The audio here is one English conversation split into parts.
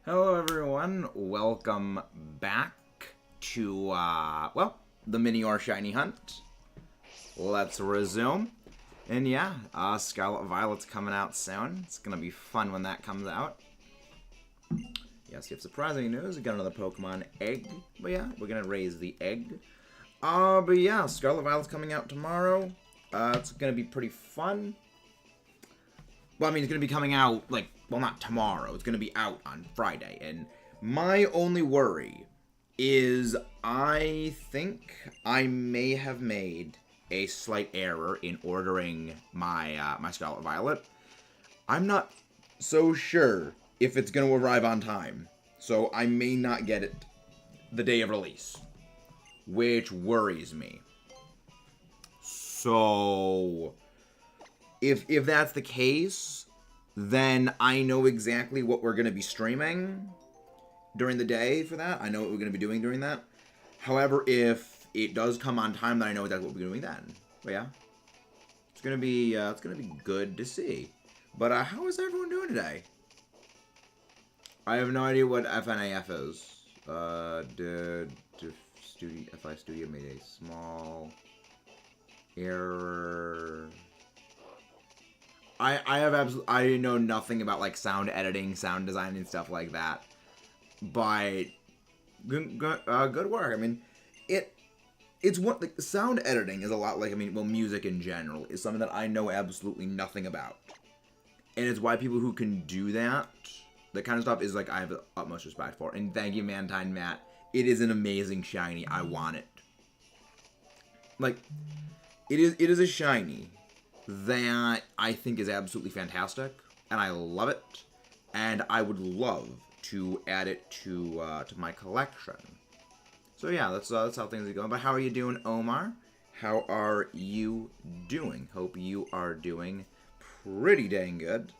Hello everyone, welcome back to, the Minior Shiny Hunt. Let's resume. And yeah, Scarlet Violet's coming out soon. It's gonna be fun when that comes out. Yes, you have surprising news. We got another Pokemon egg. But yeah, we're gonna raise the egg. But yeah, Scarlet Violet's coming out tomorrow. It's gonna be pretty fun. Well, I mean, it's going to be coming out, not tomorrow. It's going to be out on Friday. And my only worry is I think I may have made a slight error in ordering my my Scarlet Violet. I'm not so sure if it's going to arrive on time. So I may not get it the day of release, which worries me. So if that's the case, then I know exactly what we're going to be streaming during the day for that. I know what we're going to be doing during that. However, if it does come on time, then I know exactly what we're doing then. But yeah, it's going to be good to see. But how is everyone doing today? I have no idea what FNAF is. FI Studio made a small error. I know nothing about sound editing, sound design, and stuff like that. But good work. I mean, it's what sound editing is a lot music in general is something that I know absolutely nothing about, and it's why people who can do that kind of stuff is I have the utmost respect for. And thank you, Mantine Matt. It is an amazing shiny. I want it. It is a shiny that I think is absolutely fantastic, and I love it, and I would love to add it to my collection. So yeah, that's how things are going. But how are you doing, Omar? How are you doing? Hope you are doing pretty dang good.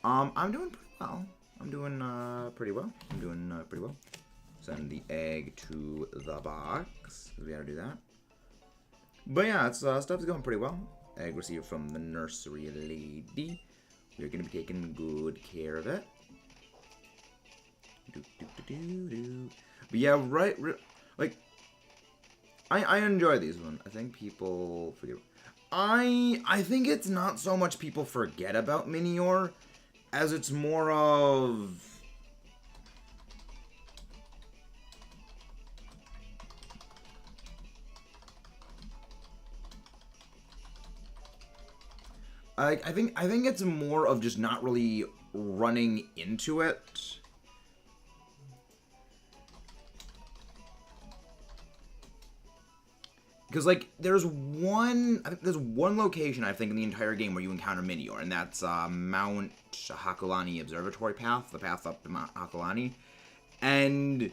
I'm doing pretty well. I'm doing pretty well. Send the egg to the box. We gotta do that. But yeah, stuff's going pretty well. Egg received from the nursery lady. We're going to be taking good care of it. But yeah, right. I enjoy these ones. I think people forget. I think it's not so much people forget about Minior as it's more of I think it's more of just not really running into it. Because there's one location I think in the entire game where you encounter Minior, and that's Mount Hakulani Observatory Path, the path up to Mount Hakulani, and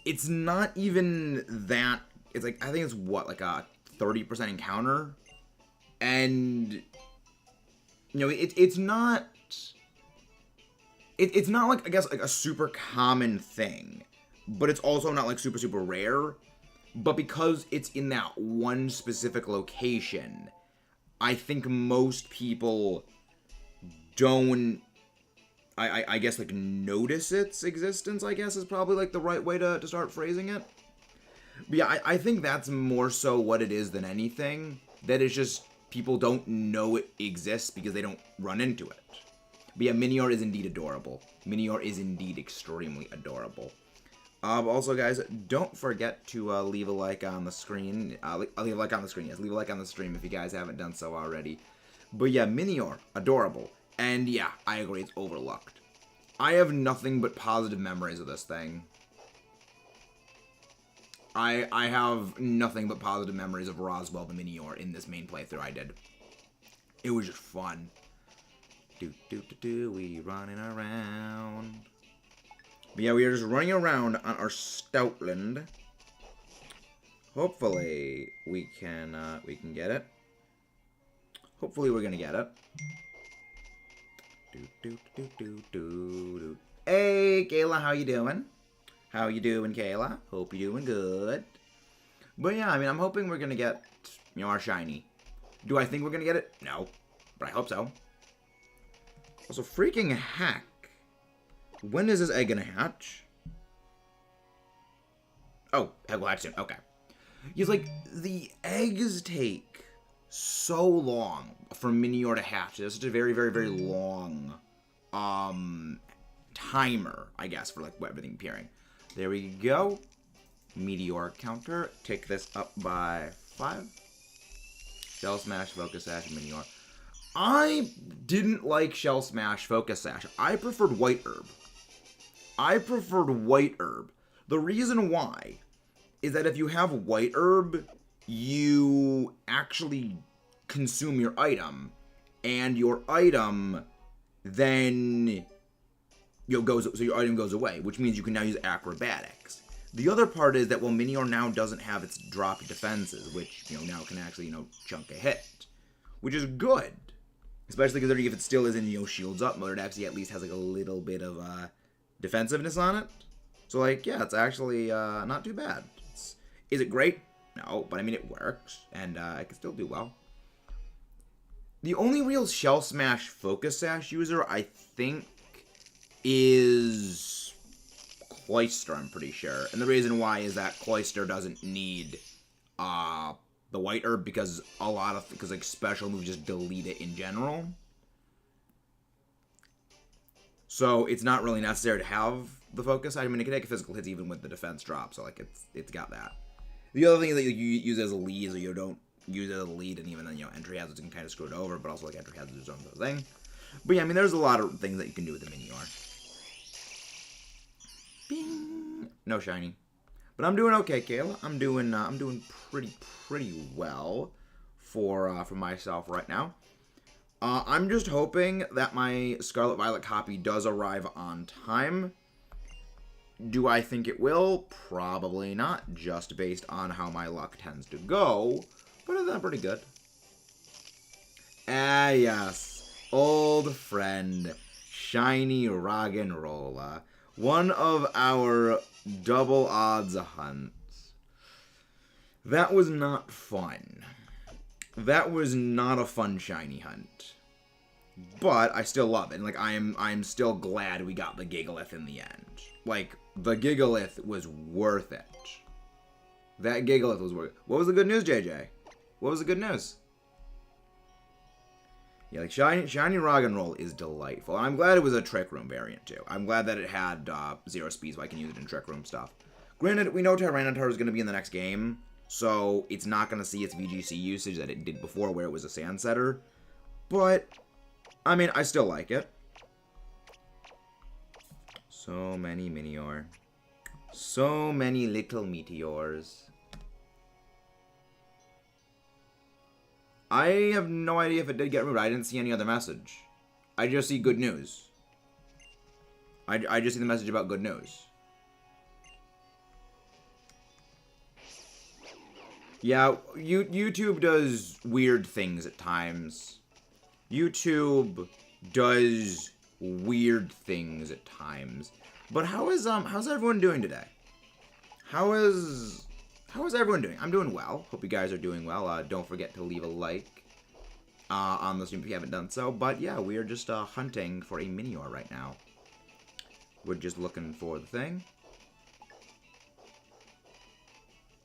it's not even that. It's I think it's a 30% encounter. And it's not I guess a super common thing, but it's also not super rare. But because it's in that one specific location, I think most people don't I guess notice its existence, I guess is probably the right way to start phrasing it. But yeah, I think that's more so what it is than anything. That is just people don't know it exists because they don't run into it. But yeah, Minior is indeed adorable. Minior is indeed extremely adorable. Also, guys, don't forget to leave a like on the screen. Leave a like on the screen, yes. Leave a like on the stream if you guys haven't done so already. But yeah, Minior, adorable. And yeah, I agree, it's overlooked. I have nothing but positive memories of this thing. I have nothing but positive memories of Roswell the Minior in this main playthrough I did. It was just fun. We running around. But yeah, we are just running around on our Stoutland. Hopefully we can get it. Hopefully we're gonna get it. Hey, Kayla, how you doing? How you doing, Kayla? Hope you're doing good. But yeah, I mean, I'm hoping we're gonna get, our shiny. Do I think we're gonna get it? No. But I hope so. Also, freaking heck. When is this egg gonna hatch? Oh, egg will hatch soon. Okay. He's like, the eggs take so long for Minior to hatch. It's such a very, very, very long timer, I guess, for like everything appearing. There we go. Meteor counter. Take this up by 5. Shell Smash, Focus Sash, Minior. I didn't like Shell Smash, Focus Sash. I preferred White Herb. The reason why is that if you have White Herb, you actually consume your item, and your item then so your item goes away, which means you can now use Acrobatics. The other part is that, well, Minior now doesn't have its drop defenses, which, now can actually, chunk a hit, which is good. Especially because if it still is in, shields up mode, it actually at least has, like, a little bit of, defensiveness on it. So, like, yeah, it's actually, not too bad. Is it great? No, but, I mean, it works, and, it can still do well. The only real Shell Smash Focus Sash user, I think, is Cloyster, I'm pretty sure. And the reason why is that Cloyster doesn't need the White Herb because like special moves just delete it in general. So it's not really necessary to have the focus. I mean, it can take physical hits even with the defense drop, so like it's got that. The other thing is that you use it as a lead, so you don't use it as a lead, and even then, entry hazards can kind of screw it over, but also like entry hazards is its own thing. But yeah, I mean, there's a lot of things that you can do with the Minior. Bing. No shiny, but I'm doing okay, Kayla. I'm doing pretty well for myself right now. I'm just hoping that my Scarlet Violet copy does arrive on time. Do I think it will? Probably not, just based on how my luck tends to go. But other than that, pretty good. Ah, yes. Old friend, Shiny Roggenrola. One of our double odds hunts. That was not fun. That was not a fun shiny hunt. But I still love it. And like I'm still glad we got the Gigalith in the end. Like, the Gigalith was worth it. That Gigalith was worth it. What was the good news, JJ? What was the good news? Yeah, like, Shiny Roggenroll is delightful. And I'm glad it was a Trick Room variant, too. I'm glad that it had 0 speed, so I can use it in Trick Room stuff. Granted, we know Tyranitar is going to be in the next game, so it's not going to see its VGC usage that it did before, where it was a Sand Setter. But, I mean, I still like it. So many Minior. So many little meteors. I have no idea if it did get removed. I didn't see any other message. I just see good news. I just see the message about good news. Yeah, YouTube does weird things at times. YouTube does weird things at times. But how's everyone doing today? How is everyone doing? I'm doing well. Hope you guys are doing well. Don't forget to leave a like on the stream if you haven't done so. But yeah, we are just hunting for a Minior right now. We're just looking for the thing.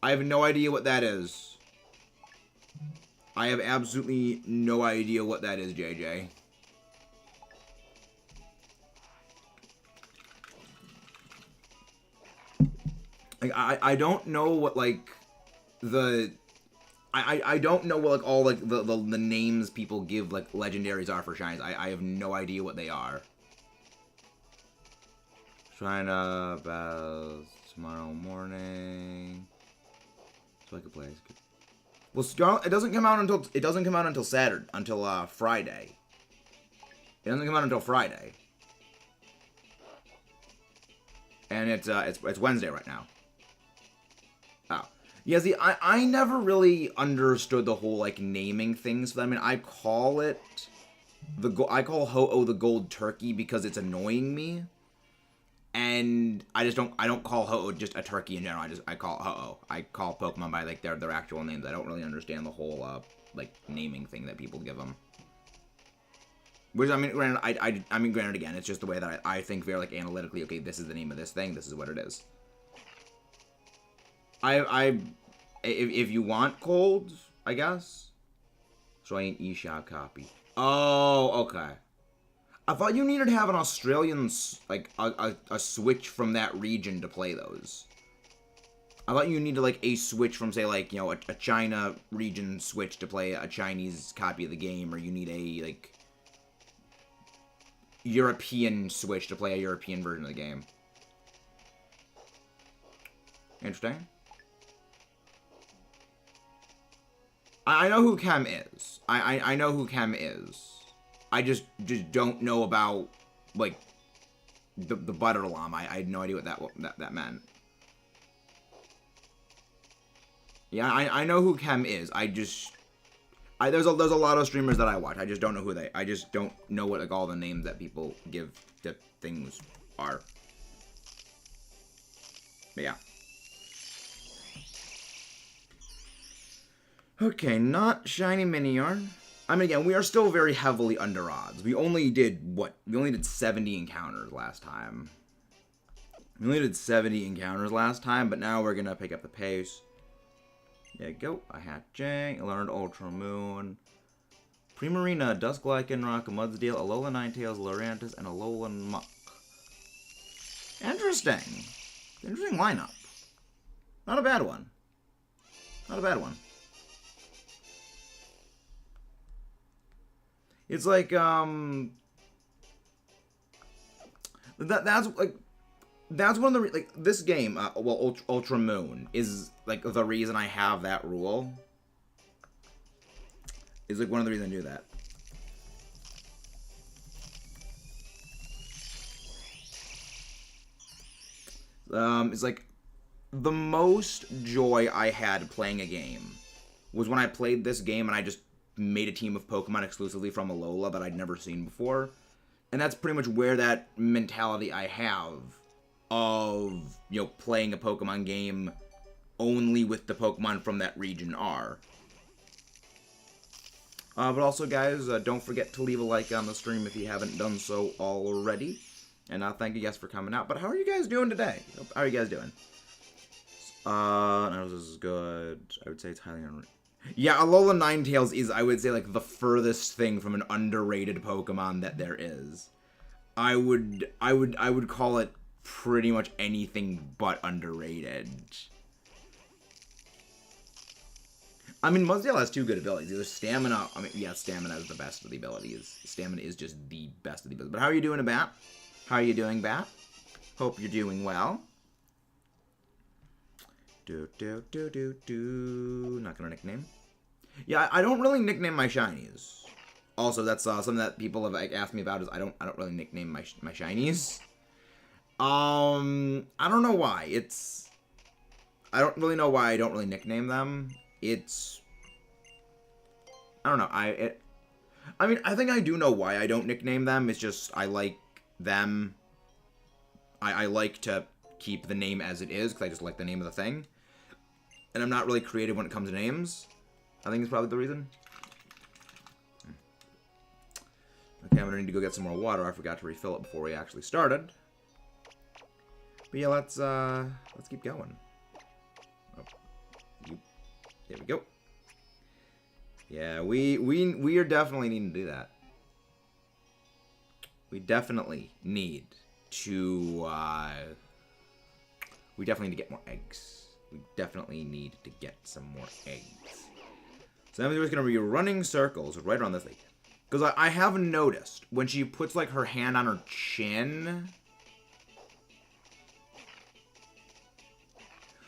I have no idea what that is. I have absolutely no idea what that is, JJ. Like, I don't know what, like, I don't know what, like, all, like, the names people give, like, legendaries are for shinies. I have no idea what they are. Trying about tomorrow morning. So I could play. Well, Scarlet, it doesn't come out until Saturday, until Friday. It doesn't come out until Friday. And it's Wednesday right now. Oh. Yeah, see, I never really understood the whole, like, naming things. I mean, I call it I call Ho-Oh the gold turkey because it's annoying me. And I don't call Ho-Oh just a turkey in general. I call it Ho-Oh. I call Pokemon by, like, their actual names. I don't really understand the whole, like, naming thing that people give them. Which, I mean, granted, I mean, granted, again, it's just the way that I think very, like, analytically, okay, this is the name of this thing, this is what it is. If you want cold, I guess. Try an eShop copy. Oh, okay. I thought you needed to have an Australian, like, a switch from that region to play those. I thought you needed, like, a switch from, say, like, you know, a China region switch to play a Chinese copy of the game, or you need a, like, European switch to play a European version of the game. Interesting. I know who Chem is. I know who Chem is. I just don't know about, like, the butter llama. I had no idea what that meant. Yeah, I know who Chem is. There's a lot of streamers that I watch. I just don't know who I just don't know what, like, all the names that people give to things are. But yeah. Okay, not shiny Minior. I mean, again, we are still very heavily under odds. We only did, what? We only did 70 encounters last time. We only did 70 encounters last time, but now we're gonna pick up the pace. There you go. A Hatching, a Learned Ultra Moon, Primarina, Dusk Lycanroc, a Mudsdale, a Alolan Ninetales, Lurantis, and a Alolan Muck. Interesting. Interesting lineup. Not a bad one. Not a bad one. It's like, that's one of the, like, this game, well, Ultra Moon is, like, the reason I have that rule. Is, like, one of the reasons I do that. It's like, the most joy I had playing a game was when I played this game and I just made a team of Pokemon exclusively from Alola that I'd never seen before. And that's pretty much where that mentality I have of, you know, playing a Pokemon game only with the Pokemon from that region are. But also, guys, don't forget to leave a like on the stream if you haven't done so already. And thank you guys for coming out. But how are you guys doing today? How are you guys doing? No, this is good. I would say it's highly unrated. Yeah, Alola Ninetales is, I would say, like, the furthest thing from an underrated Pokemon that there is. I would call it pretty much anything but underrated. I mean, Mudsdale has two good abilities. Either Stamina, I mean, yeah, Stamina is the best of the abilities. Stamina is just the best of the abilities. But how are you doing, Bat? How are you doing, Bat? Hope you're doing well. Not gonna nickname. Yeah, I don't really nickname my shinies. Also, that's something that people have, like, asked me about. Is I don't really nickname my shinies. I don't know why. I don't really know why I don't really nickname them. I don't know. I mean, I think I do know why I don't nickname them. It's just I like them. I like to keep the name as it is because I just like the name of the thing. And I'm not really creative when it comes to names. I think it's probably the reason. Okay, I'm gonna need to go get some more water. I forgot to refill it before we actually started. But yeah, let's keep going. Oh, there we go. Yeah, we are definitely needing to do that. We definitely need to get more eggs. We definitely need to get some more eggs. So then we're just going to be running circles right around this thing. Because I have noticed when she puts, like, her hand on her chin.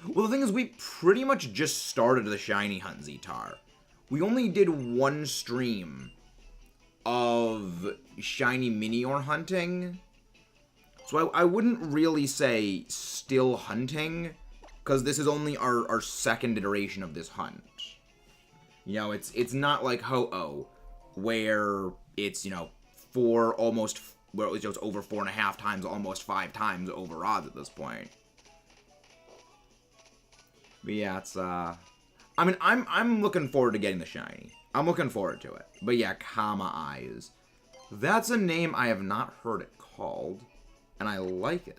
Well, the thing is, we pretty much just started the shiny hunt, Zetar. We only did one stream of shiny Minior hunting. So I wouldn't really say still hunting. Because this is only our second iteration of this hunt. You know, it's not like Ho-Oh, where it's, you know, where it was just over 4.5 times, almost 5 times over odds at this point. But yeah, it's, I mean, I'm looking forward to getting the shiny. I'm looking forward to it. But yeah, comma eyes. That's a name I have not heard it called, and I like it.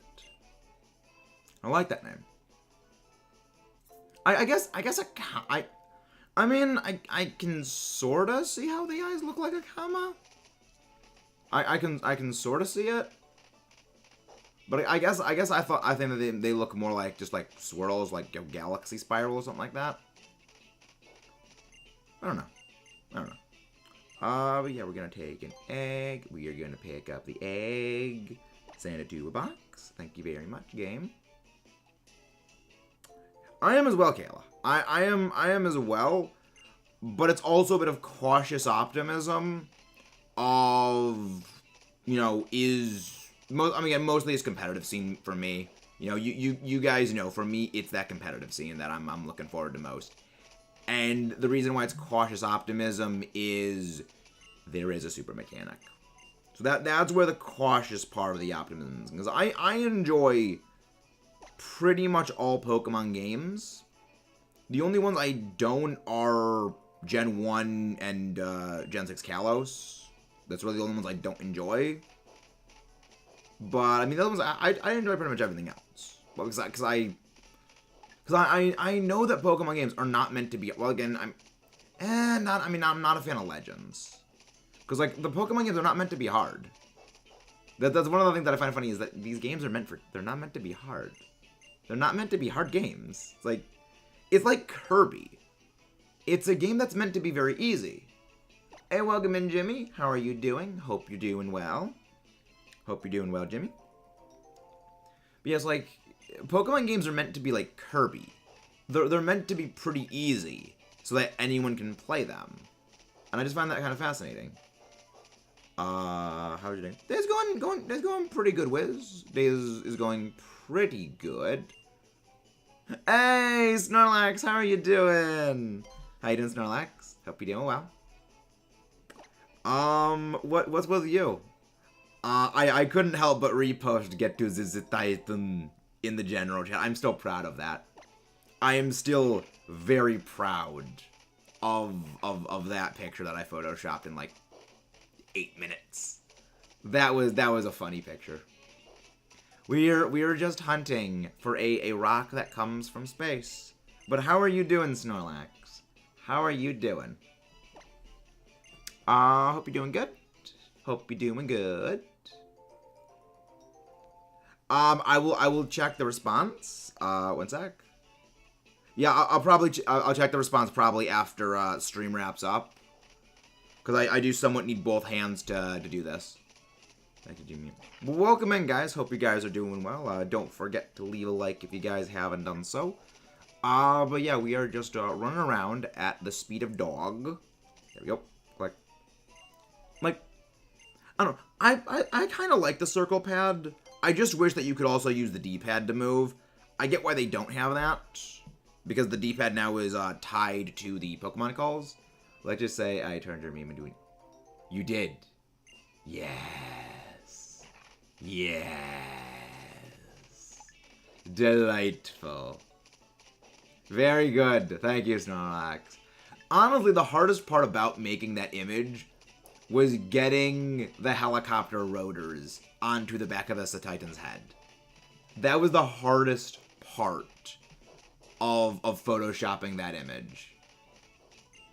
I like that name. I guess I mean, I can sorta see how the eyes look like a comma. I can sorta see it. But I think that they look more like just like swirls, like a galaxy spiral or something like that. I don't know. But yeah, we're gonna take an egg. We are gonna pick up the egg, send it to a box. Thank you very much, game. I am as well, Kayla. I am as well, but it's also a bit of cautious optimism of, you know, mostly it's competitive scene for me. You know, you guys know, for me, it's that competitive scene that I'm looking forward to most. And the reason why it's cautious optimism is there is a super mechanic. So that's where the cautious part of the optimism is. Because I enjoy pretty much all Pokemon games. The only ones I don't are Gen 1 and Gen 6 Kalos. That's really the only ones I don't enjoy. But, I mean, the other ones, I enjoy pretty much everything else. Well, because I know that Pokemon games are not meant to be, well, again, I'm not a fan of Legends. Because, like, the Pokemon games are not meant to be hard. That's one of the things that I find funny is that these games are they're not meant to be hard. They're not meant to be hard games. It's like Kirby. It's a game that's meant to be very easy. Hey, welcome in, Jimmy. How are you doing? Hope you're doing well. Hope you're doing well, Jimmy. But yes, like, Pokemon games are meant to be like Kirby. They're meant to be pretty easy, so that anyone can play them. And I just find that kind of fascinating. How's your day? Day's going pretty good, Wiz. Day is going pretty good. Hey, Snorlax, how are you doing? How you doing, Snorlax? Hope you're doing well. What's with you? I couldn't help but repost get to the Titan in the general chat. I'm still proud of that. I am still very proud of that picture that I photoshopped in like 8 minutes. That was a funny picture. We are just hunting for a rock that comes from space. But how are you doing, Snorlax? How are you doing? Hope you're doing good. Hope you're doing good. I will check the response. One sec. Yeah, I'll check the response probably after stream wraps up, because I do somewhat need both hands to do this. Thank you, Jimmy. Well, welcome in, guys. Hope you guys are doing well. Don't forget to leave a like if you guys haven't done so. But yeah, we are just running around at the speed of dog. There we go. Like, I don't know. I kind of like the circle pad. I just wish that you could also use the D-pad to move. I get why they don't have that, because the D-pad now is tied to the Pokemon calls. Let's just say I turned your meme into it. You did. Yes. Yes. Delightful. Very good. Thank you, Snorlax. Honestly, the hardest part about making that image was getting the helicopter rotors onto the back of the Titan's head. That was the hardest part of photoshopping that image.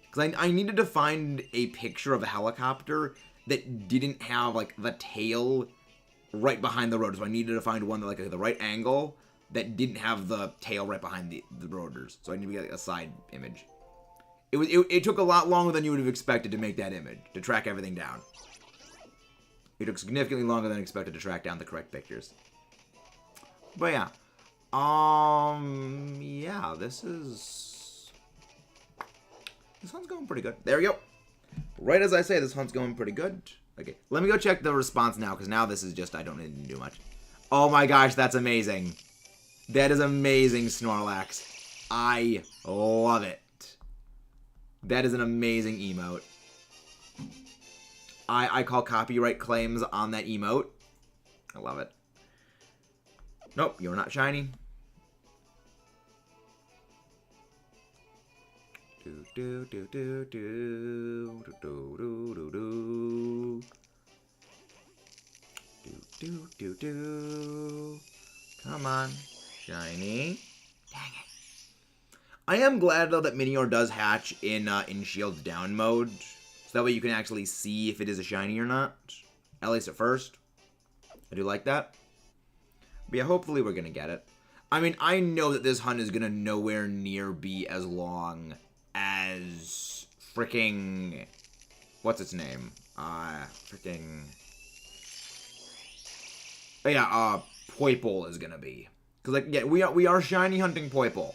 Because I needed to find a picture of a helicopter that didn't have, like, the tail right behind the rotors. So I needed to find one that, like, the right angle that didn't have the tail right behind the rotors. So I needed to get, like, a side image. It took a lot longer than you would have expected to make that image, to track everything down. It took significantly longer than expected to track down the correct pictures. But yeah. Yeah, this hunt's going pretty good. There we go. Right as I say, this hunt's going pretty good. Okay, let me go check the response now, because now this is just, I don't need to do much. Oh my gosh, that's amazing. That is amazing, Snorlax. I love it. That is an amazing emote. I call copyright claims on that emote. I love it. Nope, you're not shiny. Do do do do do do do do do. Come on. Shiny. Dang it. I am glad, though, that Minior does hatch in Shield Down mode. So that way you can actually see if it is a shiny or not. At least at first. I do like that. But yeah, hopefully we're going to get it. I mean, I know that this hunt is going to nowhere near be as long as freaking... What's its name? Freaking... Oh, yeah, Poipole is going to be. Because, like, yeah, we are shiny hunting Poipole.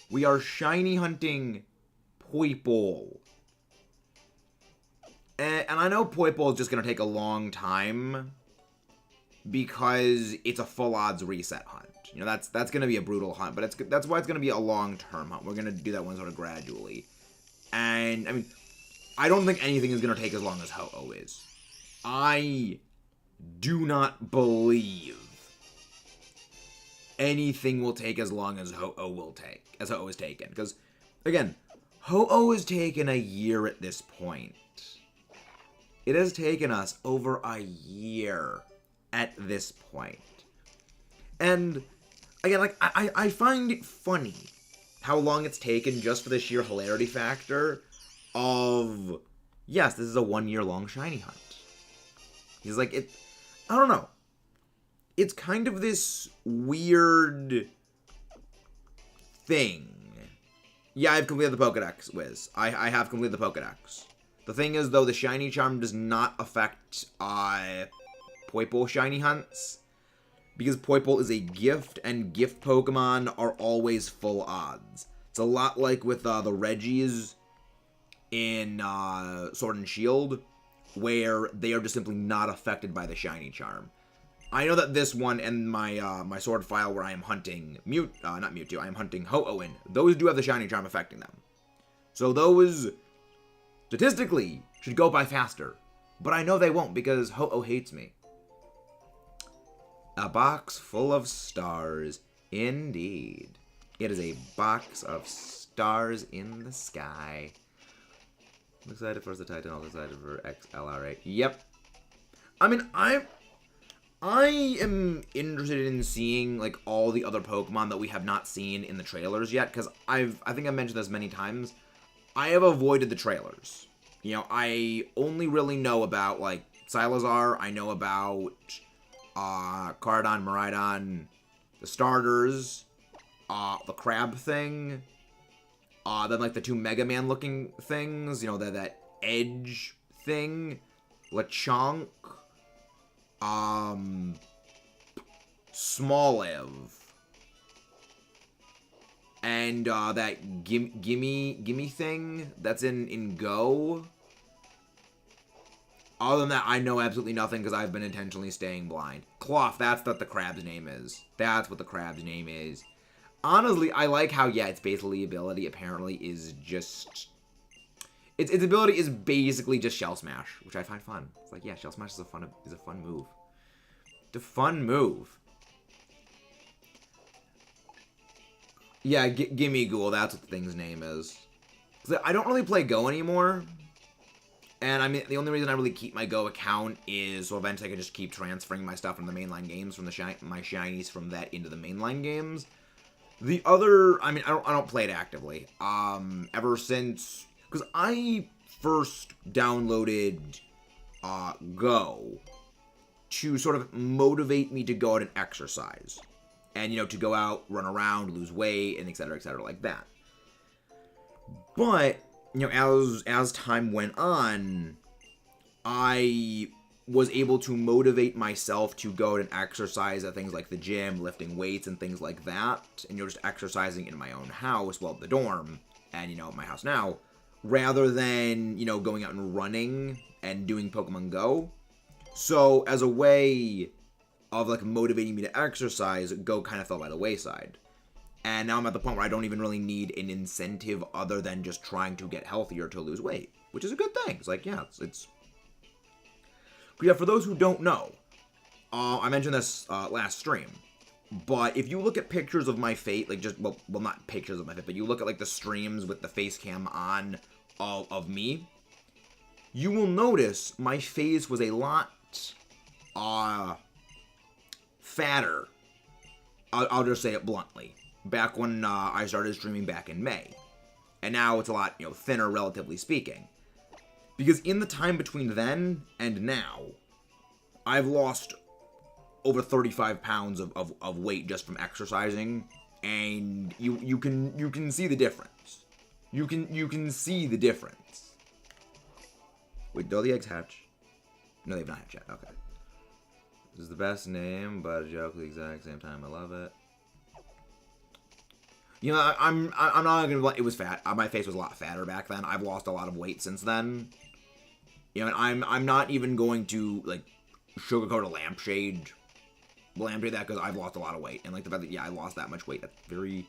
We are shiny hunting Poipole. And I know Poipole is just going to take a long time because it's a full odds reset hunt. You know, that's going to be a brutal hunt, but that's why it's going to be a long-term hunt. We're going to do that one sort of gradually. And, I mean, I don't think anything is going to take as long as Ho-Oh is. I do not believe anything will take as long as Ho-Oh will take, as Ho-Oh is taken. Because, again, Ho-Oh has taken a year at this point. It has taken us over a year at this point. And, again, like, I find it funny how long it's taken just for the sheer hilarity factor of, yes, this is a 1 year long shiny hunt. He's like, I don't know. It's kind of this weird thing. Yeah, I've completed the Pokedex, Wiz. I have completed the Pokedex. The thing is, though, the shiny charm does not affect Poipole shiny hunts. Because Poipole is a gift, and gift Pokemon are always full odds. It's a lot like with the Reggies in Sword and Shield, where they are just simply not affected by the shiny charm. I know that this one and my my sword file where I am hunting not Mewtwo, I am hunting Ho-Oh in, those do have the shiny charm affecting them. So those, statistically, should go by faster. But I know they won't because Ho-Oh hates me. A box full of stars, indeed. It is a box of stars in the sky. I'm excited for the Titan, I'm excited for XLR8. Yep. I mean, I am interested in seeing, like, all the other Pokemon that we have not seen in the trailers yet, because I think I've mentioned this many times. I have avoided the trailers. You know, I only really know about, like, Silazar, I know about Cardon, Miraidon, the starters, the crab thing, then, like, the two Mega Man looking things, you know, that edge thing, Lechonk, Smoliv, and that gimme thing that's in Go. Other than that, I know absolutely nothing because I've been intentionally staying blind. Cloth, that's what the crab's name is. That's what the crab's name is. Honestly, I like how, yeah, its basically ability apparently is just... Its ability is basically just Shell Smash, which I find fun. It's like, yeah, Shell Smash is a fun move. It's a fun move. Yeah, Gimme Ghoul, that's what the thing's name is. I don't really play Go anymore. And I mean, the only reason I really keep my Go account is so eventually I can just keep transferring my stuff from the mainline games, from the my shinies from that into the mainline games. The other, I mean, I don't play it actively. Ever since, because I first downloaded Go to sort of motivate me to go out and exercise, and you know, to go out, run around, lose weight, and etc., like that. But you know, as time went on, I was able to motivate myself to go and exercise at things like the gym, lifting weights and things like that, and you're just exercising in my own house, well, the dorm, and, you know, my house now, rather than, you know, going out and running and doing Pokemon Go. So, as a way of, like, motivating me to exercise, Go kind of fell by the wayside. And now I'm at the point where I don't even really need an incentive other than just trying to get healthier to lose weight, which is a good thing. It's like, yeah, it's... But yeah, for those who don't know, I mentioned this last stream, but if you look at pictures of my face, like just, well, not pictures of my face, but you look at like the streams with the face cam on of me, you will notice my face was a lot fatter. I'll just say it bluntly. Back when I started streaming back in May. And now it's a lot, thinner, relatively speaking. Because in the time between then and now, I've lost over 35 pounds of weight just from exercising. And you can see the difference. You can see the difference. Wait, do all the eggs hatch? No, they've not hatched yet. Okay. This is the best name, but a joke at the exact same time. I love it. I'm not gonna. It was fat. My face was a lot fatter back then. I've lost a lot of weight since then. And I'm not even going to sugarcoat a lampshade that because I've lost a lot of weight, and the fact that I lost that much weight. That's very.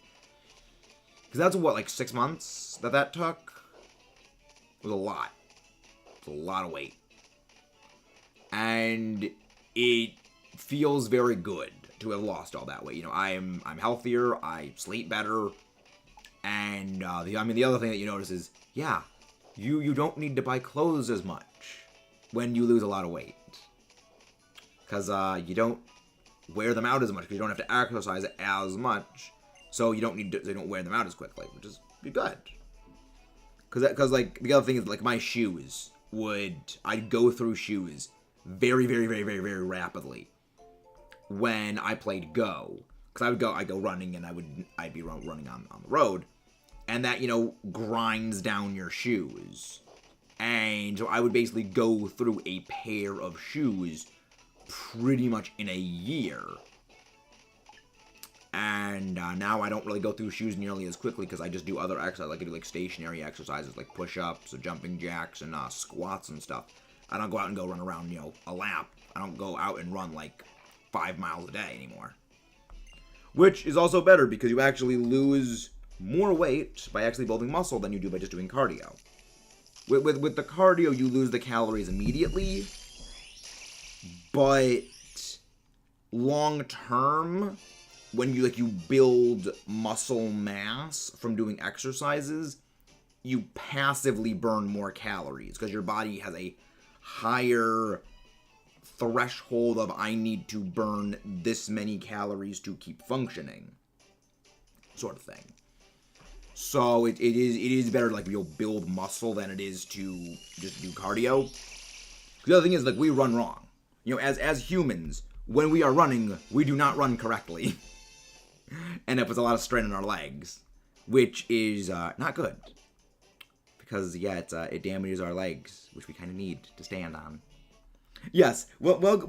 Because that's what 6 months that took. It was a lot. It's a lot of weight. And it feels very good to have lost all that weight. I'm healthier, I sleep better, and the other thing that you notice is, you don't need to buy clothes as much when you lose a lot of weight. Because you don't wear them out as much, because you don't have to exercise as much, so you don't wear them out as quickly, which is good. Because the other thing is, my shoes I'd go through shoes very, very, very, very, very rapidly when I played Go. Because I'd go running, and I'd be running on the road, and that, grinds down your shoes. And so I would basically go through a pair of shoes pretty much in a year. And now I don't really go through shoes nearly as quickly because I just do other exercises. I do stationary exercises like push-ups or jumping jacks and squats and stuff. I don't go out and go run around, a lap. I don't go out and run 5 miles a day anymore. Which is also better because you actually lose more weight by actually building muscle than you do by just doing cardio. With the cardio, you lose the calories immediately. But long term, when you build muscle mass from doing exercises, you passively burn more calories because your body has a higher threshold of I need to burn this many calories to keep functioning, sort of thing. So it is better to build muscle than it is to just do cardio. The other thing is we run wrong. As humans, when we are running, we do not run correctly. And it puts a lot of strain on our legs, which is not good. Because, it damages our legs, which we kind of need to stand on. Yes, welcome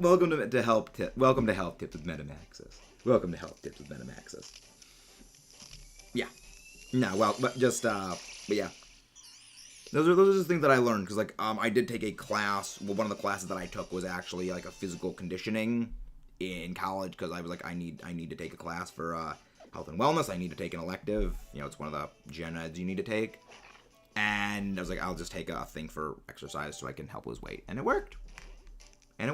to Health Tips with Metamaxis. Welcome to Health Tips with Metamaxis. Yeah. No, but yeah. Those are just things that I learned, because, I did take a class. Well, one of the classes that I took was actually, a physical conditioning in college, because I was I need to take a class for health and wellness. I need to take an elective. It's one of the gen eds you need to take. And I was I'll just take a thing for exercise so I can help lose weight. And it worked. And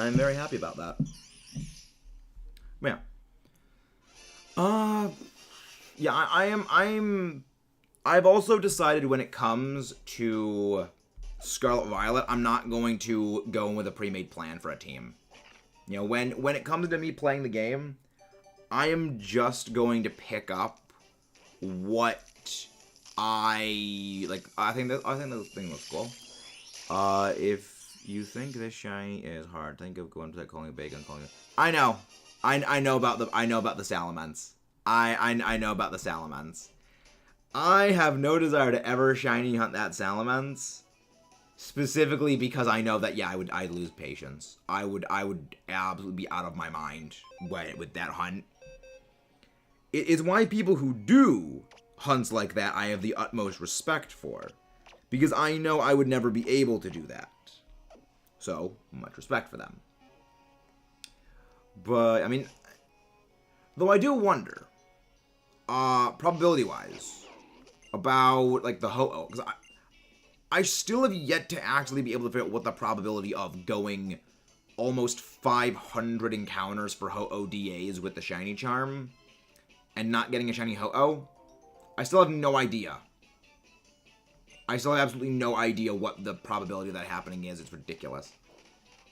I'm very happy about that. Yeah. I've also decided when it comes to Scarlet Violet, I'm not going to go in with a pre-made plan for a team. When it comes to me playing the game, I am just going to pick up what I think this thing looks cool. If you think this shiny is hard, think of going to calling it bacon, calling it. I know about the Salamence. I know about the Salamence. I have no desire to ever shiny hunt that Salamence, specifically because I know that I'd lose patience. I would absolutely be out of my mind with that hunt. It's why people who do hunts like that I have the utmost respect for, because I know I would never be able to do that. So, much respect for them. But, though I do wonder, probability-wise, about, the Ho-Oh, because I still have yet to actually be able to figure out what the probability of going almost 500 encounters for Ho-Oh DAs with the Shiny Charm and not getting a Shiny Ho-Oh. I still have no idea. I still have absolutely no idea what the probability of that happening is. It's ridiculous.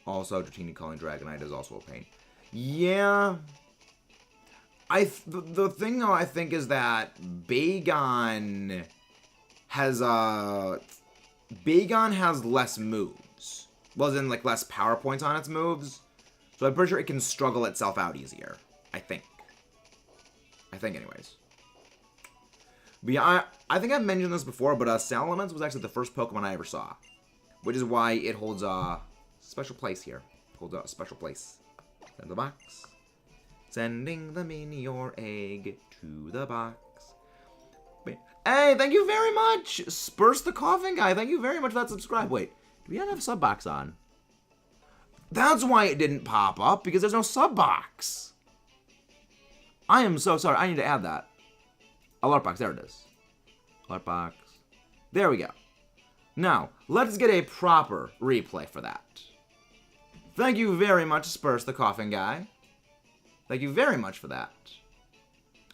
Also, Dratini calling Dragonite is also a pain. Yeah. The thing, though, I think is that Bagon has less moves. Well, as in, like, less power points on its moves. So I'm pretty sure it can struggle itself out easier. I think, anyways. But yeah, I think I've mentioned this before, but Salamence was actually the first Pokemon I ever saw. Which is why it holds a special place here. Holds a special place. Send the box. Sending the Minior egg to the box. Hey, thank you very much! Spurs the Coughing Guy, thank you very much for that subscribe. Wait, do we not have a sub box on? That's why it didn't pop up, because there's no sub box. I am so sorry, I need to add that. Alert box, there it is. Alert box. There we go. Now, let's get a proper replay for that. Thank you very much, Spurs the Coughing Guy. Thank you very much for that.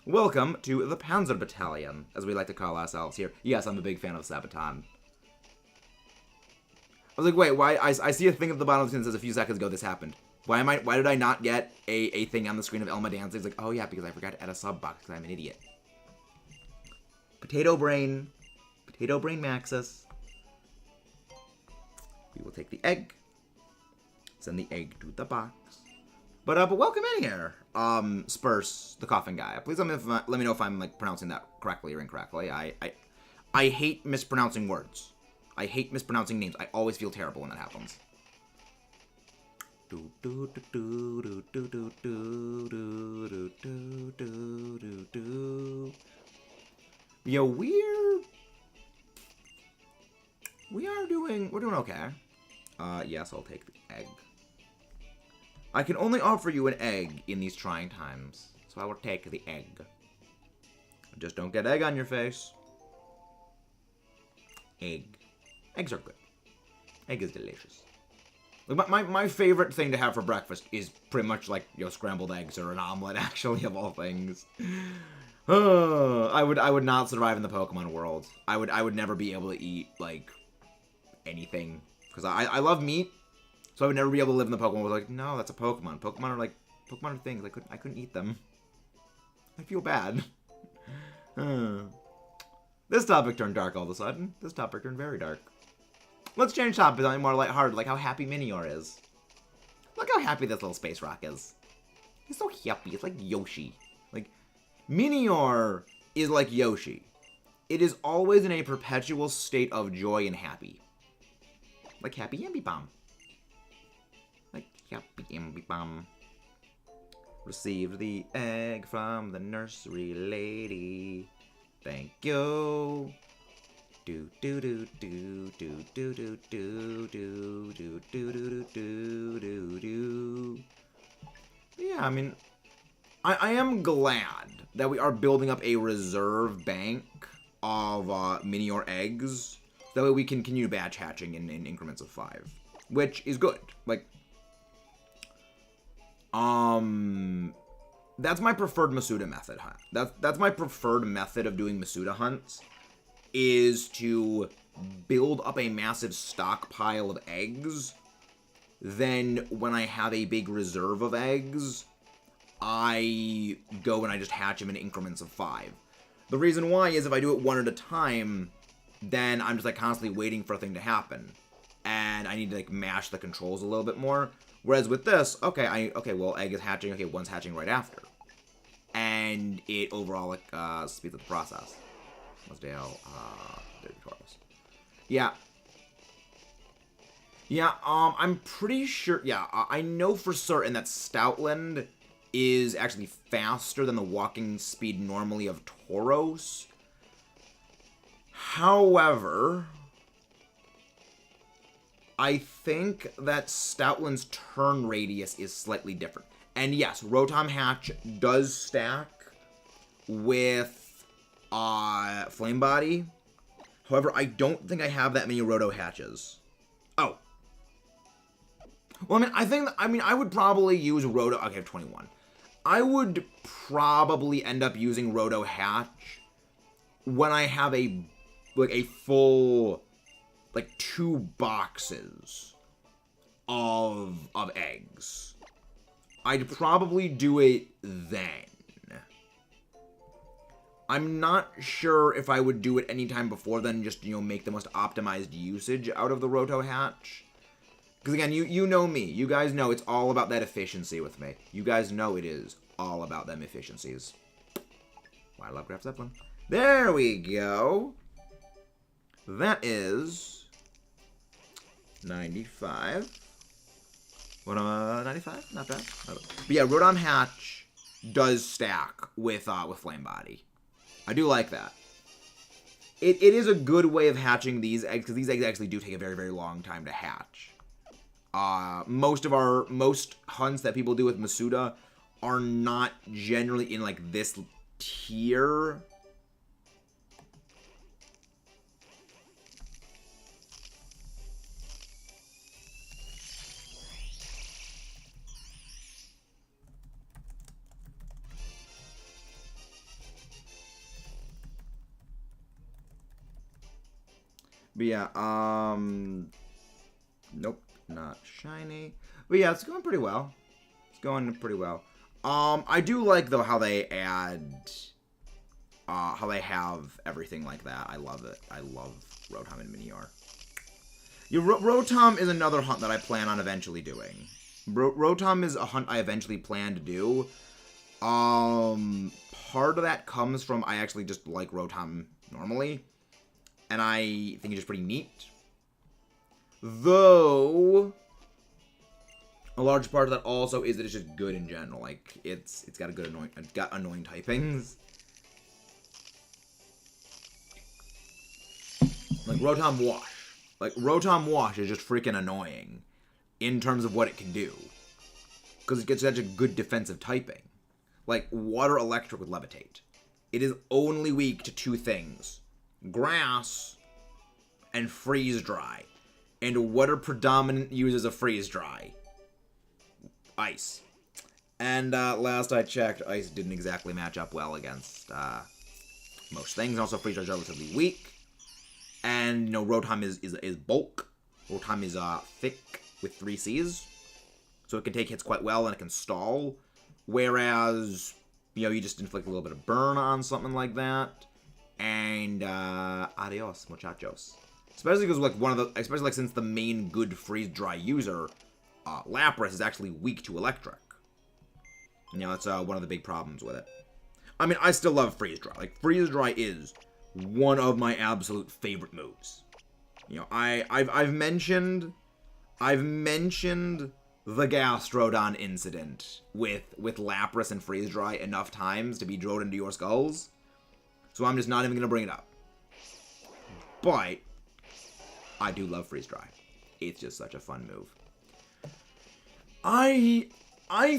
Welcome to the Panzer Battalion, as we like to call ourselves here. Yes, I'm a big fan of Sabaton. I was like, wait, why? I see a thing at the bottom of the screen that says a few seconds ago this happened. Why did I not get a thing on the screen of Elma dancing? It's like, oh yeah, because I forgot to add a sub box because I'm an idiot. Potato Brain Maxus. We will take the egg. Send the egg to the box. But welcome in here, Spurs, the Coughing Guy. Please let me know if I'm like pronouncing that correctly or incorrectly. I hate mispronouncing words. I hate mispronouncing names. I always feel terrible when that happens. Yeah, we're doing okay. Yes, I'll take the egg. I can only offer you an egg in these trying times, so I will take the egg. Just don't get egg on your face. Egg. Eggs are good. Egg is delicious. My favorite thing to have for breakfast is pretty much like, scrambled eggs or an omelet, actually, of all things. I would not survive in the Pokemon world. I would never be able to eat, like, anything. Because I love meat. So I would never be able to live in the Pokemon world. Like, no, that's a Pokemon. Pokemon are things. I couldn't eat them. I feel bad. This topic turned dark all of a sudden. This topic turned very dark. Let's change topic to something more lighthearted, like how happy Minior is. Look how happy this little space rock is. He's so happy. It's like Yoshi. Like, Minior is like Yoshi. It is always in a perpetual state of joy and happy. Like Happy Yamby Bomb. Like Happy Yamby Bomb. Received the egg from the nursery lady. Thank you. Do do do do do do do do do do do do do do do. Yeah, I mean, I am glad that we are building up a reserve bank of Minior eggs. That way we can continue batch hatching in increments of 5, which is good. Like, that's my preferred Masuda method hunt. That's my preferred method of doing Masuda hunts, is to build up a massive stockpile of eggs. Then when I have a big reserve of eggs, I go and I just hatch them in increments of 5. The reason why is if I do it one at a time, then I'm just like constantly waiting for a thing to happen. And I need to like mash the controls a little bit more. Whereas with this, okay, well, egg is hatching, okay, one's hatching right after. And it overall like speeds up the process. Dale, yeah. Yeah, I'm pretty sure, yeah, I know for certain that Stoutland is actually faster than the walking speed normally of Tauros. However, I think that Stoutland's turn radius is slightly different. And yes, Rotom Hatch does stack with Flame Body. However, I don't think I have that many Roto Hatches. Oh. Well, I would probably use Roto. Okay, I have 21. I would probably end up using Roto Hatch when I have a like a full, like 2 boxes of eggs, I'd probably do it then. I'm not sure if I would do it anytime before then, just, you know, make the most optimized usage out of the Roto Hatch. Because again, you know me. You guys know it's all about that efficiency with me. You guys know it is all about them efficiencies. Why, I love Graf Zeppelin. There we go. That is 95. What, 95? Not bad. But yeah, Rotom Hatch does stack with Flame Body. I do like that. It is a good way of hatching these eggs, because these eggs actually do take a very, very long time to hatch. Most hunts that people do with Masuda are not generally in, like, this tier. But yeah, nope, not shiny. But yeah, it's going pretty well. It's going pretty well. I do like, though, how they add, how they have everything like that. I love it. I love Rotom and Minior. Yeah, Rotom is another hunt that I plan on eventually doing. Rotom is a hunt I eventually plan to do. Part of that comes from I actually just like Rotom normally. And I think it's just pretty neat. Though, a large part of that also is that it's just good in general. Like, it's got a good annoying typings. Like Rotom Wash. Like, Rotom Wash is just freaking annoying in terms of what it can do. Because it gets such a good defensive typing. Like, Water Electric with Levitate. It is only weak to 2 things. Grass and Freeze Dry. And what are predominant uses of Freeze Dry? Ice. And last I checked, Ice didn't exactly match up well against most things. Also, Freeze Dry is relatively weak. And, you know, Rotom is bulk. Rotom is thick with 3 Cs. So it can take hits quite well and it can stall. Whereas, you know, you just inflict a little bit of burn on something like that. And adios, muchachos. Especially because, like, since the main good Freeze Dry user, Lapras, is actually weak to Electric. You know, that's one of the big problems with it. I mean, I still love Freeze Dry. Like, Freeze Dry is one of my absolute favorite moves. You know, I've mentioned the Gastrodon incident with Lapras and Freeze Dry enough times to be drilled into your skulls. So I'm just not even going to bring it up. But I do love Freeze Dry. It's just such a fun move. I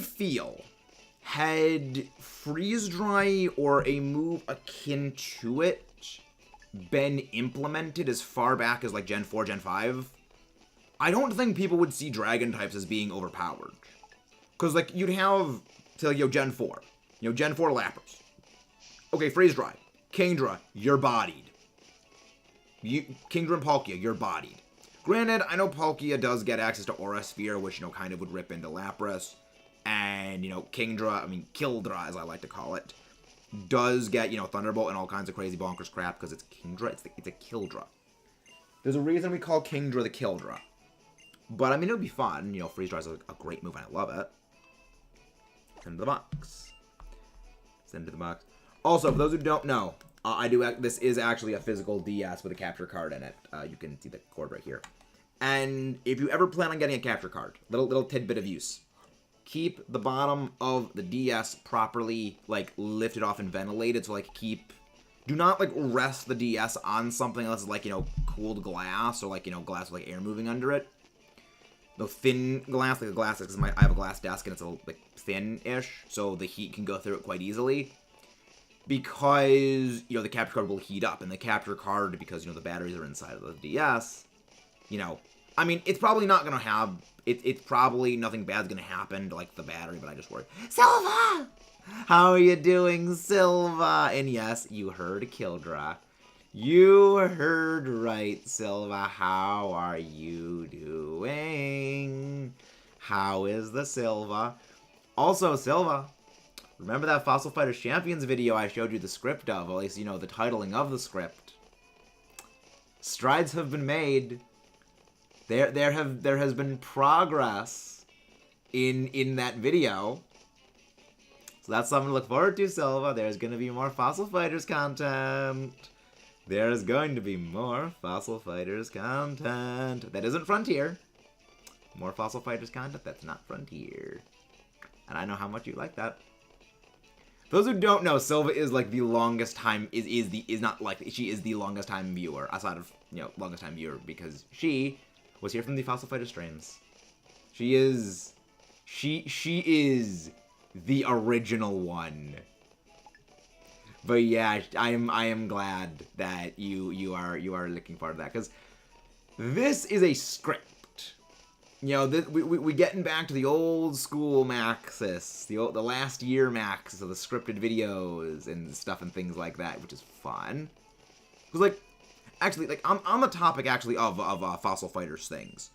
feel, had Freeze Dry or a move akin to it been implemented as far back as, like, Gen 4, Gen 5, I don't think people would see Dragon types as being overpowered. Because, like, you'd have, say, like, Gen 4. You know, Gen 4 Lapras. Okay, Freeze Dry. Kingdra, you're bodied. Kingdra and Palkia, you're bodied. Granted, I know Palkia does get access to Aura Sphere, which, you know, kind of would rip into Lapras. And, you know, Kildra, as I like to call it, does get, you know, Thunderbolt and all kinds of crazy bonkers crap, because it's Kingdra. It's a Kildra. There's a reason we call Kingdra the Kildra. But, I mean, it would be fun. You know, Freeze Dry is a great move, and I love it. Send to the box. Send to the box. Also, for those who don't know, this is actually a physical DS with a capture card in it. You can see the cord right here. And if you ever plan on getting a capture card, little tidbit of use. Keep the bottom of the DS properly, like, lifted off and ventilated. So, like, do not, like, rest the DS on something unless it's, like, you know, cooled glass or, like, you know, glass with, like, air moving under it. The thin glass, like the glass, because I have a glass desk and it's, like, thin-ish, so the heat can go through it quite easily. Because, you know, the capture card will heat up, and the capture card, because, you know, the batteries are inside of the DS, you know, I mean, it's probably not going to have, it's probably nothing bad's going to happen to, like, the battery, but I just worry. Silva! How are you doing, Silva? And yes, you heard Kildra. You heard right, Silva. How are you doing? How is the Silva? Also, Silva, remember that Fossil Fighters Champions video I showed you the script of? At least, you know, the titling of the script. Strides have been made. There has been progress in that video. So that's something to look forward to, Silva. There's going to be more Fossil Fighters content. There's going to be more Fossil Fighters content. That isn't Frontier. More Fossil Fighters content, that's not Frontier. And I know how much you like that. Those who don't know, Silva is like the longest time, she is the longest time viewer, outside of, you know, longest time viewer, because she was here from the Fossil Fighter streams. She is the original one. But yeah, I am glad that you are looking forward to that, because this is a script. You know, we getting back to the old school Maxis, the last year Maxis of the scripted videos and stuff and things like that, which is fun. Because like, actually, like on the topic actually of Fossil Fighters things,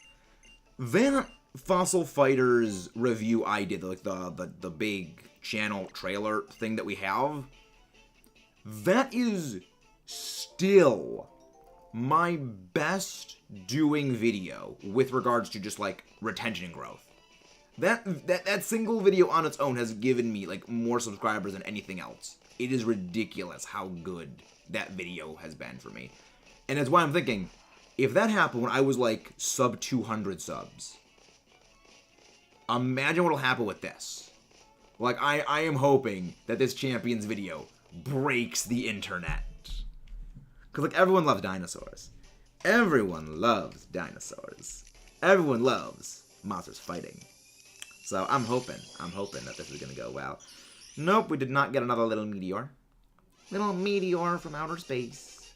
that Fossil Fighters review I did, like the big channel trailer thing that we have. That is still my best doing video with regards to just like retention and growth. That single video on its own has given me like more subscribers than anything else. It is ridiculous how good that video has been for me. And that's why I'm thinking, if that happened when I was like sub 200 subs, imagine what'll happen with this. Like I am hoping that this Champions video breaks the internet. Because, like, everyone loves dinosaurs. Everyone loves dinosaurs. Everyone loves monsters fighting. So, I'm hoping that this is going to go well. Nope, we did not get another little meteor. Little meteor from outer space.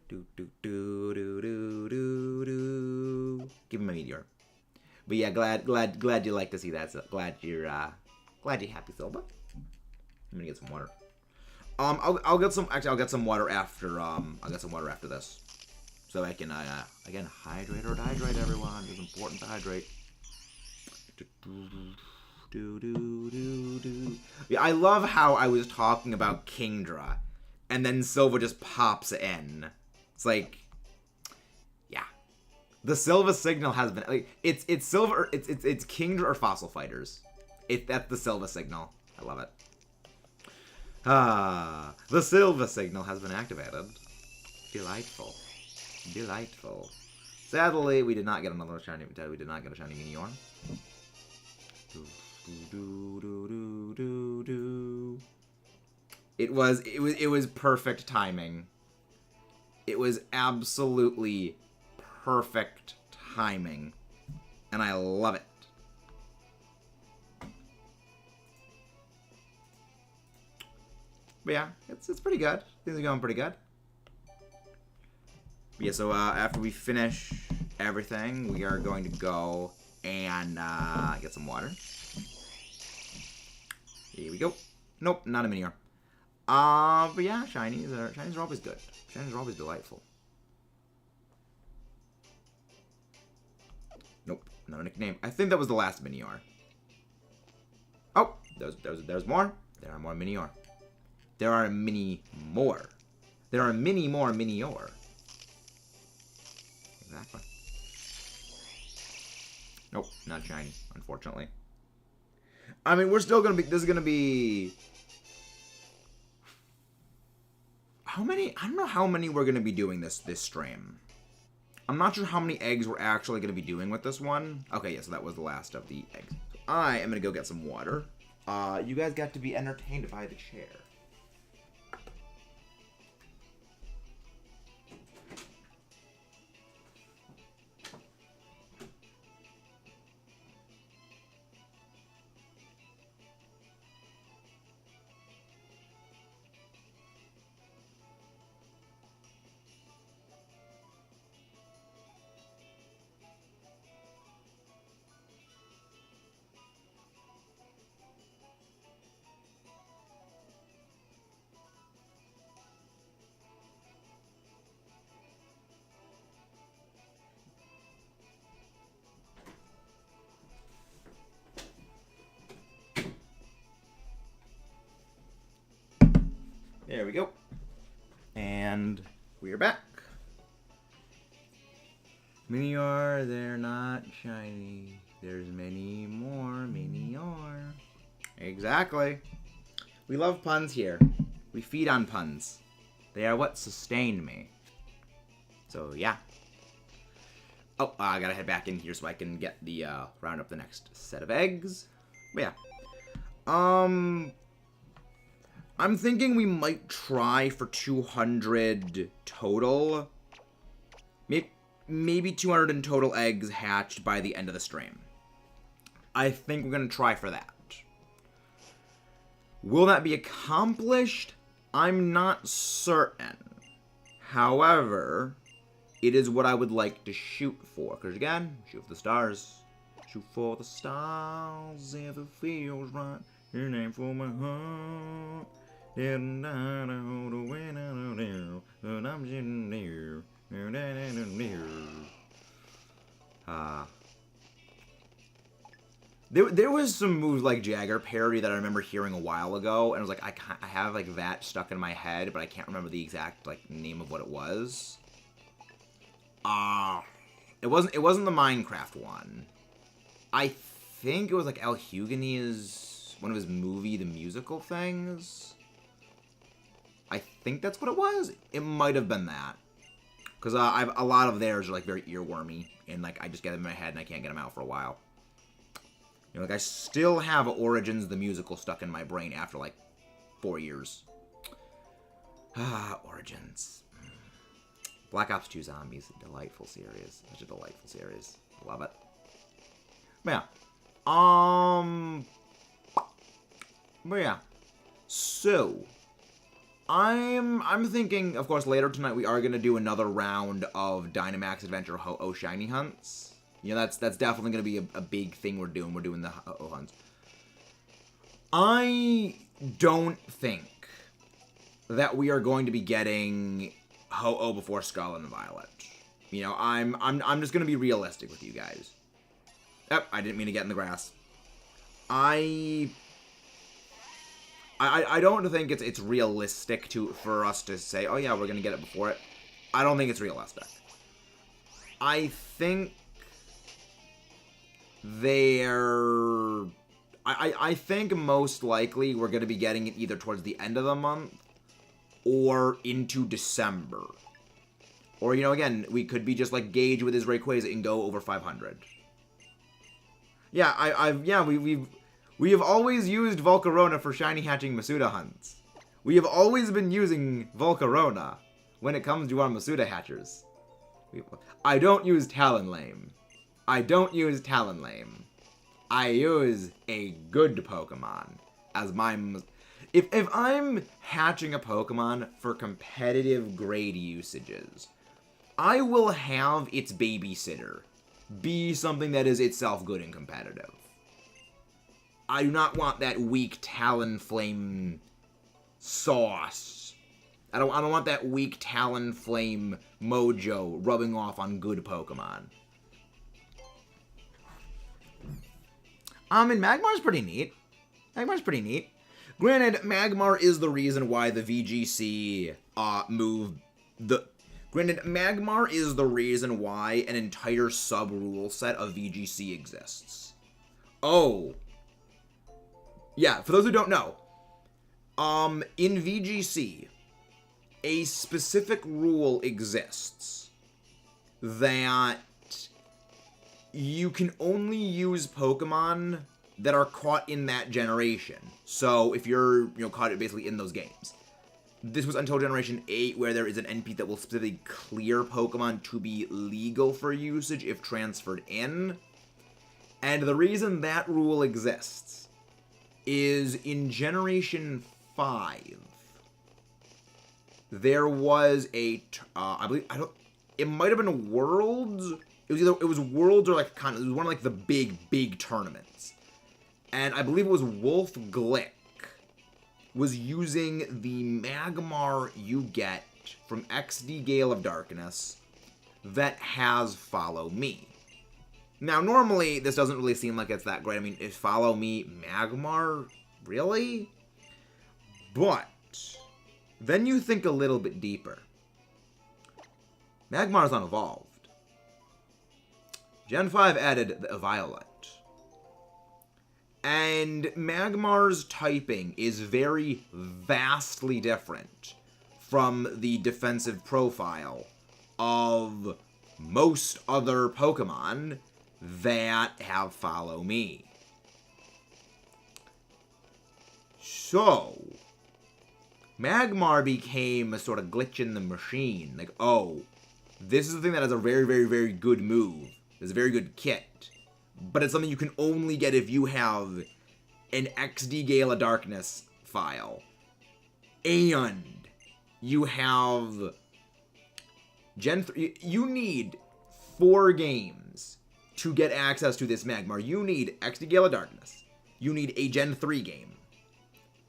Do, do, do, do, do, do, do. Give him a meteor. But yeah, glad you like to see that. So glad you're happy, Silva. I'm gonna get some water. I'll get some water after this, so I can again hydrate or dehydrate, everyone. It's important to hydrate. Yeah, I love how I was talking about Kingdra, and then Silva just pops in. It's like, yeah, the Silva signal has been like it's Silva, it's Kingdra or Fossil Fighters. That's the Silva signal. I love it. Ah, the Silva signal has been activated. Delightful. Delightful. Sadly, we did not get another shiny. We did not get a shiny Minior. It was perfect timing. It was absolutely perfect timing, and I love it. But yeah, it's pretty good. Things are going pretty good. But yeah, so after we finish everything, we are going to go and get some water. Here we go. Nope, not a Minior. But yeah, shinies are always good. Shinies are always delightful. Nope, not a nickname. I think that was the last Minior. Oh, there's more. There are more Minior. There are many more. There are many more Minior. Exactly. Nope, not shiny, unfortunately. I mean, we're still gonna be. This is gonna be. How many? I don't know how many we're gonna be doing this stream. I'm not sure how many eggs we're actually gonna be doing with this one. Okay, yeah, so that was the last of the eggs. So I am gonna go get some water. You guys got to be entertained by the chair. Minior, they're not shiny. There's many more Minior. Exactly. We love puns here. We feed on puns. They are what sustain me. So, yeah. Oh, I gotta head back in here so I can get the, round up the next set of eggs. But yeah. I'm thinking we might try for 200 total. Maybe 200 in total eggs hatched by the end of the stream. I think we're gonna try for that. Will that be accomplished? I'm not certain. However, it is what I would like to shoot for. Because again, shoot for the stars. Shoot for the stars if it feels right. Your name for my heart. And I'm sitting there. There was some moves like Jagger parry that I remember hearing a while ago, and I was like, I have like that stuck in my head, but I can't remember the exact like name of what it was. It wasn't the Minecraft one. I think it was like Al Hughini's one of his movie the musical things. I think that's what it was. It might have been that. Because a lot of theirs are like very earwormy, and like I just get them in my head and I can't get them out for a while. You know, like I still have Origins the musical stuck in my brain after like 4 years. Origins. Black Ops 2 Zombies, a delightful series. Such a delightful series. Love it. But yeah. But yeah. So I'm thinking, of course, later tonight we are gonna do another round of Dynamax Adventure Ho-Oh Shiny Hunts. You know, that's definitely gonna be a big thing we're doing. We're doing the Ho-Oh hunts. I don't think that we are going to be getting Ho-Oh before Scarlet and Violet. You know, I'm just gonna be realistic with you guys. Yep, I didn't mean to get in the grass. I don't think it's realistic for us to say, oh yeah, we're gonna get it before it. I don't think it's realistic. I think I think most likely we're gonna be getting it either towards the end of the month or into December. Or, you know, again, we could be just like Gage with his Rayquaza and go over 500. Yeah, we have always used Volcarona for shiny hatching Masuda hunts. We have always been using Volcarona when it comes to our Masuda hatchers. I don't use Talonlame. I don't use Talonlame. I use a good Pokemon as my... If I'm hatching a Pokemon for competitive grade usages, I will have its babysitter be something that is itself good and competitive. I do not want that weak Talonflame sauce. I don't want that weak Talonflame mojo rubbing off on good Pokemon. And Magmar's pretty neat. Magmar's pretty neat. Granted, Magmar is the reason why the VGC Granted, Magmar is the reason why an entire sub-rule set of VGC exists. Oh. Yeah, for those who don't know, in VGC, a specific rule exists that you can only use Pokemon that are caught in that generation. So if you're, caught basically in those games. This was until Generation 8, where there is an NP that will specifically clear Pokemon to be legal for usage if transferred in. And the reason that rule exists is in Generation 5, there was it might have been Worlds. It was Worlds or it was one of like the big tournaments. And I believe it was Wolf Glick was using the Magmar you get from XD Gale of Darkness that has Follow Me. Now, normally, this doesn't really seem like it's that great. I mean, is Follow Me Magmar? Really? But then you think a little bit deeper. Magmar's unevolved. Gen 5 added the Violet. And Magmar's typing is very vastly different from the defensive profile of most other Pokemon that have Follow Me. So, Magmar became a sort of glitch in the machine. Like, oh, this is the thing that has a very, very, very good move. It's a very good kit. But it's something you can only get if you have an XD Gale of Darkness file. And you have Gen 3. You need 4 games to get access to this Magmar. You need XD Gale of Darkness. You need a Gen 3 game.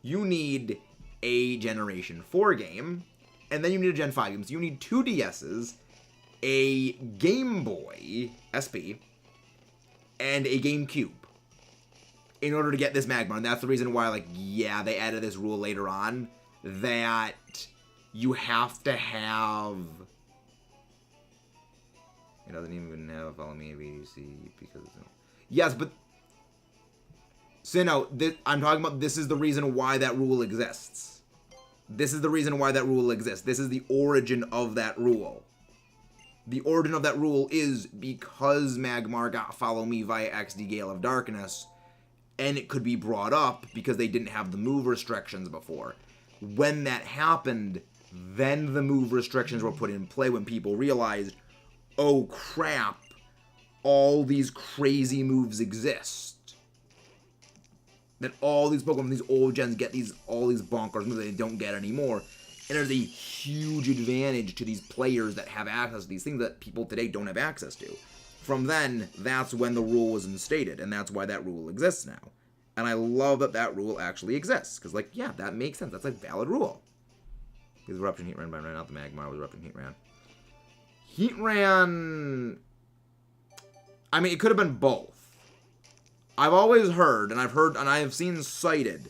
You need a Generation 4 game. And then you need a Gen 5 game. So you need 2 DSs, a Game Boy SP, and a GameCube in order to get this Magmar. And that's the reason why, like, yeah, they added this rule later on that you have to have... It doesn't even have Follow Me ABDC because... Yes, but... So, no, I'm talking about this is the reason why that rule exists. This is the reason why that rule exists. This is the origin of that rule. The origin of that rule is because Magmar got Follow Me via XD Gale of Darkness, and it could be brought up because they didn't have the move restrictions before. When that happened, then the move restrictions were put in play when people realized, oh crap, all these crazy moves exist. That all these Pokemon, these old gens get all these bonkers moves that they don't get anymore. And there's a huge advantage to these players that have access to these things that people today don't have access to. From then, that's when the rule was instated, and that's why that rule exists now. And I love that that rule actually exists, because, like, yeah, that makes sense. That's a valid rule. Because Eruption Heatran by right out the Magmar was Eruption Heatran. Heatran... I mean, it could have been both. I've always heard, and I have seen cited,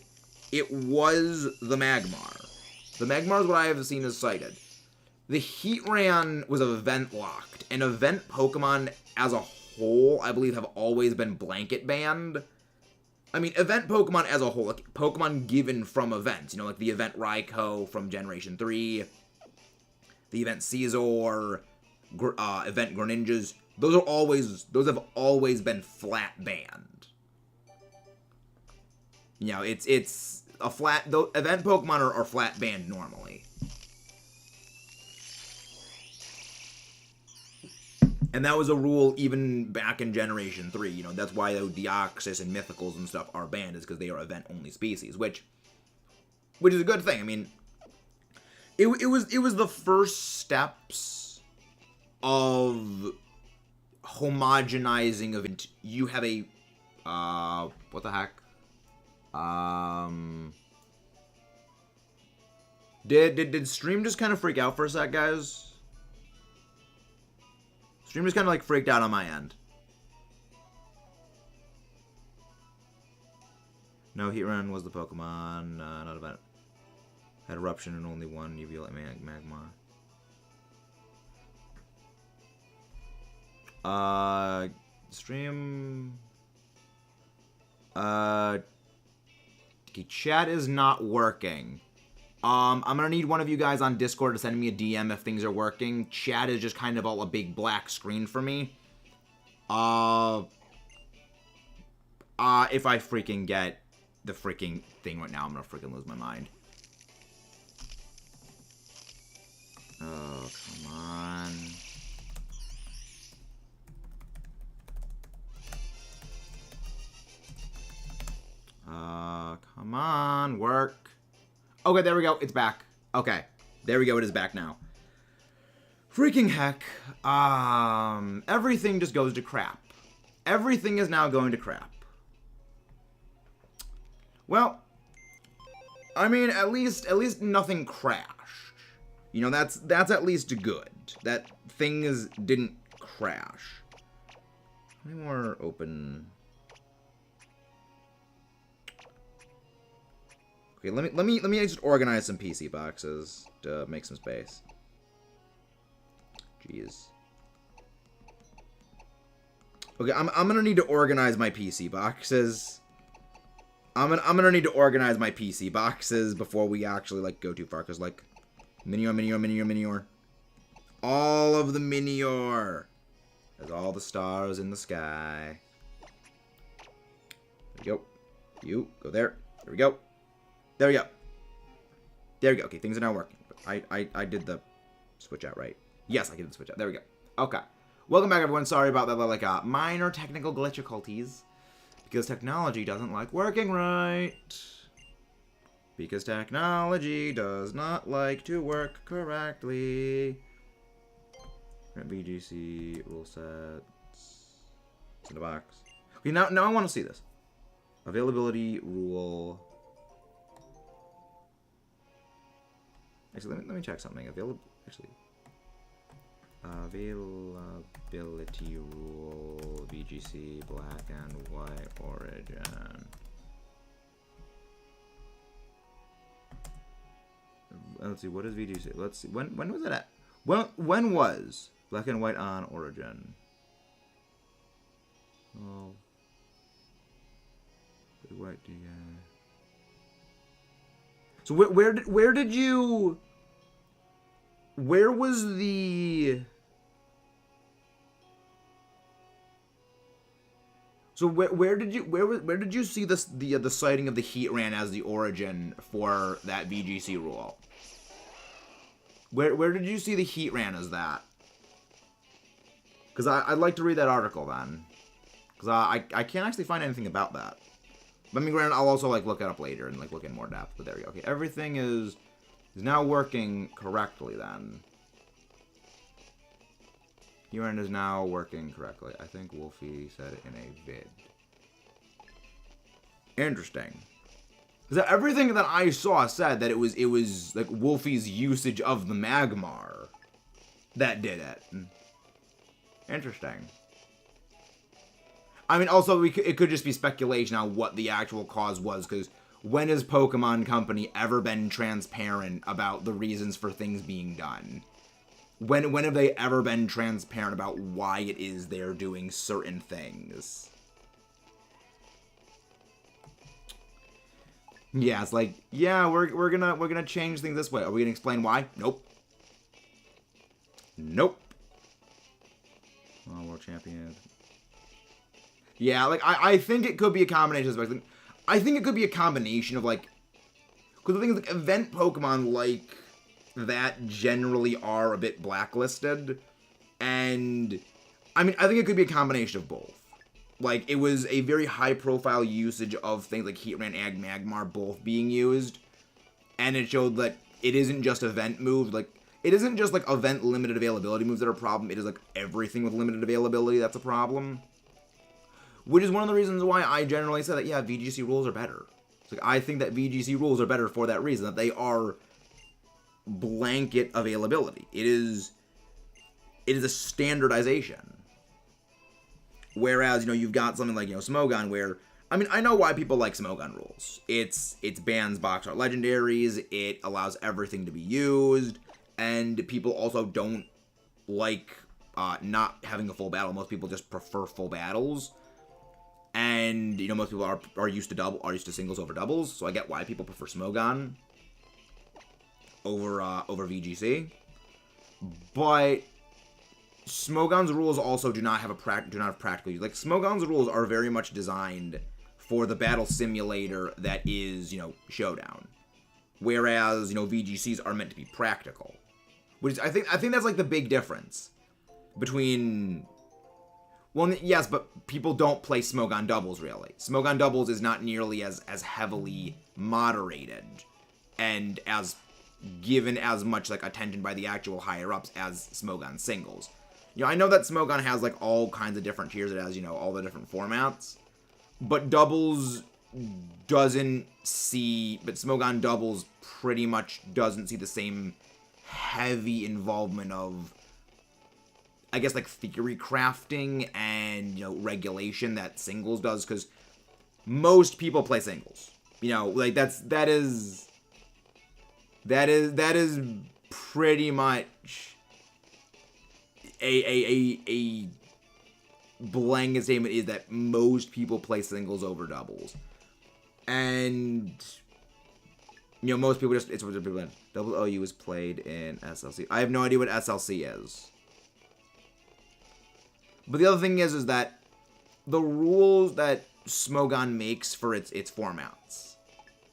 it was the Magmar. The Magmar is what I have seen as cited. The Heatran was event locked, and event Pokemon as a whole, I believe, have always been blanket banned. I mean, event Pokemon as a whole, like Pokemon given from events, you know, like the event Raikou from Generation 3, the event Caesar, event Greninjas, those have always been flat banned. You know, it's a flat, though, event Pokemon are flat banned normally. And that was a rule even back in Generation 3. You know, that's why Deoxys and Mythicals and stuff are banned, is because they are event-only species, which is a good thing. I mean, it was the first steps of homogenizing event. You have a, what the heck? Did stream just kind of freak out for a sec, guys? Stream just kind of like freaked out on my end. No, Heatran was the Pokemon, not event. Had Eruption and only one UV like Magmar. Stream. Okay, chat is not working. I'm gonna need one of you guys on Discord to send me a DM if things are working. Chat is just kind of all a big black screen for me. If I freaking get the freaking thing right now, I'm gonna freaking lose my mind. Oh, come on. Come on, work. Okay, there we go. It's back. Okay, there we go. It is back now. Freaking heck. Everything just goes to crap. Everything is now going to crap. Well, I mean, at least nothing crashed. You know, that's at least good. That things didn't crash. How many more open? Okay, let me just organize some PC boxes to make some space. Jeez. Okay, I'm gonna need to organize my PC boxes. I'm gonna need to organize my PC boxes before we actually, like, go too far. Because, like, Minior, Minior, Minior, Minior. All of the Minior. There's all the stars in the sky. There we go. You, go there. There we go. There we go. There we go. Okay, things are now working. I did the switch out, right? Yes, I did the switch out. There we go. Okay. Welcome back, everyone. Sorry about that, like, minor technical glitchiculties. Because technology doesn't like working right. Because technology does not like to work correctly. VGC rule sets. It's in the box. Okay, now I want to see this. Availability rule. Actually, let me check something. Availability rule VGC black and white origin. Let's see. What is VGC? Let's see. When was it at? When was black and white on origin? Oh. White DI. So where did you? Where was the? So where did you see this the citing of the heat ran as the origin for that VGC rule? Where did you see the heat ran as that? Because I'd like to read that article then. Because I can't actually find anything about that. But I mean, granted, I'll also, like, look it up later and, like, look in more depth. But there we go. Okay, everything is now working correctly then. Urine is now working correctly. I think Wolfie said it in a vid. Interesting. Because everything that I saw said that it was like Wolfie's usage of the Magmar that did it. Interesting. I mean, also, it could just be speculation on what the actual cause was, because when has Pokemon Company ever been transparent about the reasons for things being done? When have they ever been transparent about why it is they're doing certain things? Yeah, it's like, yeah, we're gonna change things this way. Are we gonna explain why? Nope. Nope. Oh, world champion. Yeah, like, I think it could be a combination of things. I think it could be a combination of, like, because the thing is, like, event Pokemon like that generally are a bit blacklisted, and I mean, I think it could be a combination of both. Like, it was a very high-profile usage of things like Heatran and Magmar both being used, and it showed that it isn't just event moves, like, it isn't just, like, event limited availability moves that are a problem, it is, like, everything with limited availability that's a problem. Which is one of the reasons why I generally say that, yeah, VGC rules are better. It's like, I think that VGC rules are better for that reason, that they are blanket availability. It is a standardization. Whereas, you know, you've got something like, you know, Smogon, where, I mean, I know why people like Smogon rules. It's bans box art legendaries, it allows everything to be used, and people also don't like not having a full battle. Most people just prefer full battles. And, you know, most people are used to singles over doubles, so I get why people prefer Smogon over VGC. But Smogon's rules also do not have practical use. Like, Smogon's rules are very much designed for the battle simulator that is, you know, Showdown. Whereas, you know, VGCs are meant to be practical. Which is, I think that's, like, the big difference between... Well, yes, but people don't play Smogon doubles, really. Smogon doubles is not nearly as heavily moderated and as given as much, like, attention by the actual higher-ups as Smogon singles. You know, I know that Smogon has, like, all kinds of different tiers. It has, you know, all the different formats. But doubles doesn't see... But Smogon doubles pretty much doesn't see the same heavy involvement of... I guess, like, theory crafting and, you know, regulation that singles does, because most people play singles. You know, like, that is pretty much a blanket statement is that most people play singles over doubles. And, most people just, it's what people double OU is played in SLC. I have no idea what SLC is. But the other thing is that the rules that Smogon makes for its formats,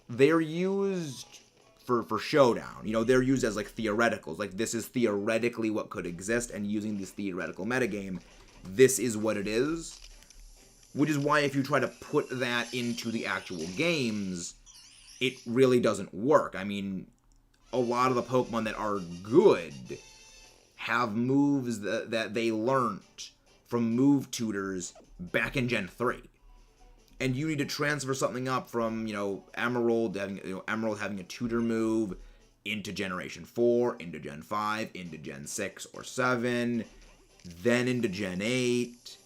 they're used for Showdown. They're used as, theoreticals. This is theoretically what could exist, and using this theoretical metagame, this is what it is. Which is why if you try to put that into the actual games, it really doesn't work. I mean, a lot of the Pokemon that are good have moves that they learned from move tutors back in Gen 3. And you need to transfer something up from, Emerald having a tutor move into Generation 4, into Gen 5, into Gen 6 or 7, then into Gen 8.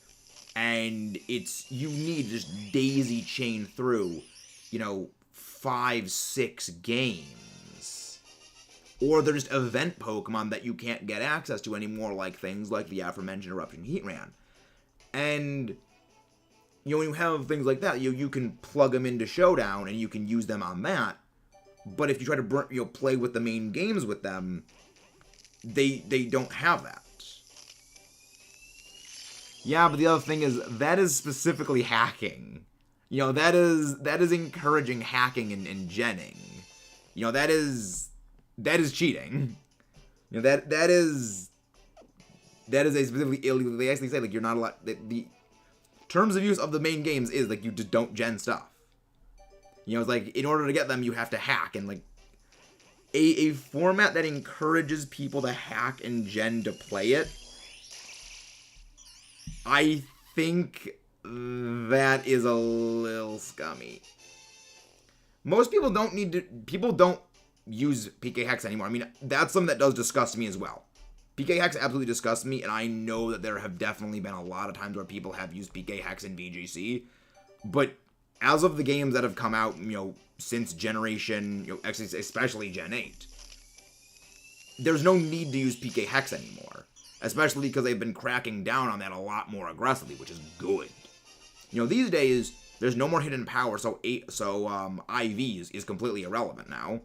And you need to just daisy chain through, 5, 6 games. Or they're just event Pokemon that you can't get access to anymore, like things like the aforementioned Eruption Heatran. And when you have things like that, you can plug them into Showdown and you can use them on that. But if you try to play with the main games with them, they don't have that. Yeah, but the other thing is that is specifically hacking. That is encouraging hacking and genning. That is cheating. That is a specifically illegal. They actually say you're not allowed. The terms of use of the main games is you just don't gen stuff. It's in order to get them you have to hack, and a format that encourages people to hack and gen to play it, I think that is a little scummy. Most people don't use PK Hex anymore. I mean, that's something that does disgust me as well. PK Hex absolutely disgusts me, and I know that there have definitely been a lot of times where people have used PK Hex in VGC, but as of the games that have come out, since Generation, especially Gen 8, there's no need to use PK Hex anymore, especially because they've been cracking down on that a lot more aggressively, which is good. These days, there's no more hidden power, so IVs is completely irrelevant now,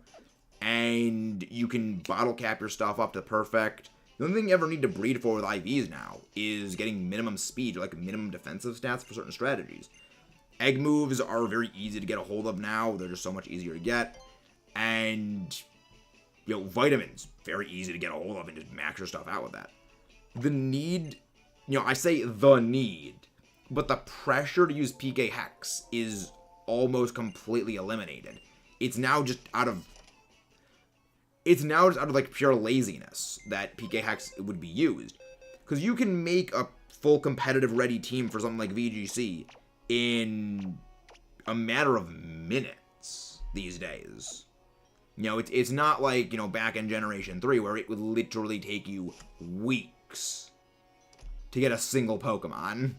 and you can bottle cap your stuff up to perfect. The only thing you ever need to breed for with IVs now is getting minimum speed, or minimum defensive stats for certain strategies. Egg moves are very easy to get a hold of now. They're just so much easier to get. And, vitamins, very easy to get a hold of and just max your stuff out with that. The need, I say the need, but the pressure to use PK Hex is almost completely eliminated. It's now just out of pure laziness that PK Hex would be used. Because you can make a full competitive ready team for something like VGC in a matter of minutes these days. It's not like, back in Generation 3 where it would literally take you weeks to get a single Pokemon.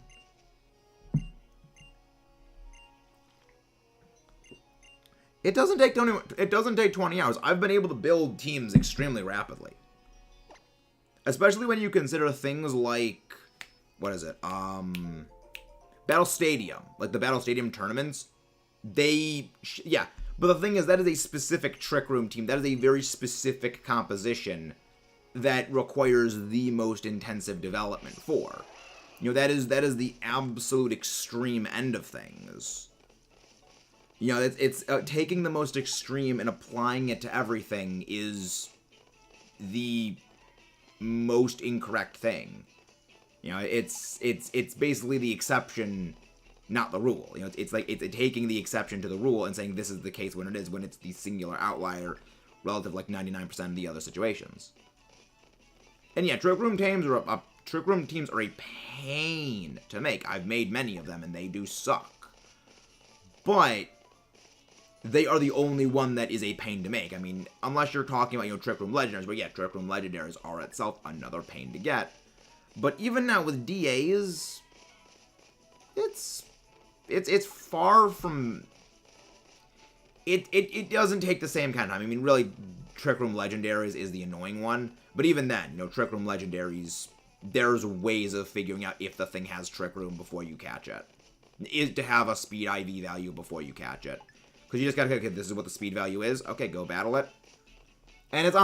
It doesn't take 20 hours. I've been able to build teams extremely rapidly. Especially when you consider things like, what is it? Battle Stadium. The Battle Stadium tournaments. Yeah. But the thing is, that is a specific Trick Room team. That is a very specific composition that requires the most intensive development for. That is the absolute extreme end of things. It's taking the most extreme and applying it to everything is the most incorrect thing. It's basically the exception, not the rule. It's taking the exception to the rule and saying this is the case when it's the singular outlier relative 99% of the other situations. And yeah, Trick Room teams are a pain to make. I've made many of them and they do suck. But they are the only one that is a pain to make. I mean, unless you're talking about, Trick Room Legendaries, but yeah, Trick Room Legendaries are itself another pain to get. But even now with DAs, it's far from... It doesn't take the same kind of time. I mean, really, Trick Room Legendaries is the annoying one. But even then, Trick Room Legendaries there's ways of figuring out if the thing has Trick Room before you catch it. Is to have a speed IV value before you catch it. Because you just gotta, okay, this is what the speed value is. Okay, go battle it. And it's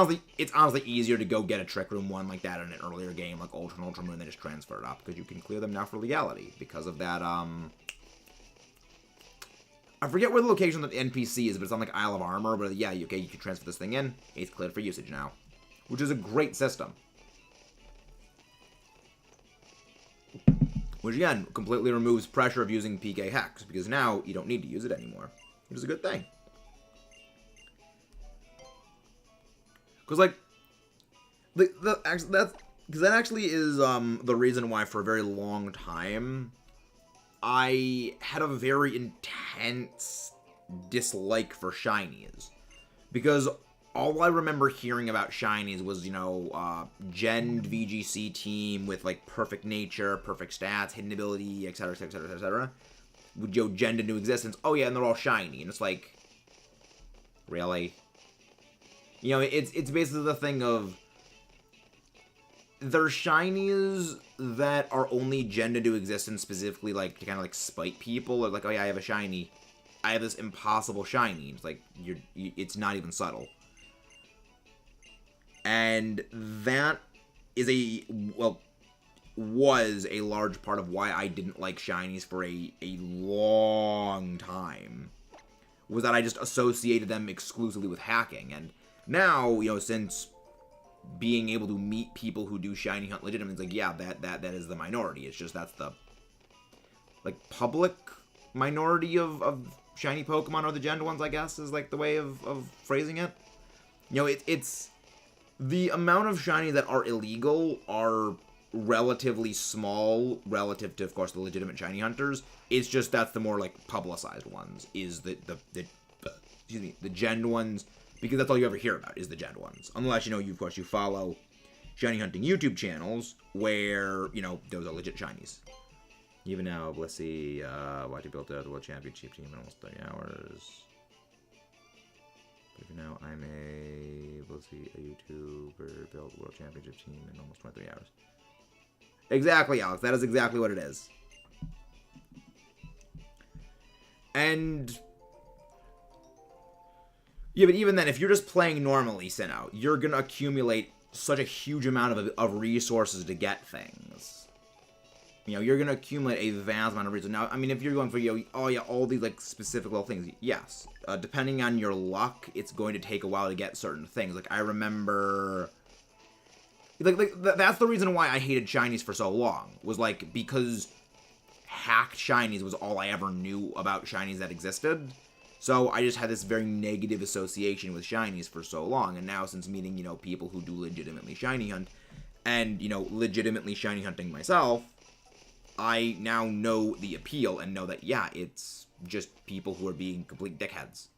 honestly easier to go get a Trick Room one like that in an earlier game, like Ultra and Ultra Moon, than just transfer it up. Because you can clear them now for legality. Because of that, I forget where the location of the NPC is, but it's on like Isle of Armor. But yeah, okay, you can transfer this thing in. It's cleared for usage now. Which is a great system. Which again, completely removes pressure of using PK Hex. Because now you don't need to use it anymore. Which is a good thing. Because, like, that actually is the reason why for a very long time I had a very intense dislike for shinies. Because all I remember hearing about shinies was, you know, Gen VGC team with, like, perfect nature, perfect stats, hidden ability, etc., etc., etc. Would, you know, gen into existence. Oh, yeah, and they're all shiny. And it's like, really? You know, it's basically the thing of, they're shinies that are only gen into existence specifically, like, to kind of, like, spite people. Or like, oh yeah, I have a shiny. I have this impossible shiny. It's like, it's not even subtle. And that is was a large part of why I didn't like shinies for a long time. Was that I just associated them exclusively with hacking. And now, you know, since being able to meet people who do shiny hunt legitimately, it's like, yeah, that is the minority. It's just that's the, like, public minority of shiny Pokemon are the gen ones, I guess, is like the way of phrasing it. You know, it's the amount of shiny that are illegal are relatively small relative to, of course, the legitimate shiny hunters. It's just that's the more, like, publicized ones is the excuse me, the gen ones. Because that's all you ever hear about, is the gen ones. Unless, you know, of course, you follow shiny hunting YouTube channels where, you know, those are legit shinies. Even now, Blissey, YT built out the World Championship team in almost 30 hours. But even now, I'm a YouTuber built World Championship team in almost 23 hours. Exactly, Alex. That is exactly what it is. And yeah, but even then, if you're just playing normally, Sinnoh, you're going to accumulate such a huge amount of resources to get things. You know, you're going to accumulate a vast amount of resources. Now, I mean, if you're going for, you know, oh yeah, all these, like, specific little things, yes. Depending on your luck, it's going to take a while to get certain things. Like, I remember, that's the reason why I hated shinies for so long. Was, like, because hacked shinies was all I ever knew about shinies that existed. So I just had this very negative association with shinies for so long. And now, since meeting, you know, people who do legitimately shiny hunt, and, you know, legitimately shiny hunting myself, I now know the appeal and know that, yeah, it's just people who are being complete dickheads.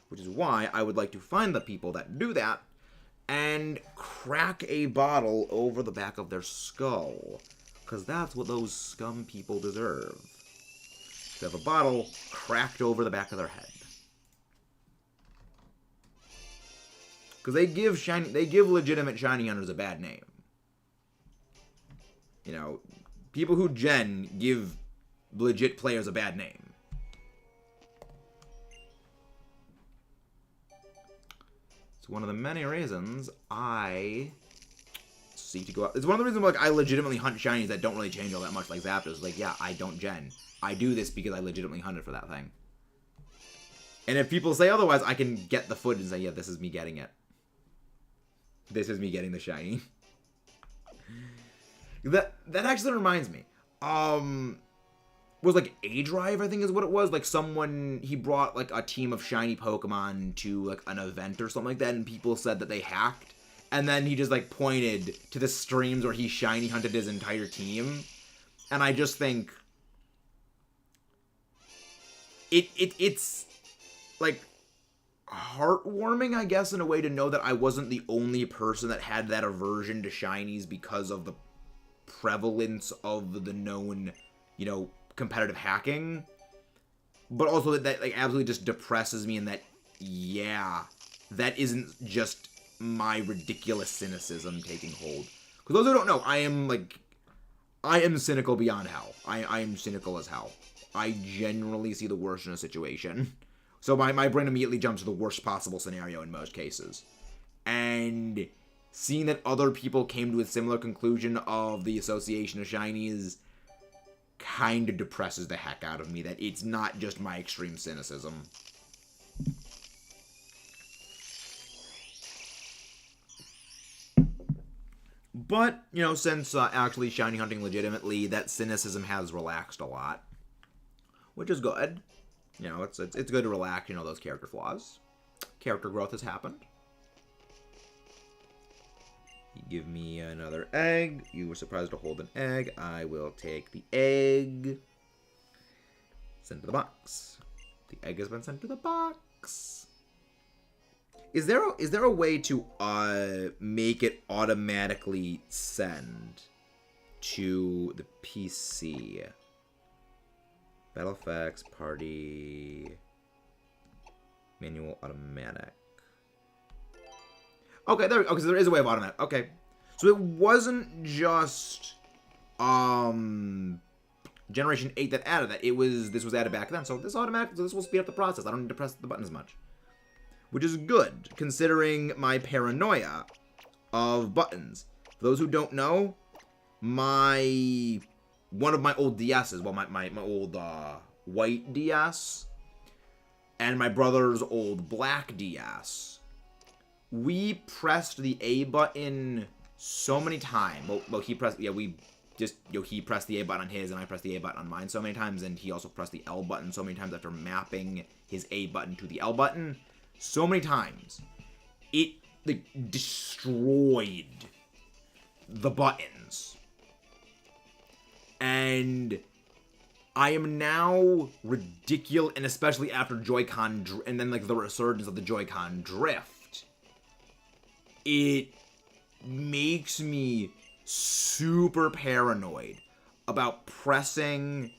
Which is why I would like to find the people that do that and crack a bottle over the back of their skull. Because that's what those scum people deserve. To have a bottle cracked over the back of their head. Because they give legitimate shiny hunters a bad name. You know, people who gen give legit players a bad name. It's one of the many reasons I seek to go out. It's one of the reasons, like, I legitimately hunt shinies that don't really change all that much, like Zapdos. Like, yeah, I don't gen. I do this because I legitimately hunted for that thing. And if people say otherwise, I can get the footage and say, yeah, this is me getting it. This is me getting the shiny. That actually reminds me. Was like A-Drive, I think is what it was. Like someone, he brought like a team of shiny Pokemon to like an event or something like that, and people said that they hacked. And then he just like pointed to the streams where he shiny hunted his entire team. And I just think it's like heartwarming, I guess, in a way to know that I wasn't the only person that had that aversion to shinies because of the prevalence of the known, you know, competitive hacking. But also that like absolutely just depresses me in that, yeah, that isn't just my ridiculous cynicism taking hold. For those who don't know, I am cynical beyond hell. I am cynical as hell. I generally see the worst in a situation. So my brain immediately jumps to the worst possible scenario in most cases. And seeing that other people came to a similar conclusion of the association of shinies kind of depresses the heck out of me, that it's not just my extreme cynicism. But, you know, since actually shiny hunting legitimately, that cynicism has relaxed a lot. Which is good. You know, it's good to relax, you know, those character flaws. Character growth has happened. You give me another egg. You were surprised to hold an egg. I will take the egg. Send to the box. The egg has been sent to the box. Is there a way to make it automatically send to the PC? Battle effects, party, manual, automatic. Okay, there is a way of automatic. Okay, so it wasn't just Generation 8 that added that. This was added back then. So this will speed up the process. I don't need to press the button as much, which is good considering my paranoia of buttons. For those who don't know, one of my old DSs, well, my old white DS and my brother's old black DS, we pressed the A button so many times. Well, he pressed, yeah, he pressed the A button on his, and I pressed the A button on mine so many times, and he also pressed the L button so many times after mapping his A button to the L button so many times. It, like, destroyed the buttons. And I am now ridiculous, and especially after Joy-Con, and then, like, the resurgence of the Joy-Con drift, it makes me super paranoid about pressing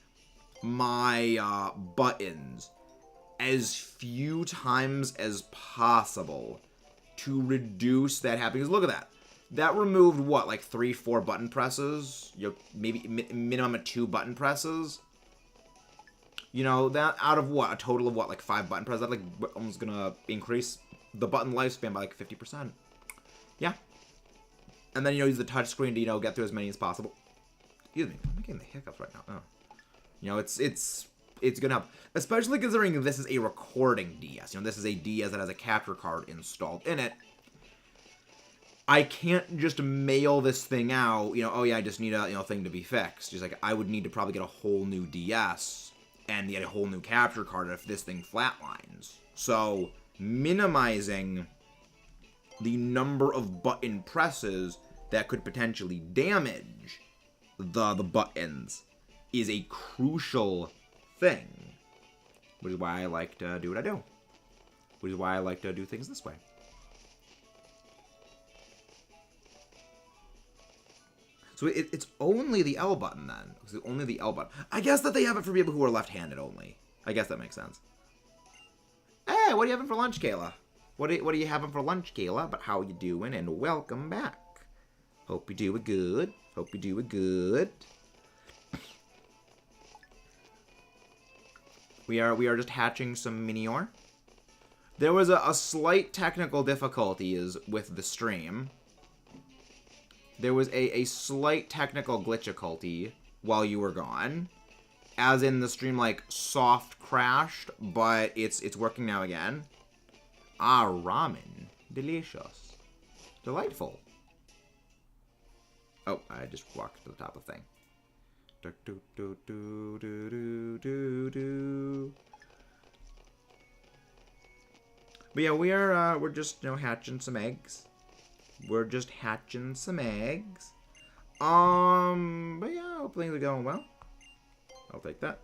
my buttons as few times as possible to reduce that happening. Because look at that. That removed, what, like 3-4 button presses? You know, maybe minimum of 2 button presses? You know, that out of what? A total of what, like 5 button presses? That, like, almost gonna increase the button lifespan by, like, 50%. Yeah. And then, you know, use the touch screen to, you know, get through as many as possible. Excuse me. I'm getting the hiccups right now. Oh. You know, it's gonna help. Especially considering this is a recording DS. You know, this is a DS that has a capture card installed in it. I can't just mail this thing out, you know, oh yeah, I just need a, you know, thing to be fixed. Just like, I would need to probably get a whole new DS and get a whole new capture card if this thing flatlines. So, minimizing the number of button presses that could potentially damage the buttons is a crucial thing. Which is why I like to do what I do. Which is why I like to do things this way. So it's only the L button then. It's only the L button. I guess that they have it for people who are left-handed only. I guess that makes sense. Hey, what are you having for lunch, Kayla? What are you having for lunch, Kayla? But how you doing? And welcome back. Hope you doing good. Hope you doing good. We are just hatching some Minior. There was a slight technical difficulties with the stream. There was a slight technical glitchiculty while you were gone. As in the stream, like, soft crashed, but it's working now again. Ah, ramen. Delicious. Delightful. Oh, I just walked to the top of the thing. But yeah, we're just, you know, hatching some eggs. We're just hatching some eggs. But yeah, hope things are going well. I'll take that.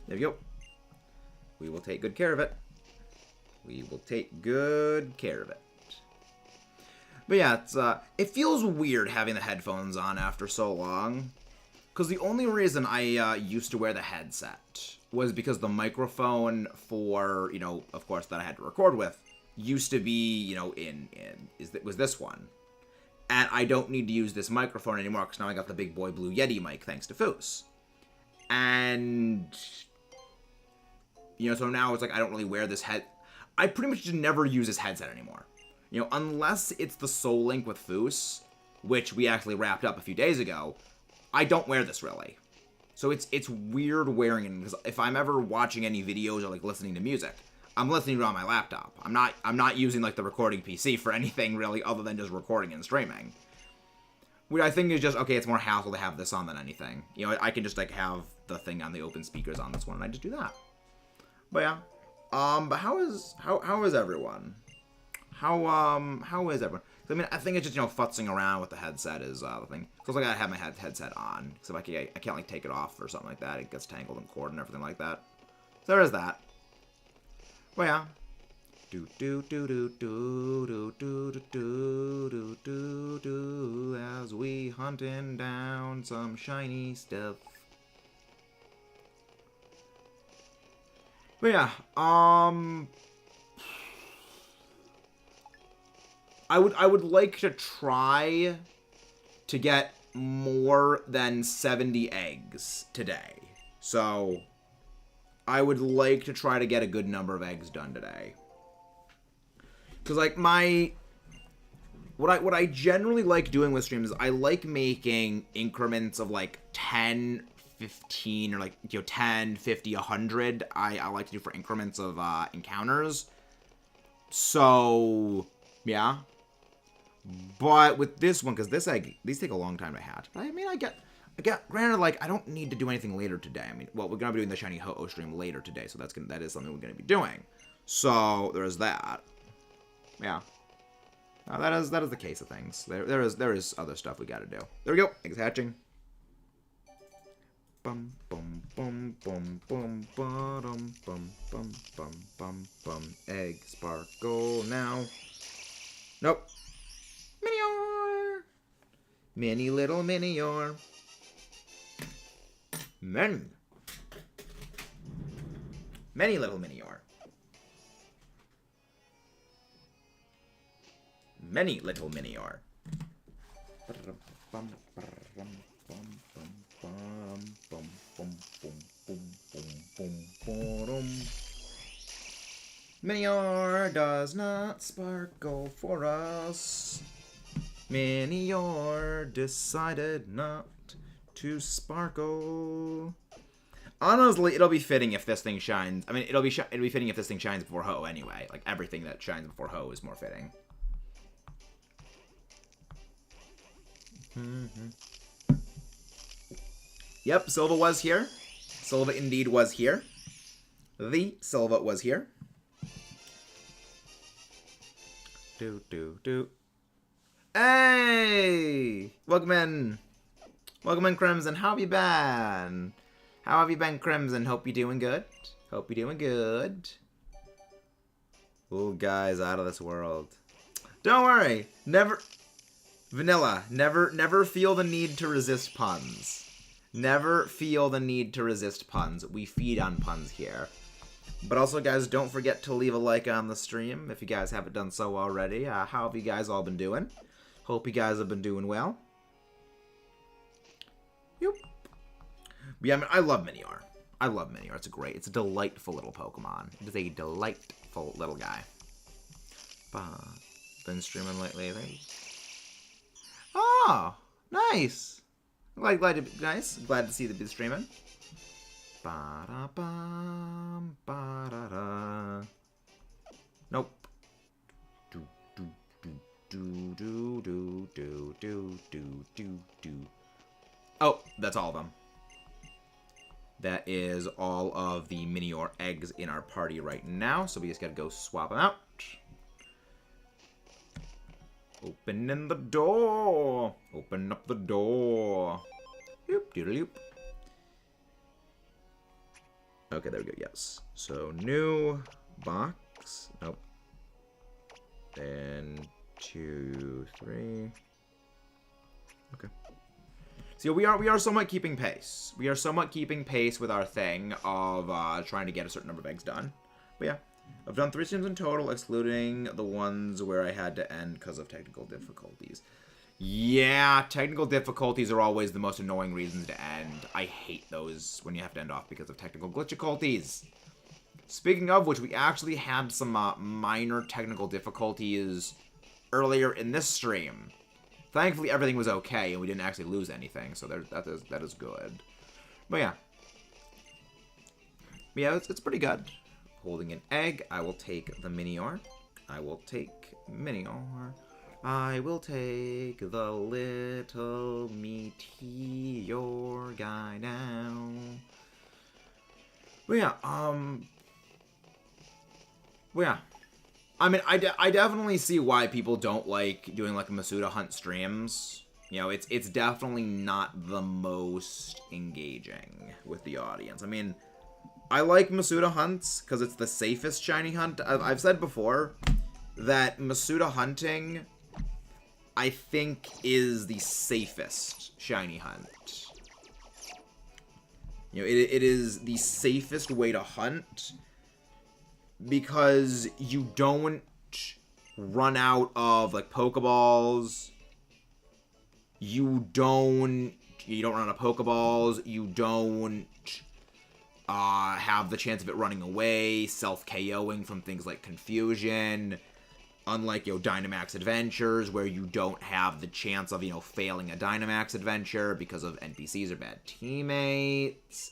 There you go. We will take good care of it. We will take good care of it. But yeah, it feels weird having the headphones on after so long. Because the only reason I used to wear the headset was because the microphone for, you know, of course, that I had to record with used to be, you know, was this one. And I don't need to use this microphone anymore because now I got the big boy Blue Yeti mic thanks to Foos. And, you know, so now it's like I don't really wear this head. I pretty much just never use this headset anymore. You know, unless it's the Soul Link with Foos, which we actually wrapped up a few days ago, I don't wear this really. So it's weird wearing it because if I'm ever watching any videos or like listening to music, I'm listening to it on my laptop. I'm not using like the recording PC for anything really other than just recording and streaming. Which I think is just, okay, it's more hassle to have this on than anything. You know, I can just like have the thing on the open speakers on this one and I just do that. But yeah. But how is everyone? How is everyone? I mean, I think it's just, you know, futzing around with the headset is the thing. Because like I have my headset on. Because if I can't like take it off or something like that, it gets tangled in cord and everything like that. So there is that. Well, yeah. Do do do do do do do do do do do as we hunting down some shiny stuff. But yeah, I would like to try to get more than 70 eggs today. So I would like to try to get a good number of eggs done today. Cause like what I generally like doing with streams is I like making increments of like 10, 15, or like, you know, 10, 50, 100. I like to do for increments of encounters. So yeah. But with this one, because these take a long time to hatch. But I mean, I get, granted, like, I don't need to do anything later today. I mean, well, we're going to be doing the Shiny Ho-Oh stream later today, so that is something we're going to be doing. So, there's that. Yeah. That is the case of things. There is other stuff we got to do. There we go. Eggs hatching. Bum, bum, bum, bum, bum, bum, bum, bum, bum, bum, bum. Egg sparkle now. Nope. Minior! Mini little Minior. Many little Minior. Many little Minior. Minior does not sparkle for us. Minior decided not to sparkle. Honestly, it'll be fitting if this thing shines. I mean, it'll be fitting if this thing shines before Ho anyway. Like, everything that shines before Ho is more fitting. Yep, Silva was here. Silva indeed was here. The Silva was here. Do. Hey! Welcome in. Welcome in, Crimson. How have you been? How have you been, Crimson? Hope you're doing good. Hope you're doing good. Ooh, guys, out of this world. Don't worry. Vanilla, never feel the need to resist puns. Never feel the need to resist puns. We feed on puns here. But also, guys, don't forget to leave a like on the stream if you guys haven't done so already. How have you guys all been doing? Hope you guys have been doing well. Yep. But yeah, I mean, I love Minior. I love Minior. It's a delightful little Pokemon. It is a delightful little guy. Been streaming lately, I think. Oh, nice. Glad to see the bit streaming. Ba-da-bum, ba-da-da. Nope. Do. Oh, that's all of them. That is all of the Minior eggs in our party right now, so we just gotta go swap them out. Opening the door. Open up the door. Yoop, doodle-yoop. Okay, there we go, yes. So, new box. Nope. And 2, 3. Okay. So we are somewhat keeping pace. We are somewhat keeping pace with our thing of trying to get a certain number of eggs done. But yeah, I've done 3 streams in total, excluding the ones where I had to end because of technical difficulties. Yeah, technical difficulties are always the most annoying reasons to end. I hate those when you have to end off because of technical glitchiculties. Speaking of which, we actually had some minor technical difficulties earlier in this stream. Thankfully, everything was okay, and we didn't actually lose anything, so that is good. But yeah. Yeah, it's pretty good. Holding an egg, I will take the Minior. I will take Minior. I will take the little meteor guy now. But yeah, well, yeah. I mean, I definitely see why people don't like doing, like, Masuda Hunt streams. You know, it's definitely not the most engaging with the audience. I mean, I like Masuda Hunts because it's the safest shiny hunt. I've said before that Masuda hunting, I think, is the safest shiny hunt. You know, it is the safest way to hunt because you don't run out of, like, Pokeballs. You don't run out of Pokeballs. You don't have the chance of it running away, self-KOing from things like Confusion. Unlike, you know, Dynamax Adventures, where you don't have the chance of, you know, failing a Dynamax Adventure because of NPCs or bad teammates.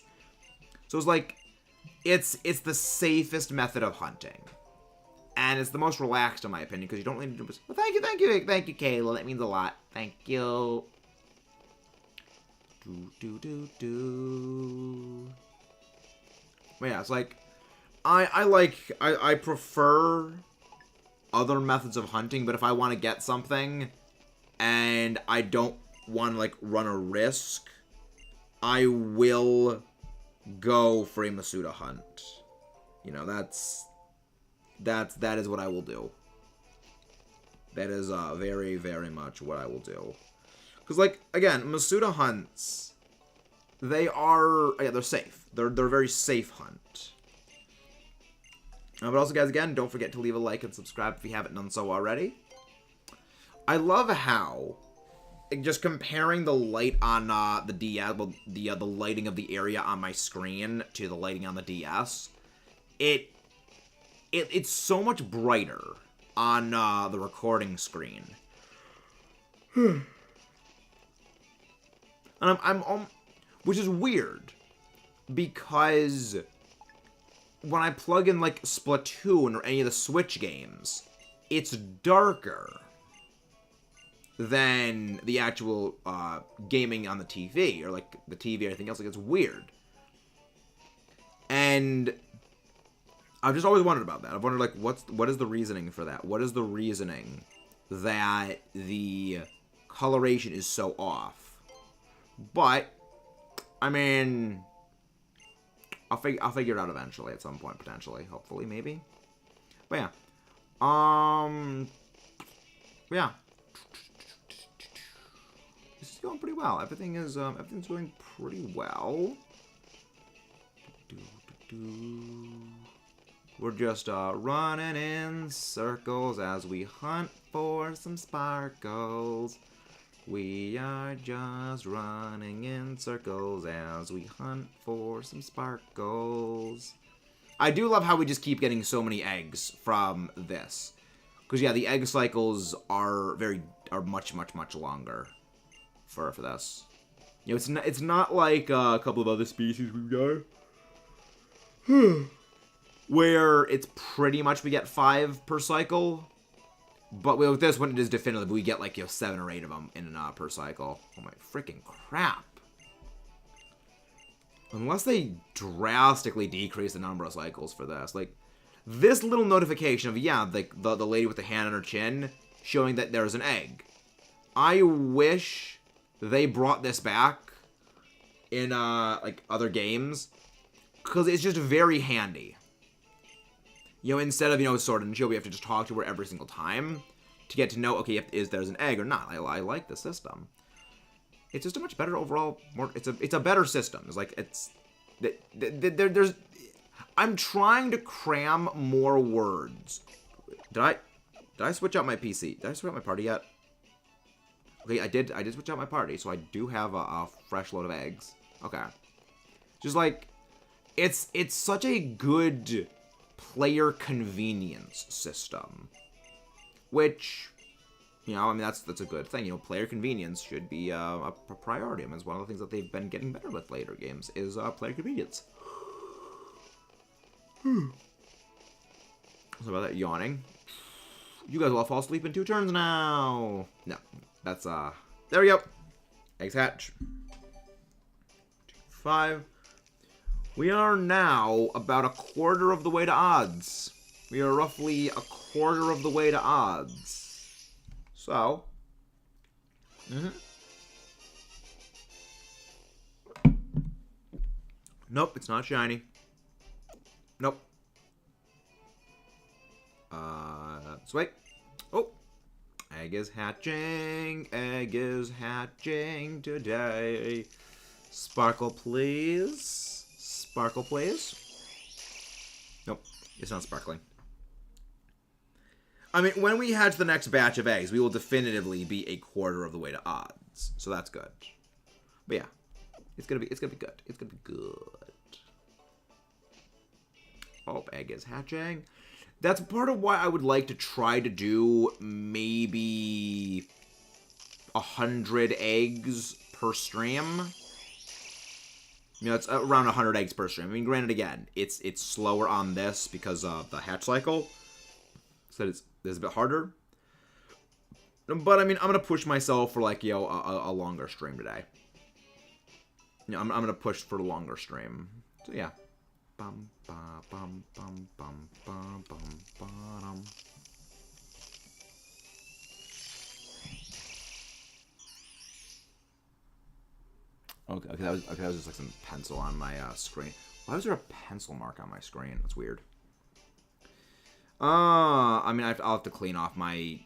So it's like, it's the safest method of hunting. And it's the most relaxed, in my opinion, because you don't really need to... Well, thank you, Kayla. That means a lot. Thank you. But yeah, it's like... I prefer other methods of hunting, but if I want to get something and I don't want to, like, run a risk, I will go for a Masuda hunt. You know, that is what I will do. That is very, very much what I will do. Because, like, again, Masuda hunts, they are, yeah, they're safe. They're a very safe hunt. But also, guys, again, don't forget to leave a like and subscribe if you haven't done so already. I love how, just comparing the light on the DS, well, the lighting of the area on my screen to the lighting on the DS, it's so much brighter on the recording screen. And which is weird, because when I plug in, like, Splatoon or any of the Switch games, it's darker than the actual gaming on the TV, or, like, the TV or anything else. Like, it's weird. And I've just always wondered about that. I've wondered, like, what is the reasoning for that? What is the reasoning that the coloration is so off? But, I mean, I'll figure it out eventually at some point, potentially, hopefully, maybe. But yeah, yeah, this is going pretty well. Everything's going pretty well. We're just running in circles as we hunt for some sparkles. We are just running in circles as we hunt for some sparkles. I do love how we just keep getting so many eggs from this. Because, yeah, the egg cycles are much longer for this. You know, it's not like a couple of other species we've got. Where it's pretty much we get 5 per cycle. But with this one, it is definitive. We get, like, you know, 7 or 8 of them in per cycle. Oh my freaking crap. Unless they drastically decrease the number of cycles for this. Like, this little notification of, yeah, the lady with the hand on her chin showing that there's an egg. I wish they brought this back in, like, other games. Because it's just very handy. You know, instead of, you know, Sword and Shield, we have to just talk to her every single time to get to know, okay, if there's an egg or not. I like the system. it's just a much better overall. It's a better system. It's like there's. I'm trying to cram more words. Did I switch out my PC? Did I switch out my party yet? Okay, I did switch out my party, so I do have a fresh load of eggs. Okay. Just like, it's such a good player convenience system. Which, you know, I mean, that's a good thing. You know, player convenience should be a priority. I mean, it's one of the things that they've been getting better with later games, is player convenience. So about that yawning. You guys will all fall asleep in 2 turns now. No, that's, there we go. Eggs hatch. 5. We are now about a quarter of the way to odds. We are roughly a quarter of the way to odds. So. Nope, it's not shiny. Nope. Swipe. Oh. Egg is hatching. Egg is hatching today. Sparkle, please. Sparkle, please. Nope. It's not sparkling. I mean, when we hatch the next batch of eggs, we will definitively be a quarter of the way to odds. So that's good. But yeah. It's gonna be good. It's gonna be good. Oh, egg is hatching. That's part of why I would like to try to do maybe 100 eggs per stream. You know, it's around 100 eggs per stream. I mean, granted, again, it's slower on this because of the hatch cycle. So it's a bit harder. But, I mean, I'm going to push myself for, like, you know, a longer stream today. You know, I'm going to push for a longer stream. So, yeah. Bum, ba, bum, bum, bum, bum, bum, bum. Okay, that was just like some pencil on my screen. Why was there a pencil mark on my screen? That's weird. I mean, I'll have to clean off my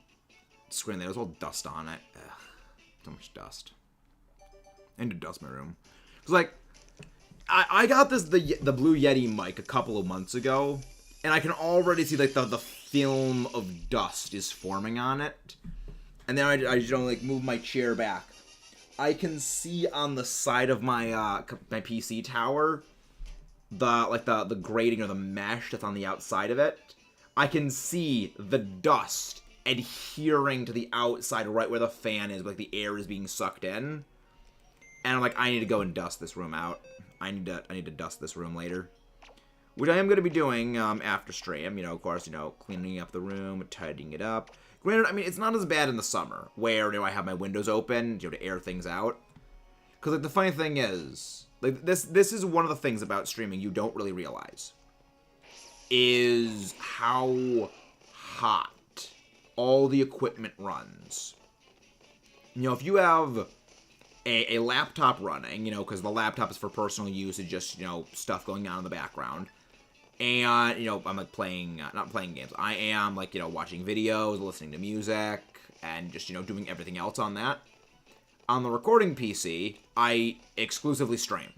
screen. There's all dust on it. Ugh, so much dust. I need to dust my room. Cause like, I got the Blue Yeti mic a couple of months ago, and I can already see like the film of dust is forming on it. And then I just don't like move my chair back. I can see on the side of my my PC tower the grating or the mesh that's on the outside of it. I can see the dust adhering to the outside right where the fan is, like the air is being sucked in. And I'm like, I need to go and dust this room out. I need to dust this room later, which I am going to be doing after stream. You know, of course, you know, cleaning up the room, tidying it up. Granted, I mean, it's not as bad in the summer, where, you know, I have my windows open, you know, to air things out. Because, like, the funny thing is, like, this is one of the things about streaming you don't really realize, is how hot all the equipment runs. You know, if you have a laptop running, you know, because the laptop is for personal use and just, you know, stuff going on in the background. And, you know, I'm, like, not playing games. I am, like, you know, watching videos, listening to music, and just, you know, doing everything else on that. On the recording PC, I exclusively stream.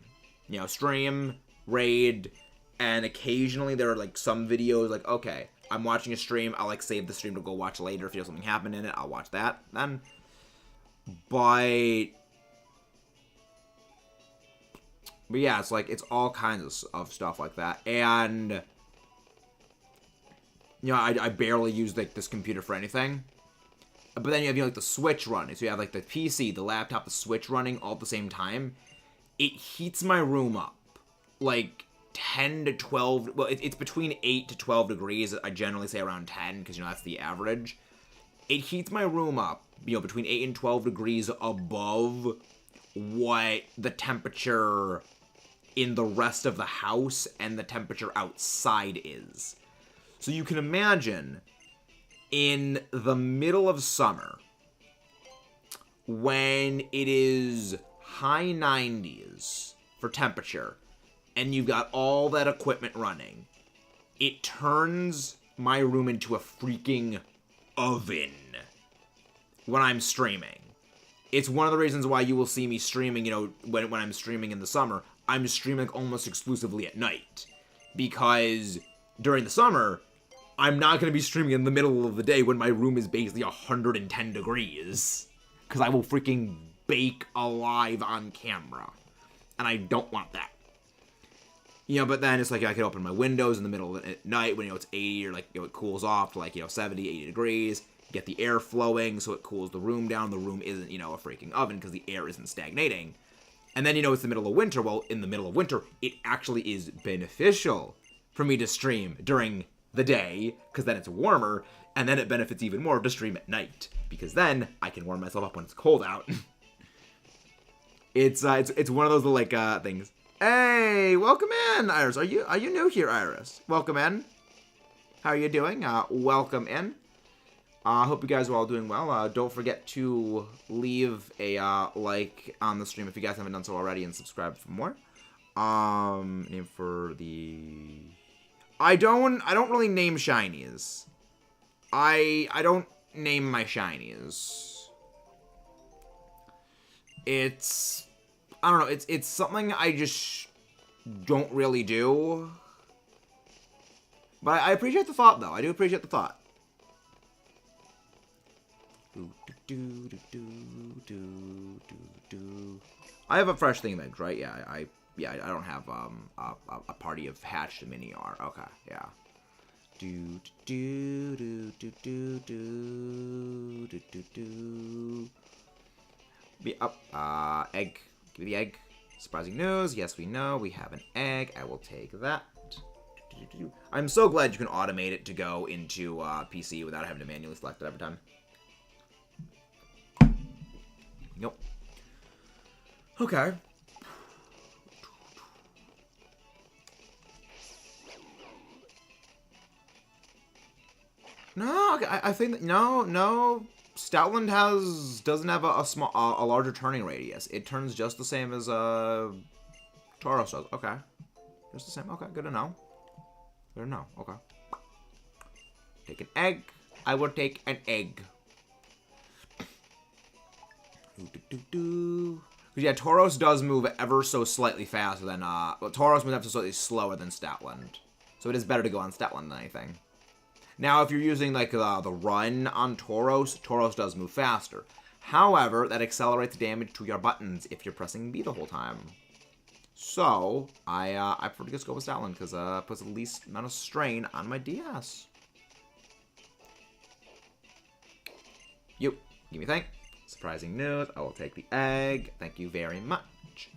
You know, stream, raid, and occasionally there are, like, some videos, like, okay, I'm watching a stream, I'll, like, save the stream to go watch later. If there's something happen in it, I'll watch that then. But yeah, it's like, it's all kinds of stuff like that. And, you know, I barely use, like, this computer for anything. But then you have, you know, like, the Switch running. So you have, like, the PC, the laptop, the Switch running all at the same time. It heats my room up, like, 10 to 12... Well, it's between 8 to 12 degrees. I generally say around 10, because, you know, that's the average. It heats my room up, you know, between 8 and 12 degrees above what the temperature in the rest of the house and the temperature outside is. So you can imagine, in the middle of summer, when it is high 90s for temperature, and you've got all that equipment running, it turns my room into a freaking oven when I'm streaming. It's one of the reasons why you will see me streaming, you know, when I'm streaming in the summer, I'm streaming almost exclusively at night. Because during the summer, I'm not going to be streaming in the middle of the day when my room is basically 110 degrees. Because I will freaking bake alive on camera. And I don't want that. You know, but then it's like I could open my windows in the middle of the night when, you know, it's 80 or, like, you know, it cools off to, like, you know, 70, 80 degrees. Get the air flowing so it cools the room down. The room isn't, you know, a freaking oven because the air isn't stagnating. And then, you know, it's the middle of winter. Well, in the middle of winter, it actually is beneficial for me to stream during the day because then it's warmer. And then it benefits even more to stream at night because then I can warm myself up when it's cold out. It's one of those little, like, things. Hey, welcome in, Iris. Are you new here, Iris? Welcome in. How are you doing? Welcome in. Hope you guys are all doing well. Don't forget to leave a like on the stream if you guys haven't done so already, and subscribe for more. Name for the... I don't really name shinies. I don't name my shinies. I don't know, it's something I just don't really do. But I appreciate the thought, though. I do appreciate the thought. I have a fresh thing of eggs, right? Yeah, I don't have a party of hatched Minior. Okay, yeah. Be up. Egg. Give me the egg. Surprising news. Yes, we know. We have an egg. I will take that. I'm so glad you can automate it to go into PC without having to manually select it every time. Nope. Okay. No, I think that, no. Stoutland doesn't have a larger turning radius. It turns just the same as Tauros does. Okay, just the same. Okay, good to know. Good to know. Okay. Take an egg. I will take an egg. Because yeah, Tauros does move ever so slightly faster than well, Tauros moves ever so slightly slower than Stoutland. So it is better to go on Stoutland than anything. Now, if you're using, like, the run on Tauros, Tauros does move faster. However, that accelerates damage to your buttons if you're pressing B the whole time. So, I prefer to just go with Stoutland, because it puts the least amount of strain on my DS. You, give me a thing. Surprising news, I will take the egg. Thank you very much.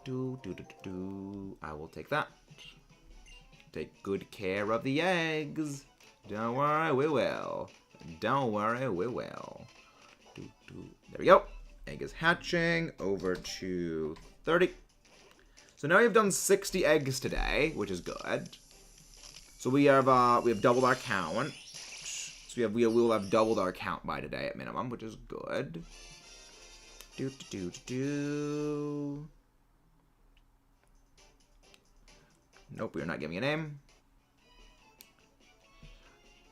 I will take that. Take good care of the eggs. Don't worry, we will. Don't worry, we will. There we go. Egg is hatching. Over to 30. So now we've done 60 eggs today, which is good. So we have doubled our count. So we will have doubled our count by today at minimum, which is good. Nope, we are not giving a name.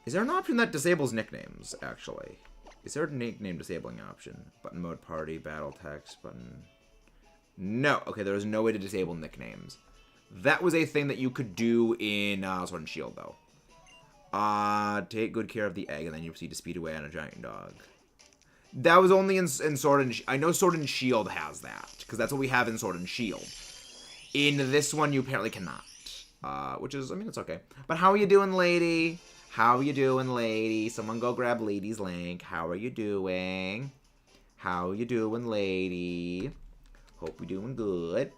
Is there an option that disables nicknames, actually? Is there a nickname disabling option? Button mode, party, battle text, button... No. Okay, there is no way to disable nicknames. That was a thing that you could do in Sword and Shield, though. Take good care of the egg, and then you proceed to speed away on a giant dog. That was only in Sword and... I know Sword and Shield has that, because that's what we have in Sword and Shield. In this one, you apparently cannot. Which is, I mean, it's okay. But how are you doing, lady? How are you doing, lady? Someone go grab lady's link. How are you doing? How are you doing, lady? Hope you're doing good.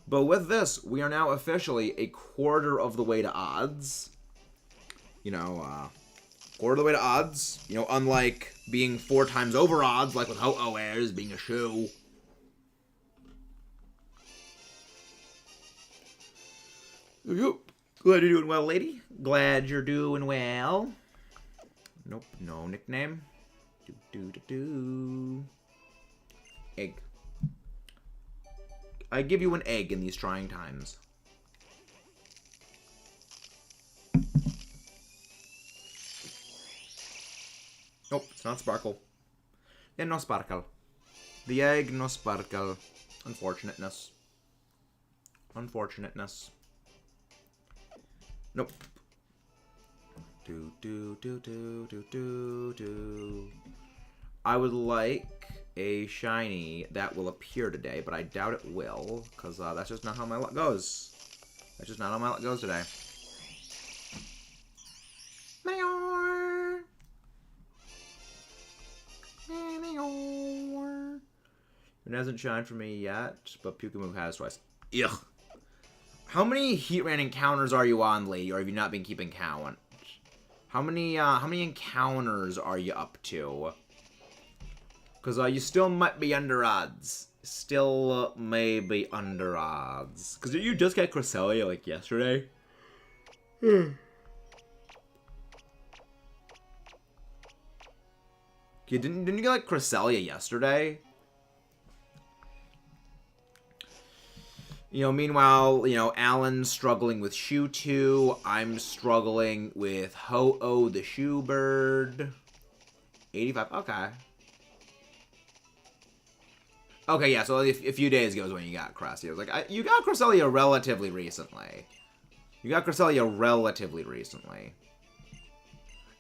But with this, we are now officially a quarter of the way to odds. You know, quarter of the way to odds. You know, unlike being 4 times over odds, like with Ho-Oh Airs being a shoe. Glad you're doing well, lady. Glad you're doing well. Nope, no nickname. Egg. I give you an egg in these trying times. Nope, it's not Sparkle. And no sparkle. The egg, no sparkle. Unfortunateness. Unfortunateness. Nope. I would like a shiny that will appear today, but I doubt it will, because that's just not how my luck goes. That's just not how my luck goes today. Minior! Minior! It hasn't shined for me yet, but Pukamu has twice. Ugh. How many Heatran encounters are you on, lady, or have you not been keeping count? How many encounters are you up to? Because you still might be under odds. Still may be under odds. Because did you just get Cresselia, like, yesterday? You didn't you get, like, Cresselia yesterday? You know, meanwhile, you know, Alan's struggling with Mewtwo. I'm struggling with Ho-Oh the Shoebird. 85, okay. Okay, yeah, so a few days ago is when you got Cresselia. I was like, you got Cresselia relatively recently. You got Cresselia relatively recently.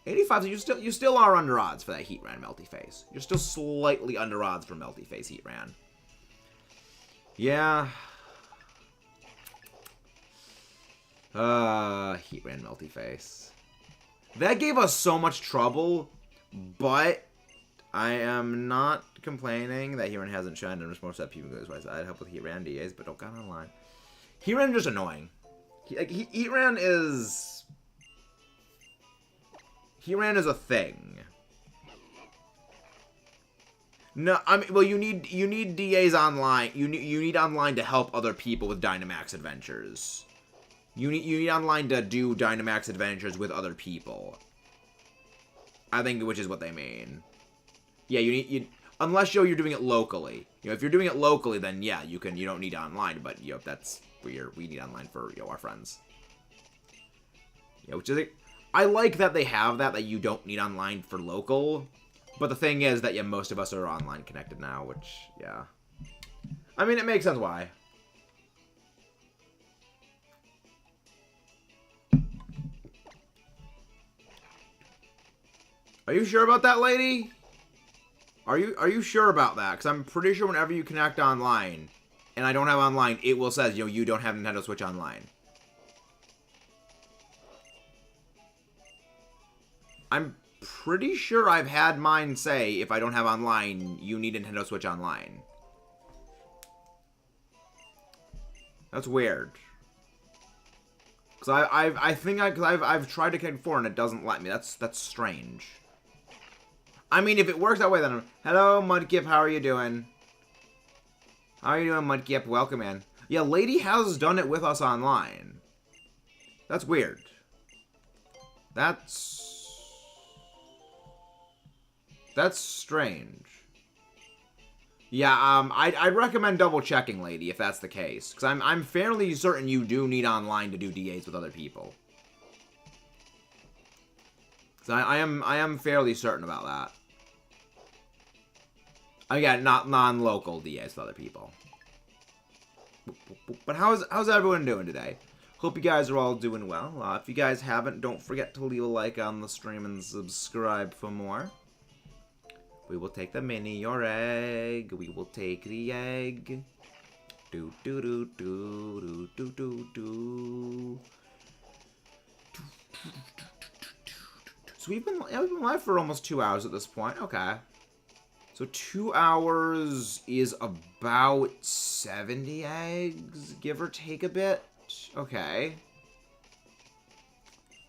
85, so you still are under odds for that Heatran Melty Face. You're still slightly under odds for Melty Face Heatran. Yeah. Heatran Melty Face. That gave us so much trouble, but I am not complaining that Heatran hasn't shined. I'm just more upset people goes why I'd help with Heatran DAs, but don't get online. Heatran is just annoying. Heatran is a thing. No, I mean, well, you need DAs online. You need online to help other people with Dynamax adventures. You need online to do Dynamax adventures with other people. I think, which is what they mean. Yeah, unless you're doing it locally. You know, if you're doing it locally, then yeah, you don't need online. But you know, that's where we need online for our friends. Yeah, which is I like that they have that you don't need online for local. But the thing is that yeah, most of us are online connected now, which yeah. I mean, it makes sense why. Are you sure about that, lady? Are you sure about that? Because I'm pretty sure whenever you connect online, and I don't have online, it will say, you know, you don't have Nintendo Switch Online. I'm pretty sure I've had mine say, if I don't have online, you need Nintendo Switch Online. That's weird. Because I've tried to connect before and it doesn't let me. That's strange. I mean, if it works that way, then hello, Mudkip. How are you doing? How are you doing, Mudkip? Welcome in. Yeah, lady has done it with us online. That's weird. That's strange. Yeah, I'd recommend double checking, lady, if that's the case, because I'm fairly certain you do need online to do DAs with other people. So I am fairly certain about that. Again, not non-local DAs with other people. But how's everyone doing today? Hope you guys are all doing well. If you guys haven't, don't forget to leave a like on the stream and subscribe for more. We will take the Minior egg. We will take the egg. Do do do do do do do do. So we've been live for almost 2 hours at this point. Okay. So 2 hours is about 70 eggs, give or take a bit. Okay.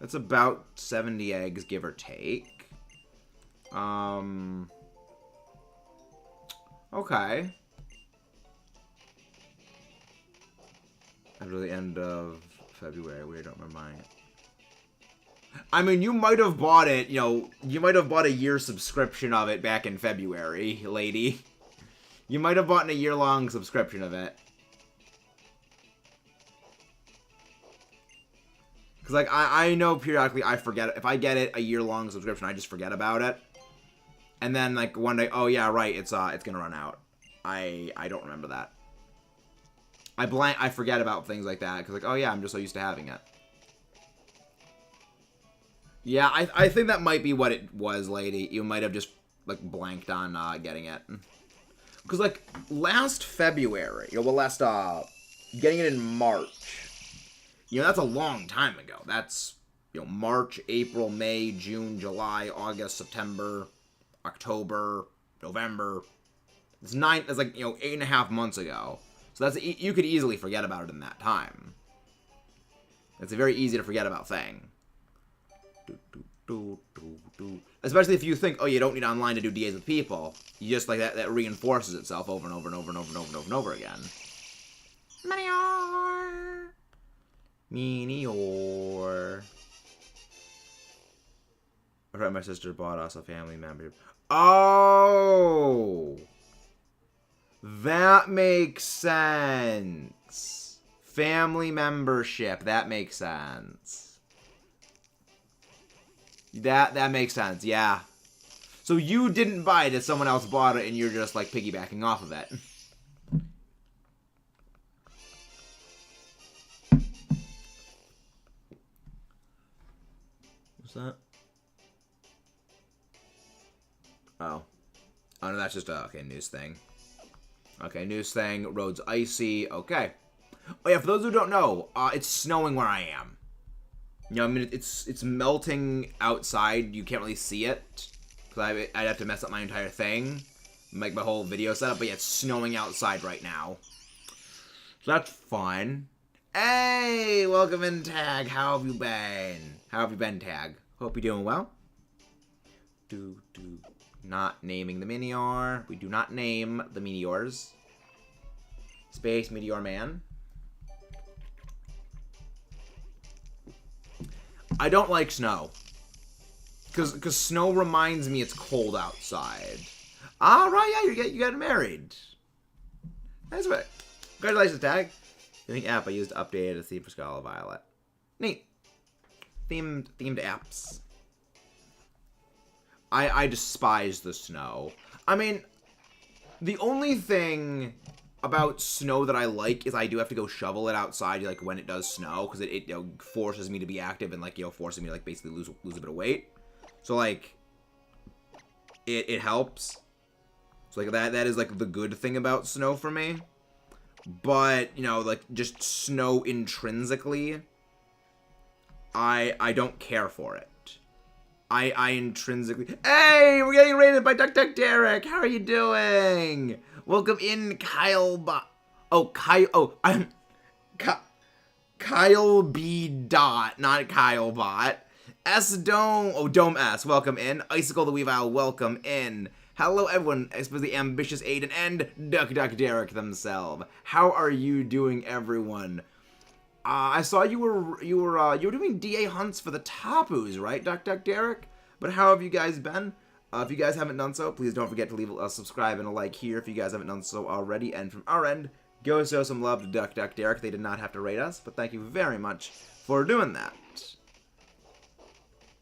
That's about 70 eggs, give or take. Okay. After the end of February, we don't remember mine. I mean, you might have bought it, you know, you might have bought a year subscription of it back in February, lady. You might have bought a year-long subscription of it. Because, like, I know periodically I forget it. If I get it a year-long subscription, I just forget about it. And then, like, one day, oh, yeah, right, it's gonna run out. I don't remember that. I forget about things like that, because, like, oh, yeah, I'm just so used to having it. Yeah, I think that might be what it was, lady. You might have just, like, blanked on getting it. Because, like, last February, getting it in March, that's a long time ago. That's, March, April, May, June, July, August, September, October, November. It's like, 8.5 months ago. So you could easily forget about it in that time. It's a very easy to forget about thing. Especially if you think, oh, you don't need online to do DAs with people. You just, like, that reinforces itself over and over and over and over and over and over and over again. Minior. Minior. I heard my sister bought us a family member. Oh! That makes sense. Family membership. That makes sense. That makes sense, yeah. So you didn't buy it, someone else bought it, and you're just, like, piggybacking off of it. What's that? Oh. Oh, no, that's just a, okay, news thing. Okay, news thing, roads icy, okay. Oh, yeah, for those who don't know, it's snowing where I am. I mean, it's melting outside. You can't really see it. Because I'd have to mess up my entire thing. Make my whole video setup. But yeah, it's snowing outside right now. So that's fun. Hey, welcome in, Tag. How have you been? How have you been, Tag? Hope you're doing well. Not naming the Minior. We do not name the Miniors. Space Meteor Man. I don't like snow. Because snow reminds me it's cold outside. All right, yeah, you got married. That's right. Congratulations, Tag. The app I used to update a theme for Scarlet Violet. Neat. Themed apps. I despise the snow. I mean, the only thing about snow that I like is I do have to go shovel it outside, like, when it does snow, because it forces me to be active and, like, forces me to, like, basically lose a bit of weight. So, like, it helps. So, like, that is, like, the good thing about snow for me. But, like, just snow intrinsically, I don't care for it. I intrinsically... Hey, we're getting rated by Duck Derek. How are you doing? Welcome in, Kyle I'm... Kyle B. Dot, not Kyle Bot. S. Dome... Oh, Dome S, welcome in. Icicle the Weavile, welcome in. Hello, everyone, especially the ambitious Aiden and Duck Derek themselves. How are you doing, everyone? I saw you were doing DA hunts for the Tapus, right, Duck Derek? But how have you guys been? If you guys haven't done so, please don't forget to leave a subscribe and a like here if you guys haven't done so already. And from our end, go show some love to Duck Derek. They did not have to rate us, but thank you very much for doing that.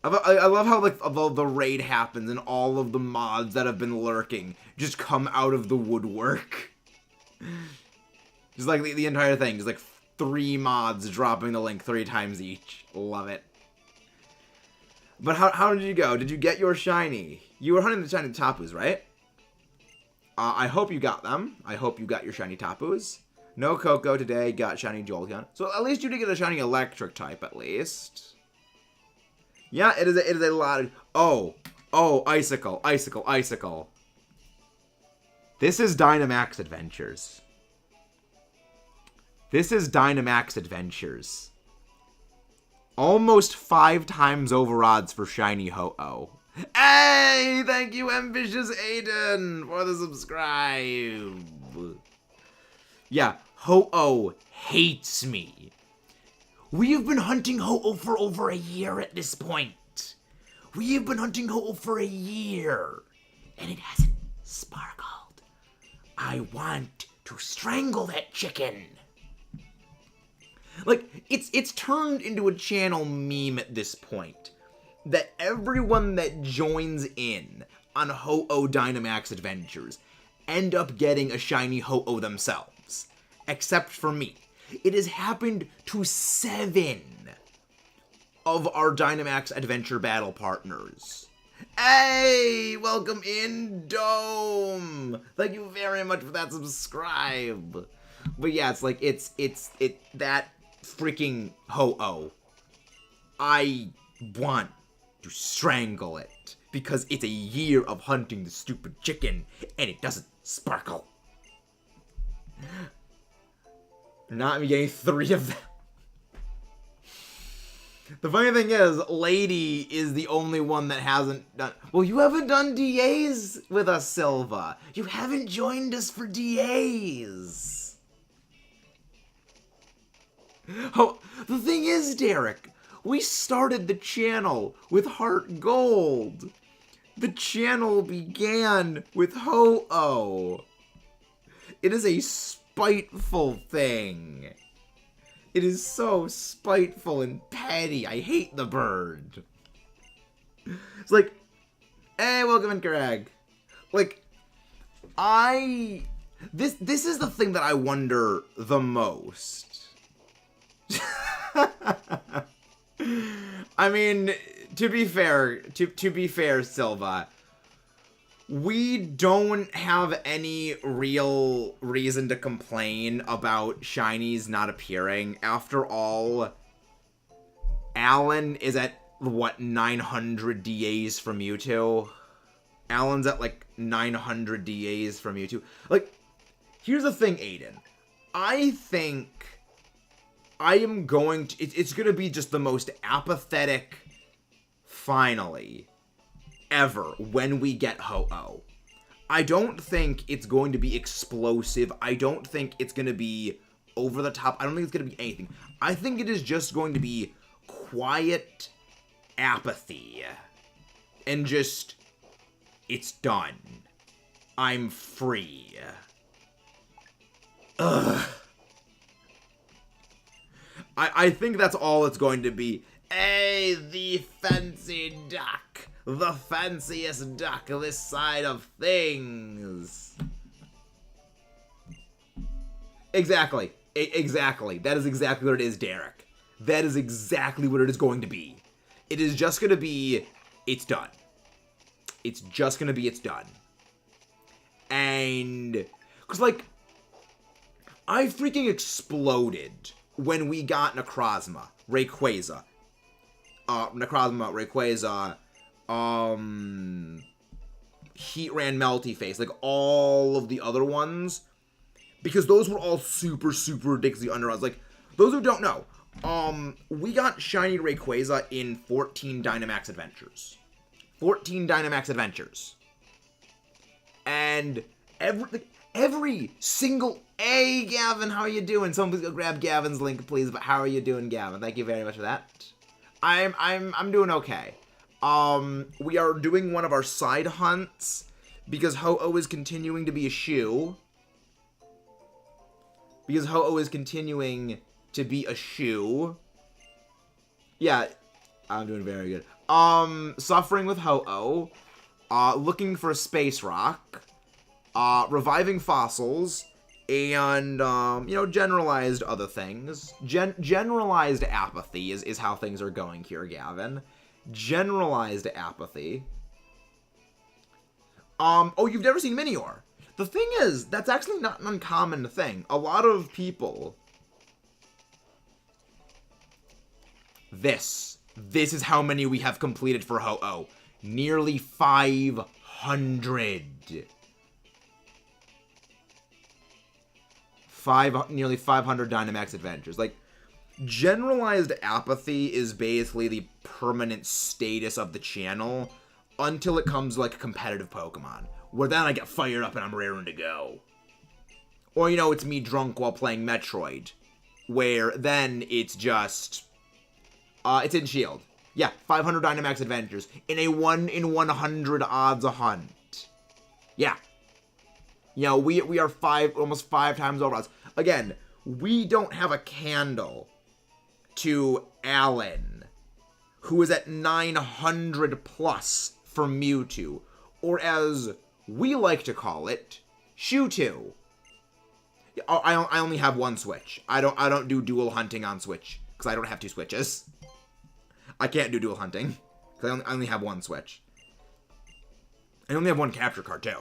I love how, like, the raid happens and all of the mods that have been lurking just come out of the woodwork. Just, like, the entire thing. Just, like, 3 mods dropping the link 3 times each. Love it. But how did you go? Did you get your shiny? You were hunting the shiny Tapus, right? I hope you got them. I hope you got your shiny Tapus. No Coco today, got shiny Jolteon. So at least you did get a shiny electric type, at least. Yeah, it is a lot of... Oh, Icicle. This is Dynamax Adventures. This is Dynamax Adventures. Almost 5 times over odds for shiny Ho-Oh. Hey, thank you, ambitious Aiden, for the subscribe. Yeah, Ho-Oh hates me. We have been hunting Ho-Oh for over a year at this point. We have been hunting Ho-Oh for a year, and it hasn't sparkled. I want to strangle that chicken. Like, it's turned into a channel meme at this point. That everyone that joins in, on Ho-Oh Dynamax Adventures end up getting a shiny Ho-Oh themselves. Except for me. It has happened to 7 of our Dynamax Adventure battle partners. Hey, welcome in, Dome. Thank you very much for that subscribe. But yeah, it's like, that freaking Ho-Oh. I want to strangle it because it's a year of hunting the stupid chicken and it doesn't sparkle. Not me getting 3 of them. The funny thing is, Lady is the only one that hasn't done... Well, you haven't done DAs with us, Silva. You haven't joined us for DAs. Oh, the thing is, Derek, we started the channel with Heart Gold. The channel began with Ho-Oh. It is a spiteful thing. It is so spiteful and petty. I hate the bird. It's like, hey, welcome in, Greg. Like, this is the thing that I wonder the most. I mean, to be fair, Silva, we don't have any real reason to complain about shinies not appearing. After all, Alan is at, what, 900 DAs from Mewtwo? Alan's at, like, 900 DAs from Mewtwo. Like, here's the thing, Aiden. I think I am going to... It's going to be just the most apathetic, finally, ever when we get Ho-Oh. I don't think it's going to be explosive. I don't think it's going to be over the top. I don't think it's going to be anything. I think it is just going to be quiet apathy. And just, it's done. I'm free. Ugh. I think that's all it's going to be. Hey, the fancy duck. The fanciest duck this side of things. Exactly. Exactly. That is exactly what it is, Derek. That is exactly what it is going to be. It is just going to be, it's done. It's just going to be, it's done. And, because, like, I freaking exploded when we got Necrozma, Rayquaza. Necrozma, Rayquaza, Heatran, Melty-Face, like all of the other ones, because those were all super, super ridiculously underutilized. Like, those who don't know, we got Shiny Rayquaza in 14 Dynamax Adventures. 14 Dynamax Adventures. And every single... Hey, Gavin, how are you doing? Someone please go grab Gavin's link, please. But how are you doing, Gavin? Thank you very much for that. I'm doing okay. We are doing one of our side hunts because Ho-Oh is continuing to be a shoe. Because Ho-Oh is continuing to be a shoe. Yeah, I'm doing very good. Suffering with Ho-Oh. Looking for a Space Rock. Reviving fossils. And, you know, generalized other things. Generalized apathy is how things are going here, Gavin. Generalized apathy. Oh, you've never seen Minior. The thing is, that's actually not an uncommon thing. A lot of people... This is how many we have completed for Ho-Oh. Nearly 500. Nearly 500 Dynamax Adventures. Like, generalized apathy is basically the permanent status of the channel until it comes like competitive Pokemon, where then I get fired up and I'm raring to go. Or, you know, it's me drunk while playing Metroid, where then it's just, it's in Shield. Yeah, 500 Dynamax Adventures in a 1 in 100 odds a hunt. Yeah. You know, we are almost 5 times over odds. Again, we don't have a candle to Alan, who is at 900 plus for Mewtwo, or as we like to call it, Shoe 2. I only have one Switch. I don't do dual hunting on Switch, because I don't have 2 Switches. I can't do dual hunting, because I only have one Switch. I only have one capture card, too.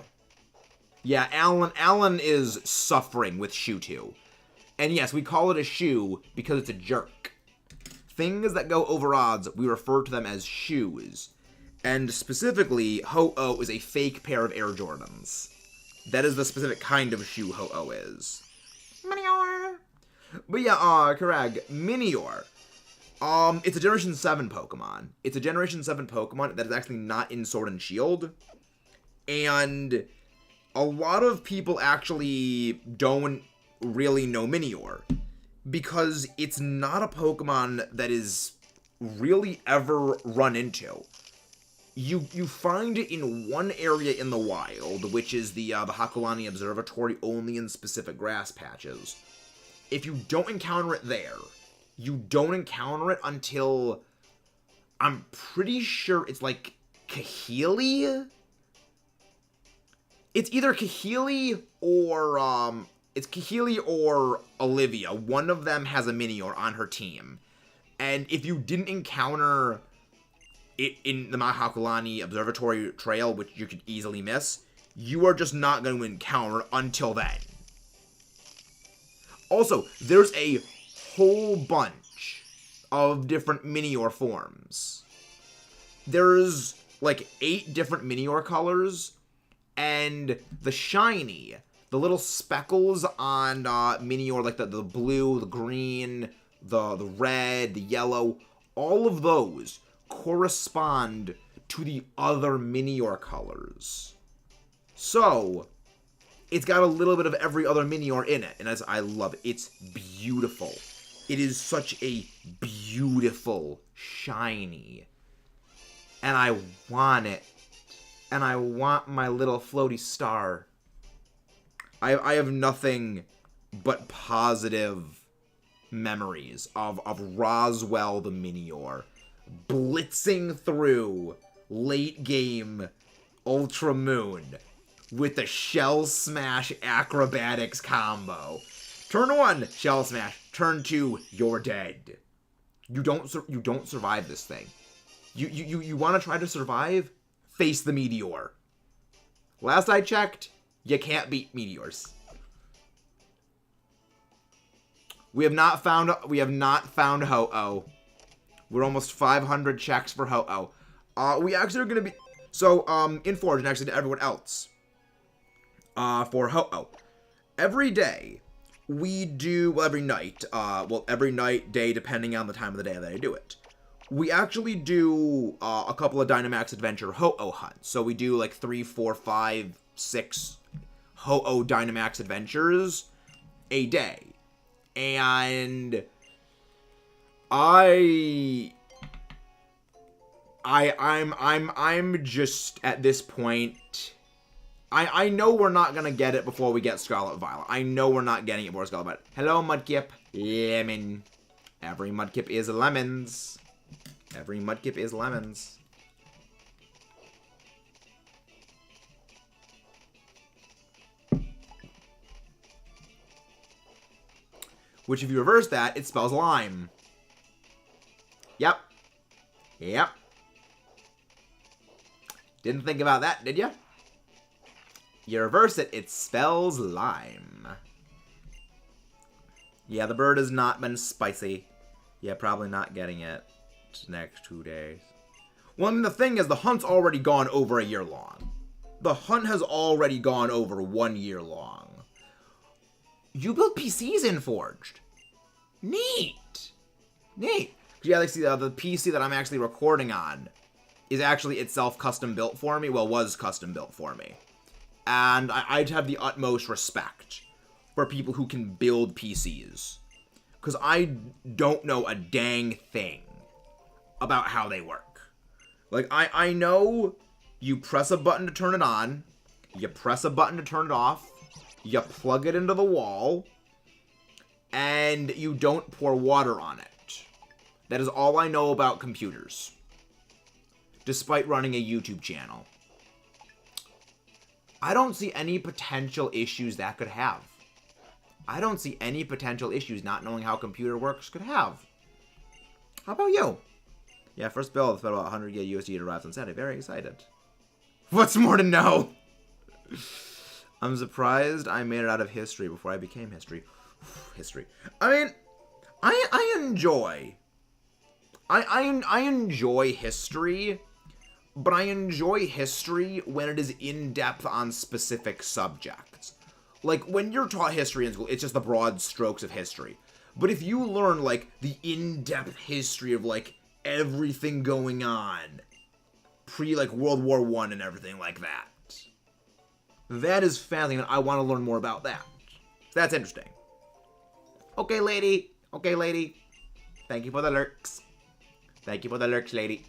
Yeah, Alan is suffering with Shoe 2. And yes, we call it a shoe because it's a jerk. Things that go over odds, we refer to them as shoes. And specifically, Ho-Oh is a fake pair of Air Jordans. That is the specific kind of shoe Ho-Oh is. Minior! But yeah, correct. Minior. It's a Generation 7 Pokemon. It's a Generation 7 Pokemon that is actually not in Sword and Shield. And a lot of people actually don't really know Minior, because it's not a Pokemon that is really ever run into. You find it in one area in the wild, which is the Hakulani Observatory, only in specific grass patches. If you don't encounter it there, you don't encounter it until, I'm pretty sure it's like Kahili? It's either Kahili or, it's Kahili or Olivia. One of them has a Minior on her team. And if you didn't encounter it in the Mahakulani Observatory Trail, which you could easily miss, you are just not going to encounter until then. Also, there's a whole bunch of different Minior forms. There's like 8 different Minior colors, and the shiny, the little speckles on Minior, like the blue, the green, the red, the yellow, all of those correspond to the other Minior colors. So, it's got a little bit of every other Minior in it, and as I love it. It's beautiful. It is such a beautiful shiny. And I want it. And I want my little floaty star. I have nothing but positive memories of Roswell the Minior blitzing through late game Ultra Moon with the Shell Smash Acrobatics combo. Turn 1, Shell Smash. Turn 2, you're dead. You don't survive this thing. You want to try to survive? Face the Meteor. Last I checked, you can't beat Meteors. We have not found Ho-Oh. We're almost 500 checks for Ho-Oh. We actually are going to be... So, in Forge, and actually to everyone else, for Ho-Oh, every day, we do... Well, every night. Every night, day, depending on the time of the day that I do it. We actually do a couple of Dynamax Adventure Ho-Oh hunts. So we do like 3, 4, 5, 6 Ho-Oh Dynamax Adventures a day. And I'm just at this point, I know we're not gonna get it before we get Scarlet Violet. I know we're not getting it before Scarlet Violet. Hello, Mudkip. Lemon. Every Mudkip is lemons. Every Mudkip is lemons. Which, if you reverse that, it spells lime. Yep. Yep. Didn't think about that, did you? You reverse it, it spells lime. Yeah, the bird has not been spicy. Yeah, probably not getting it next 2 days. Well, I mean, the thing is, the hunt's already gone over a year long. The hunt has already gone over 1 year long. You built PCs in Forged. Neat. Neat. Yeah, like, see, the PC that I'm actually recording on is actually itself custom built for me. Well, was custom built for me. And I'd have the utmost respect for people who can build PCs. Because I don't know a dang thing about how they work. Like, I know you press a button to turn it on, you press a button to turn it off, you plug it into the wall, and you don't pour water on it. That is all I know about computers. Despite running a YouTube channel. I don't see any potential issues that could have. I don't see any potential issues not knowing how a computer works could have. How about you? Yeah, first bill spent about 100 gig USD arrives on Saturday. Very excited. What's more to know? I'm surprised I made it out of history before I became history. History. I mean, I enjoy. I enjoy history, but I enjoy history when it is in-depth on specific subjects. Like, when you're taught history in school, it's just the broad strokes of history. But if you learn, like, the in-depth history of, like, everything going on, like, World War I and everything like that, that is fascinating, and I want to learn more about that. That's interesting. Okay, lady. Okay, lady. Thank you for the lurks. Thank you for the lurks, lady.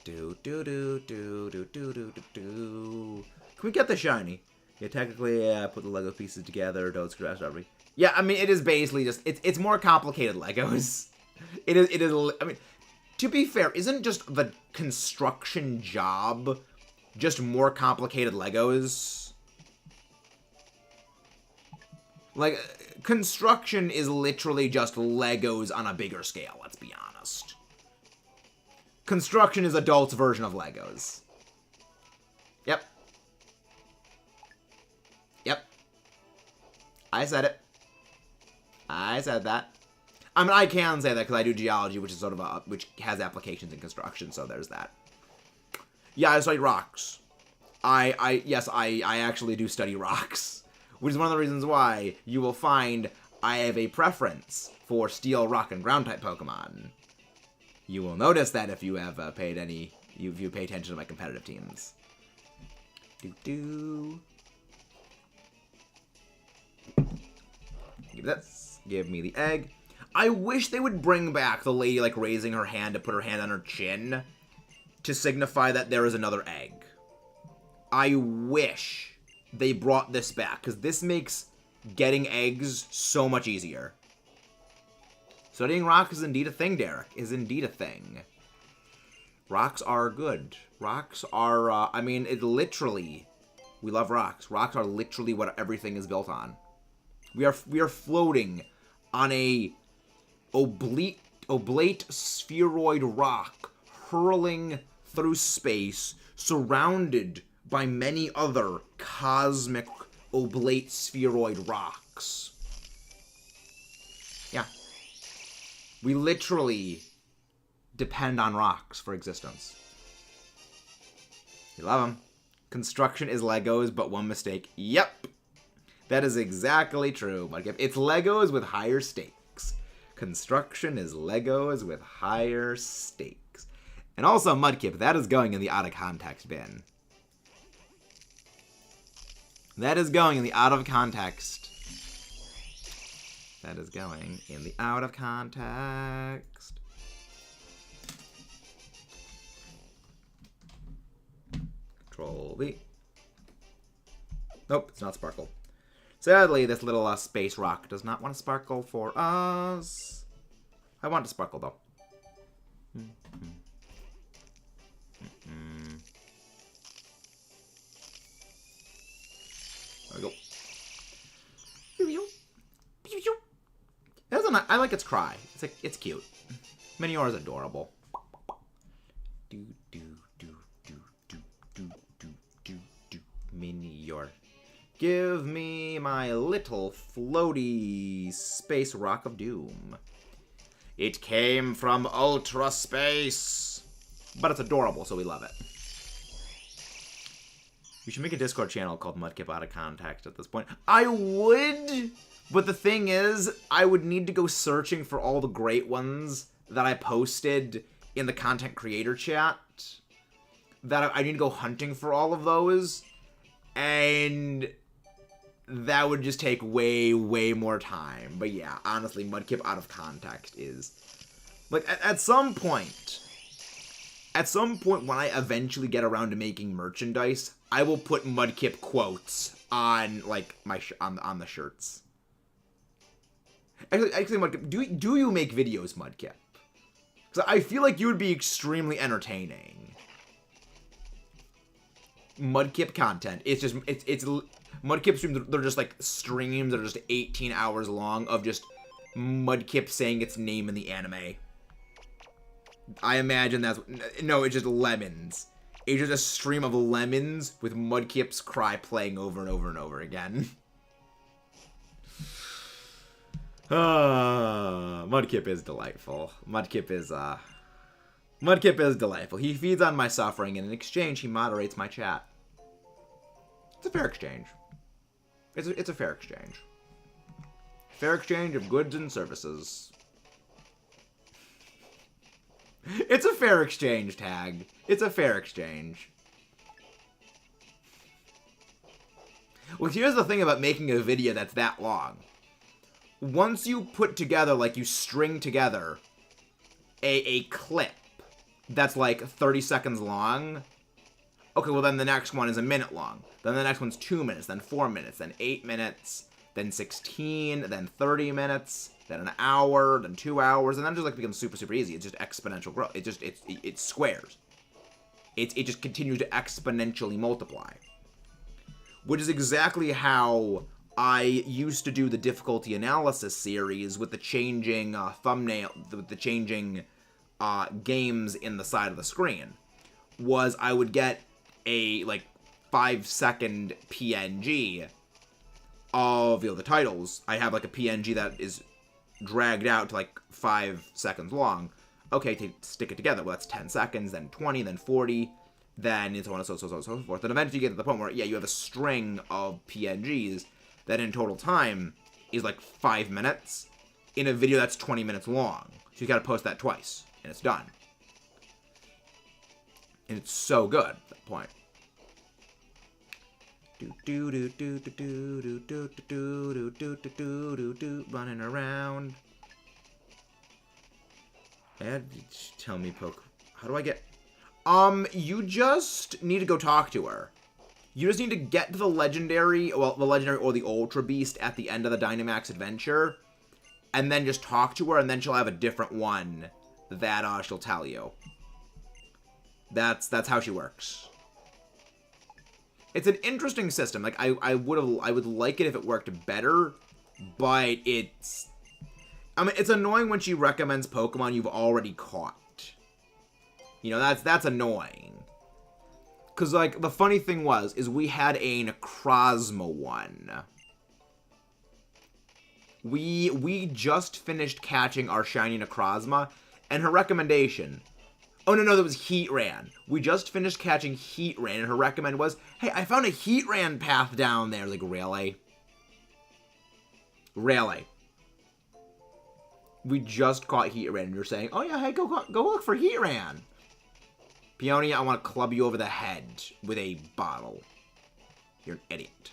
Do. Can we get the shiny? Yeah, technically, put the Lego pieces together. Don't scratch every. Yeah, I mean, it is basically just it's more complicated Legos. It is. I mean, to be fair, isn't just the construction job just more complicated Legos? Like, construction is literally just Legos on a bigger scale, let's be honest. Construction is adults' version of Legos. Yep. Yep. I said it. I said that. I mean, I can say that because I do geology, which is sort of which has applications in construction, so there's that. Yeah, I study rocks. Yes, I actually do study rocks. Which is one of the reasons why you will find I have a preference for steel, rock, and ground type Pokemon. You will notice that if you have if you pay attention to my competitive teams. Give this. Give me the egg. I wish they would bring back the lady, like, raising her hand to put her hand on her chin to signify that there is another egg. I wish they brought this back, because this makes getting eggs so much easier. Studying rocks is indeed a thing, Derek. Is indeed a thing. Rocks are good. Rocks are, I mean, it literally, we love rocks. Rocks are literally what everything is built on. We are floating on a oblate spheroid rock hurling through space, surrounded by many other cosmic oblate spheroid rocks. Yeah. We literally depend on rocks for existence. You love them. Construction is Legos, but one mistake. Yep. That is exactly true. It's Legos with higher stakes. Construction is Legos with higher stakes. And also, Mudkip, that is going in the out of context bin. That is going in the out of context. That is going in the out of context. Control V. Nope, it's not Sparkle. Sadly, this little space rock does not want to sparkle for us. I want to sparkle, though. There we go. I like its cry. It's cute. Minior is adorable. Minior. Give me my little floaty space rock of doom. It came from ultra space. But it's adorable, so we love it. We should make a Discord channel called Mudkip Out of Context at this point. I would, but the thing is, I would need to go searching for all the great ones that I posted in the content creator chat. I need to go hunting for all of those. And that would just take way, way more time. But yeah, honestly, Mudkip Out of Context is... Like, at some point when I eventually get around to making merchandise, I will put Mudkip quotes on, like, on the shirts. Actually, Mudkip, do you make videos, Mudkip? Because I feel like you would be extremely entertaining. Mudkip content. It's just, it's Mudkip streams, they're just like streams that are just 18 hours long of just Mudkip saying its name in the anime. I imagine that's, no, it's just lemons. It's just a stream of lemons with Mudkip's cry playing over and over and over again. Mudkip is delightful. Mudkip is delightful. He feeds on my suffering, and in exchange, he moderates my chat. It's a fair exchange. It's a fair exchange. Fair exchange of goods and services. It's a fair exchange, Tag. It's a fair exchange. Well, here's the thing about making a video that's that long. Once you put together, like, you string together a clip that's like 30 seconds long, okay, well then the next one is a minute long. Then the next one's 2 minutes, then 4 minutes, then 8 minutes, then 16, then 30 minutes, then an hour, then 2 hours, and then it just like becomes super, super easy. It's just exponential growth. It squares. It just continues to exponentially multiply. Which is exactly how I used to do the difficulty analysis series with the changing thumbnail, with the changing games in the side of the screen. Was I would get a like 5-second PNG of, you know, the titles. I have like a PNG that is dragged out to like 5 seconds long. Okay, to stick it together, well, that's 10 seconds, then 20, then 40, then so on and so forth. And eventually you get to the point where, yeah, you have a string of PNGs that in total time is like 5 minutes in a video that's 20 minutes long. So you gotta post that twice, and it's done. And it's so good at that point. Running around. And tell me, Poke, how do I get... you just need to go talk to her. You just need to get to the legendary, well, the legendary or the Ultra Beast at the end of the Dynamax adventure, and then just talk to her, and then she'll have a different one that she'll tell you. That's how she works. It's an interesting system. Like I would like it if it worked better, but it's annoying when she recommends Pokemon you've already caught. You know, that's annoying. Cause like the funny thing is we had a Necrozma one. We just finished catching our shiny Necrozma, and her recommendation. Oh, no, that was Heatran. We just finished catching Heatran, and her recommend was, hey, I found a Heatran path down there. Like, really? Really? We just caught Heatran, and you're saying, oh, yeah, hey, go look for Heatran. Peonia, I want to club you over the head with a bottle. You're an idiot.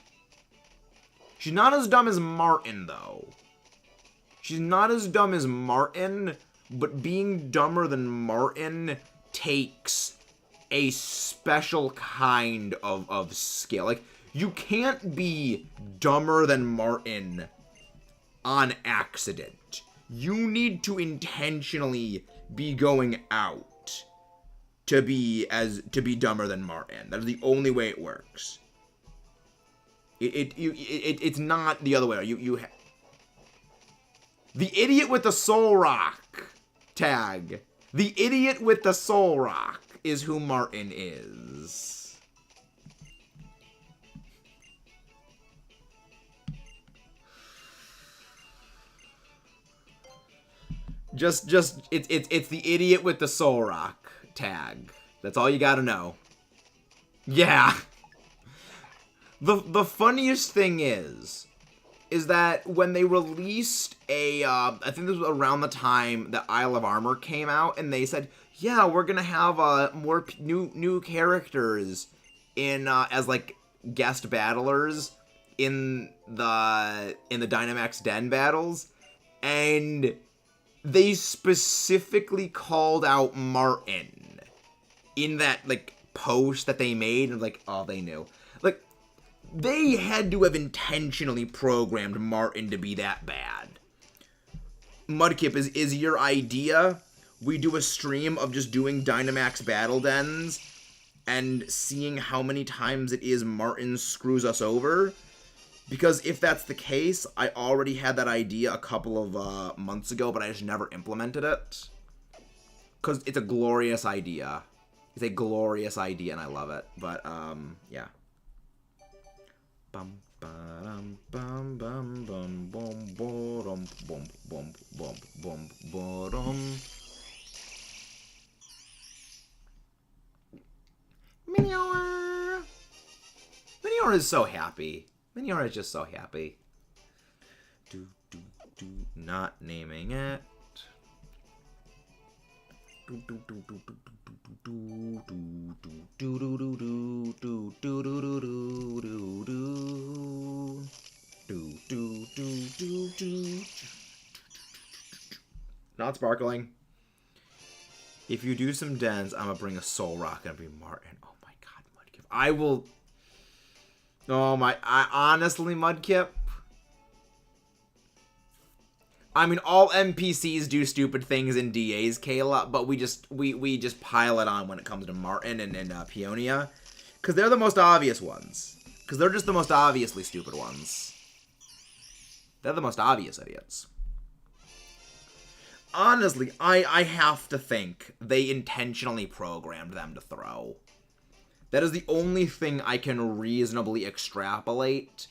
She's not as dumb as Martin, though. She's not as dumb as Martin, but being dumber than Martin takes a special kind of skill. Like, you can't be dumber than Martin on accident. You need to intentionally be going out to be dumber than Martin. That is the only way it works. It's not the other way. The idiot with the Soul Rock tag. The idiot with the Soul Rock is who Martin is. It's the idiot with the Soul Rock tag. That's all you gotta know. Yeah. The funniest thing is that when they released I think this was around the time that Isle of Armor came out, and they said, yeah, we're gonna have more new characters in as like guest battlers in the Dynamax Den battles, and they specifically called out Martin in that like post that they made, and like, oh, they knew. Like, they had to have intentionally programmed Martin to be that bad. Mudkip, is your idea we do a stream of just doing Dynamax Battle Dens and seeing how many times it is Martin screws us over. Because if that's the case, I already had that idea a couple of months ago, but I just never implemented it. Because it's a glorious idea. It's a glorious idea, and I love it. But, yeah. Bum, ba-dum, bum, bum, bum, bum, ba-dum, bum, bum, bum, bum, ba-dum. Minior! Minior is so happy. Minior is just so happy. Not naming it. Not sparkling. If you do some dens, I'm gonna bring a soul rock and be Martin. Oh my god, Mudkip. I will. Oh my. Honestly, Mudkip. I mean, all NPCs do stupid things in DAs, Kayla, but we just pile it on when it comes to Martin and Peonia, because they're the most obvious ones. Because they're just the most obviously stupid ones. They're the most obvious idiots. Honestly, I have to think they intentionally programmed them to throw. That is the only thing I can reasonably extrapolate,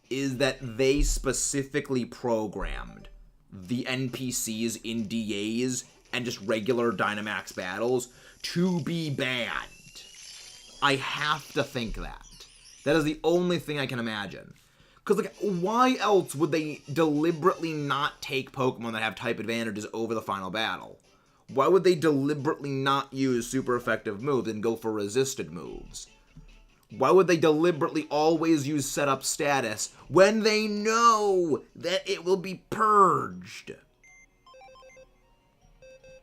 is that they specifically programmed the NPCs in DAs and just regular Dynamax battles to be banned. I have to think that. That is the only thing I can imagine. Because, like, why else would they deliberately not take Pokemon that have type advantages over the final battle? Why would they deliberately not use super effective moves and go for resisted moves? Why would they deliberately always use setup status when they know that it will be purged?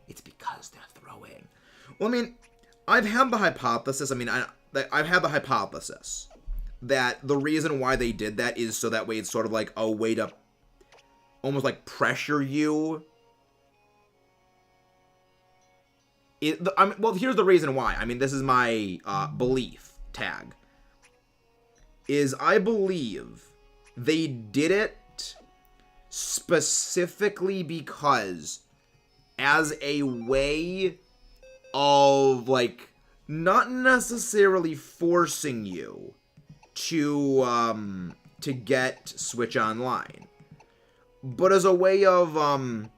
It's because they're throwing. Well, I mean, I've had the hypothesis. I've had the hypothesis that the reason why they did that is so that way it's sort of like a way to almost like pressure you. Well, here's the reason why. I mean, this is my belief tag. Is I believe they did it specifically because as a way of, like, not necessarily forcing you to get Switch Online, but as a way of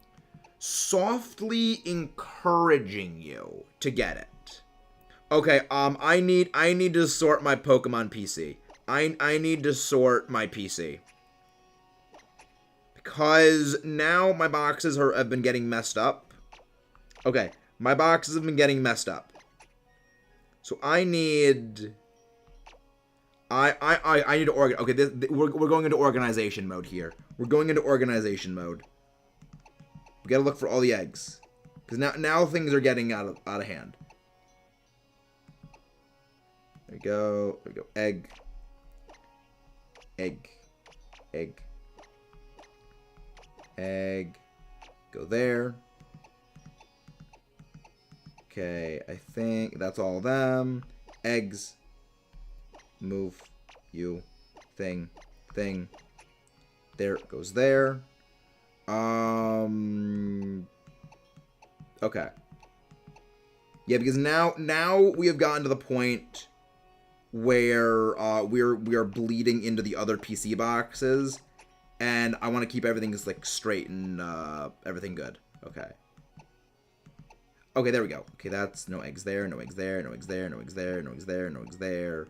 softly encouraging you to get it. Okay, I need to sort my Pokemon PC. I need to sort my PC. Because now my boxes have been getting messed up. Okay, my boxes have been getting messed up. So I need... I need to organize... Okay, we're going into organization mode here. We're going into organization mode. We gotta look for all the eggs. Because now things are getting out of hand. There we go. There we go. Egg. Egg. Egg. Egg. Go there. Okay, I think that's all of them. Eggs. Move. You. Thing. Thing. There it goes there. Okay. Yeah, because now we have gotten to the point where we are bleeding into the other PC boxes, and I want to keep everything just like straight and everything good. Okay. Okay, there we go. Okay, that's no eggs there, no eggs there, no eggs there, no eggs there, no eggs there, no eggs there.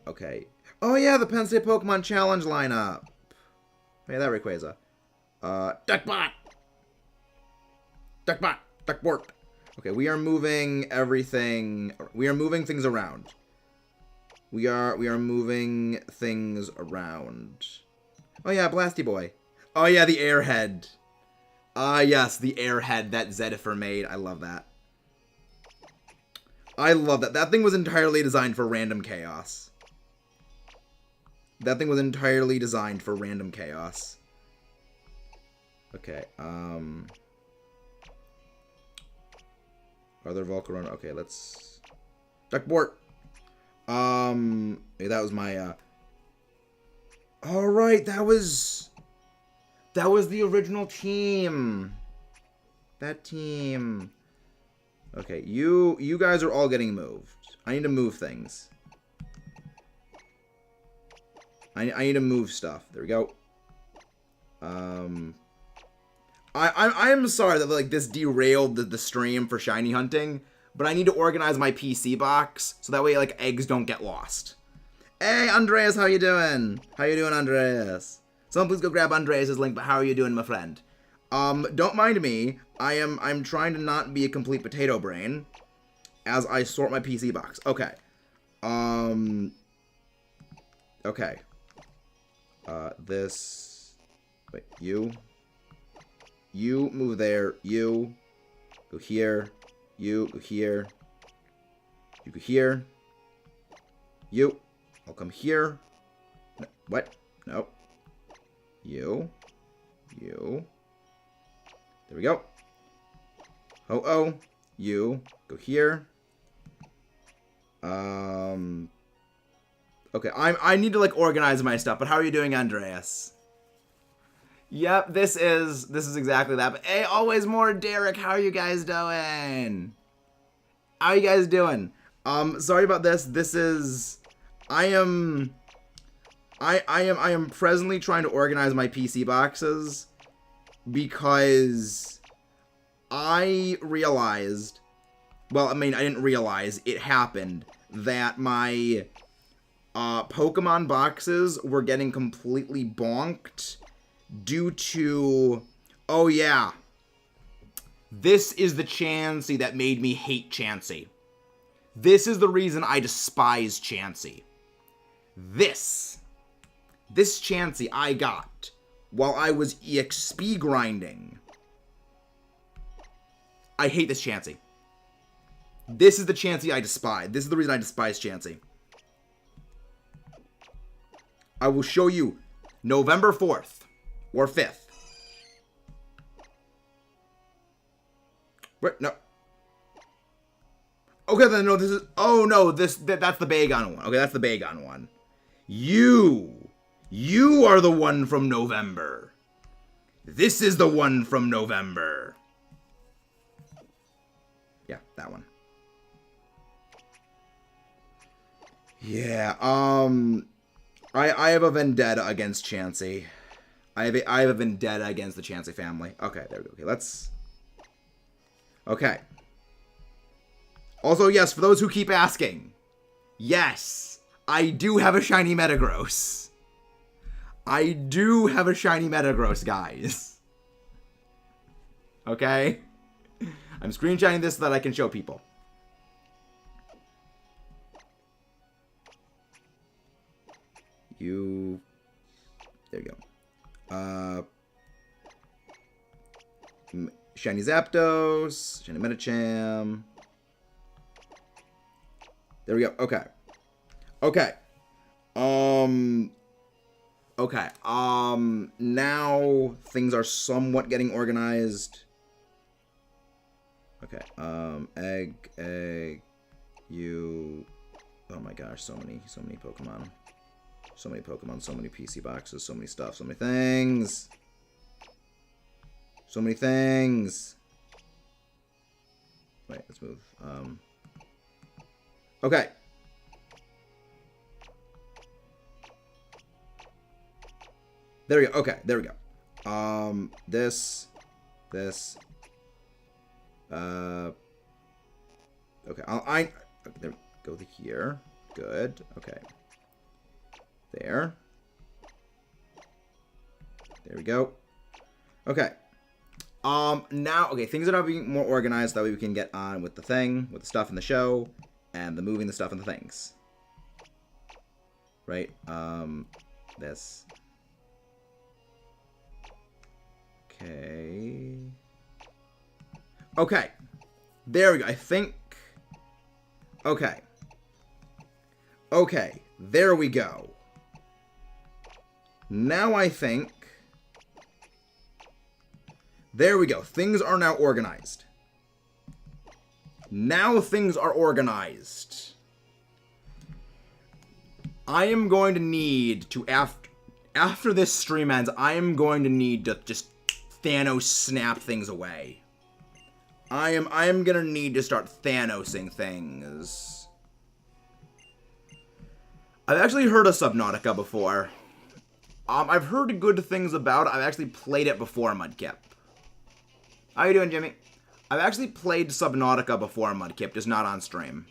Okay. Oh yeah, the Penn State Pokemon Challenge lineup. Yeah, that Rayquaza. Duckbot! Duckbot! Duckbort! Okay, we are moving everything. We are moving things around. We are moving things around. Oh yeah, Blasty Boy. Oh yeah, the Airhead. Ah yes, the Airhead that Zedifer made. I love that. I love that. That thing was entirely designed for random chaos. That thing was entirely designed for random chaos. Okay, are there Volcarona? Okay, let's... Duckbort. That was my, Alright, that was the original team. That team. Okay, you guys are all getting moved. I need to move things. I need to move stuff. There we go. I'm sorry that like this derailed the stream for shiny hunting, but I need to organize my PC box so that way like eggs don't get lost. Hey Andreas, how you doing? How you doing, Andreas? Someone please go grab Andreas's link. But how are you doing, my friend? Don't mind me. I'm trying to not be a complete potato brain as I sort my PC box. Okay. Okay. This. Wait, you move there. You go here. You go here. You go here. You. I'll come here. No, what? Nope. You. There we go. Oh. You. Go here. Okay, I need to like organize my stuff, but how are you doing, Andreas? Yep, this is exactly that. But hey, always more Derek. How are you guys doing? How are you guys doing? Sorry about this. I am presently trying to organize my PC boxes because I realized, well, I mean, I didn't realize, it happened that my Pokemon boxes were getting completely bonked due to, oh yeah, this is the Chansey that made me hate Chansey. This is the reason I despise Chansey. This Chansey I got while I was EXP grinding. I hate this Chansey. This is the Chansey I despise. This is the reason I despise Chansey. I will show you November 4th or 5th. Wait, no. Okay, then no, this is, oh no, that's the Bagon one. Okay, that's the Bagon one. You are the one from November. This is the one from November. Yeah, that one. Yeah, I have a vendetta against Chansey. I have a vendetta against the Chansey family. Okay, there we go. Okay, let's... Okay. Also, yes, for those who keep asking, yes, I do have a shiny Metagross. I do have a shiny Metagross, guys. Okay? I'm screenshotting this so that I can show people. You... There you go. Shiny Zapdos. Shiny Medicham. There we go. Okay. Okay. Okay. Now things are somewhat getting organized. Okay. Egg. You. Oh my gosh, so many Pokemon. So many Pokemon, so many PC boxes, so many stuff, so many things. So many things. Wait, let's move. Okay. There we go. Okay, there we go. This. Okay, okay, there we go to here. Good. Okay. There we go. Okay. Now, okay, things are now being more organized. That way we can get on with the thing, with the stuff in the show, and the moving the stuff and the things. Right? This. Okay. Okay. There we go. I think. Okay. Okay. There we go. Now I think. There we go. Things are now organized. Now things are organized. I am going to need to, after this stream ends, I am going to need to just Thanos snap things away. I am gonna need to start Thanosing things. I've actually heard of Subnautica before. I've heard good things about it. I've actually played it before, Mudkip. How you doing, Jimmy? I've actually played Subnautica before, Mudkip, just not on stream.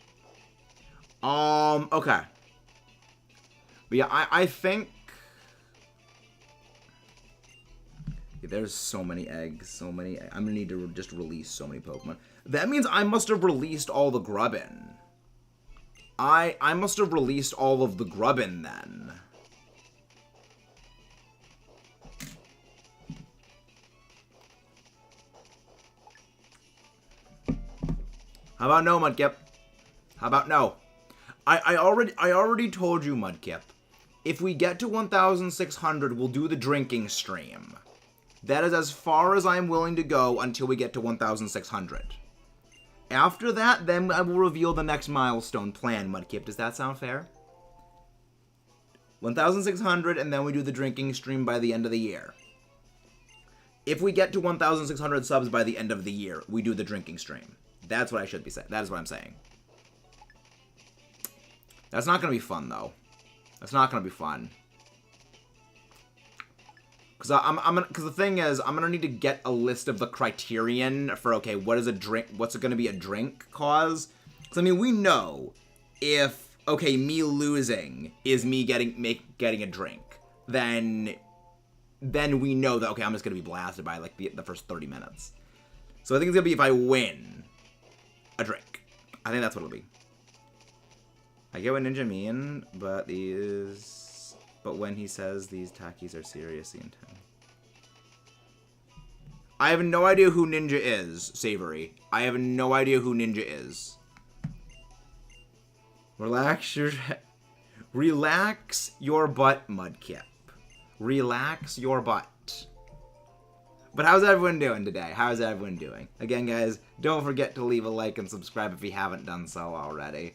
Okay. But yeah, I think... Yeah, there's so many eggs, I'm gonna need to just release so many Pokemon. That means I must have released all the Grubbin. I must have released all of the Grubbin then. How about no, Mudkip? How about no? I already told you, Mudkip. If we get to 1,600, we'll do the drinking stream. That is as far as I'm willing to go until we get to 1,600. After that, then I will reveal the next milestone plan, Mudkip. Does that sound fair? 1,600, and then we do the drinking stream by the end of the year. If we get to 1,600 subs by the end of the year, we do the drinking stream. That's what I should be saying. That is what I'm saying. That's not going to be fun, though. That's not going to be fun. Because the thing is, I'm going to need to get a list of the criterion for, okay, what is a drink, what's going to be a drink cause? Because, I mean, we know if, okay, me losing is me getting a drink, then we know that, okay, I'm just going to be blasted by, like, the first 30 minutes. So I think it's going to be if I win a drink. I think that's what it'll be. I get what Ninja mean, but when he says these Takis are seriously intense. I have no idea who Ninja is, Savory. I have no idea who Ninja is. Relax your butt, Mudkip. Relax your butt. But how's everyone doing today? How's everyone doing? Again, guys, don't forget to leave a like and subscribe if you haven't done so already.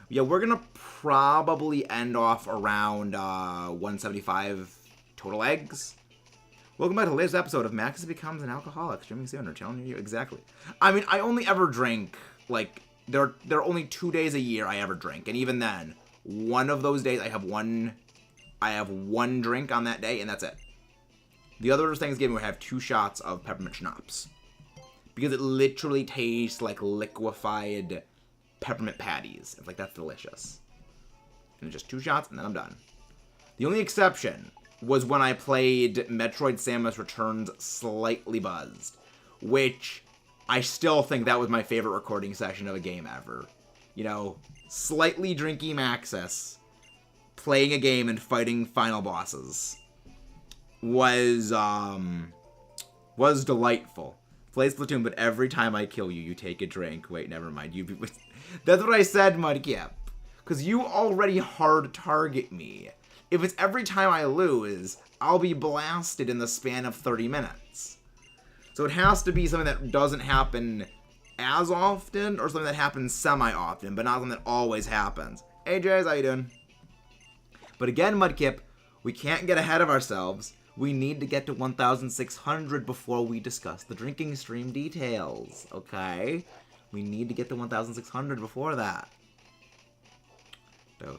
Yeah, we're gonna probably end off around 175 total eggs. Welcome back to the latest episode of Maxis Becomes an Alcoholic. Streaming soon, or telling you exactly. I mean, I only ever drink, like, there are only 2 days a year I ever drink, and even then, one of those days I have one drink on that day, and that's it. The other Thanksgiving, we have 2 shots of peppermint schnapps. Because it literally tastes like liquefied peppermint patties. It's like, that's delicious. And it's just 2 shots, and then I'm done. The only exception was when I played Metroid Samus Returns Slightly Buzzed, which I still think that was my favorite recording session of a game ever. You know, slightly drinky Maxis, playing a game and fighting final bosses was delightful. Play Splatoon, but every time I kill you, you take a drink. Wait, never mind. That's what I said, Mudkip. Because you already hard target me. If it's every time I lose, I'll be blasted in the span of 30 minutes. So it has to be something that doesn't happen as often, or something that happens semi-often, but not something that always happens. Hey, Jays, how you doing? But again, Mudkip, we can't get ahead of ourselves. We need to get to 1,600 before we discuss the drinking stream details, okay? We need to get to 1,600 before that. But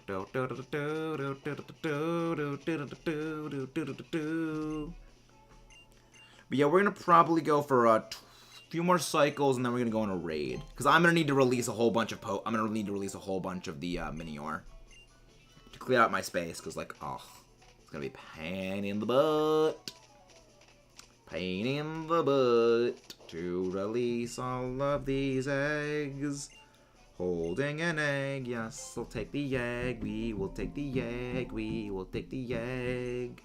yeah, we're gonna probably go for a few more cycles, and then we're gonna go on a raid. Because I'm gonna need to release a whole bunch of the Minior to clear out my space. Because, like, oh, it's gonna be pain in the butt. Pain in the butt to release all of these eggs. Holding an egg, yes, I'll take the egg. We will take the egg. We will take the egg.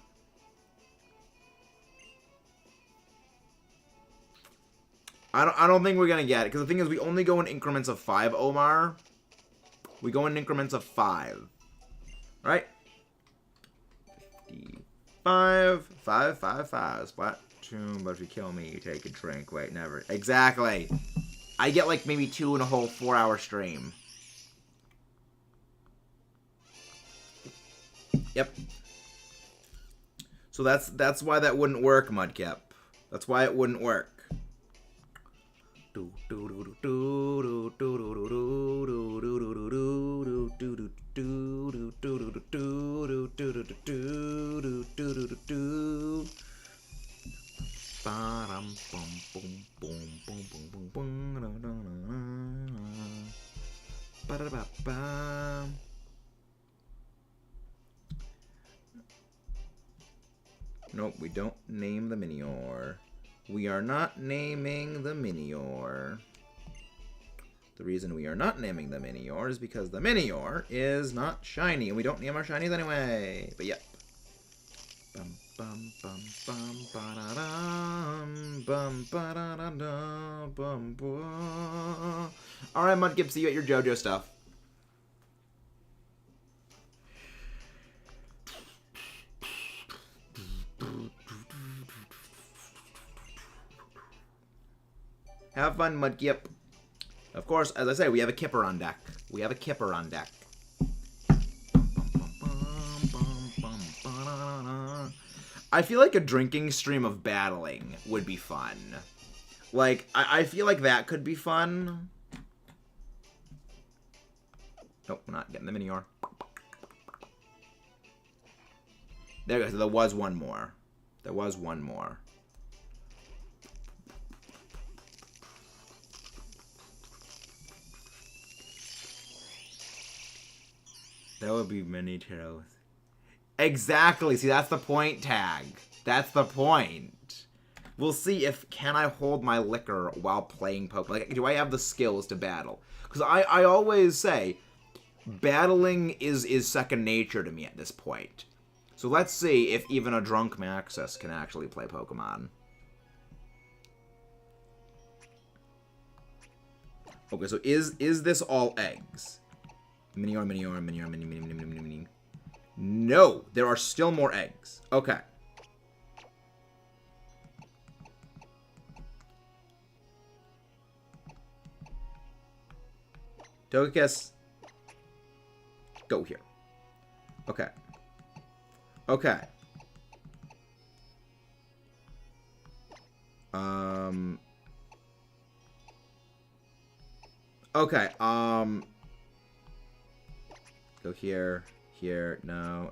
I don't think we're gonna get it, because the thing is, we only go in increments of 5, Omar. We go in increments of 5. Right? 55, 5, Splatoon, but if you kill me, you take a drink. Wait, never. Exactly. I get like maybe 2 in a whole 4-hour stream. Yep. So that's why that wouldn't work, Mudkip. That's why it wouldn't work. Nope, we don't name the Minior. We are not naming the Minior. The reason we are not naming the Minior is because the Minior is not shiny, and we don't name our shinies anyway. But yep. Bum bum bum bum ba-da-dum, bum ba-da-da-dum, bum ba. Alright, Mudkip, see you at your JoJo stuff. Have fun, Mudkip. Of course, as I say, we have a Kipper on deck. We have a Kipper on deck. I feel like a drinking stream of battling would be fun. Like, I feel like that could be fun. Nope, we're not getting the Minior. There goes. There was one more. There was one more. That would be many tails. Exactly. See, that's the point, Tag. That's the point. We'll see if can I hold my liquor while playing Pokemon. Like, do I have the skills to battle? Because I always say battling is second nature to me at this point. So let's see if even a drunk Maxis can actually play Pokemon. Okay, so is this all eggs? Minior. No, there are still more eggs. Okay. Togekiss, go here. Okay. Okay. Okay, go here, here, no.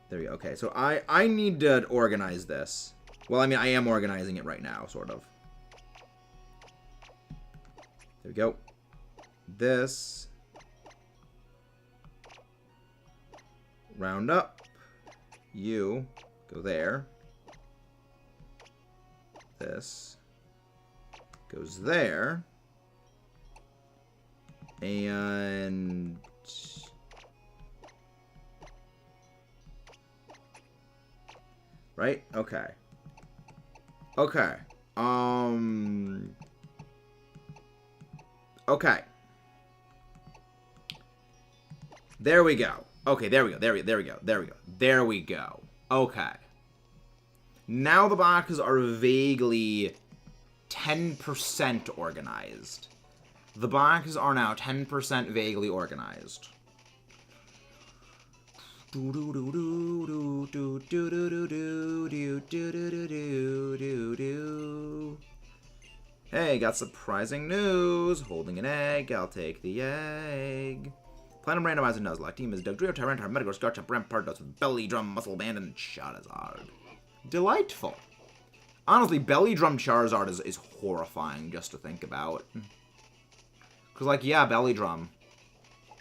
There we go. Okay, so I need to organize this. Well, I mean, I am organizing it right now, sort of. There we go. This. Round up. You. Go there. This. Goes there. And... right? Okay. Okay. Okay. There we go. Okay, there we go. There we go. Okay. Now the boxes are vaguely 10% organized. The boxes are now 10% vaguely organized. Hey, got surprising news. Holding an egg. I'll take the egg. Platinum randomizer Nuzlocke. Team is Dugtrio, Tyranitar, Metagross, Garchomp, Rampardos with Belly Drum, Muscle Band, and Charizard. Delightful. Honestly, Belly Drum Charizard is horrifying just to think about. Because, like, yeah, Belly Drum.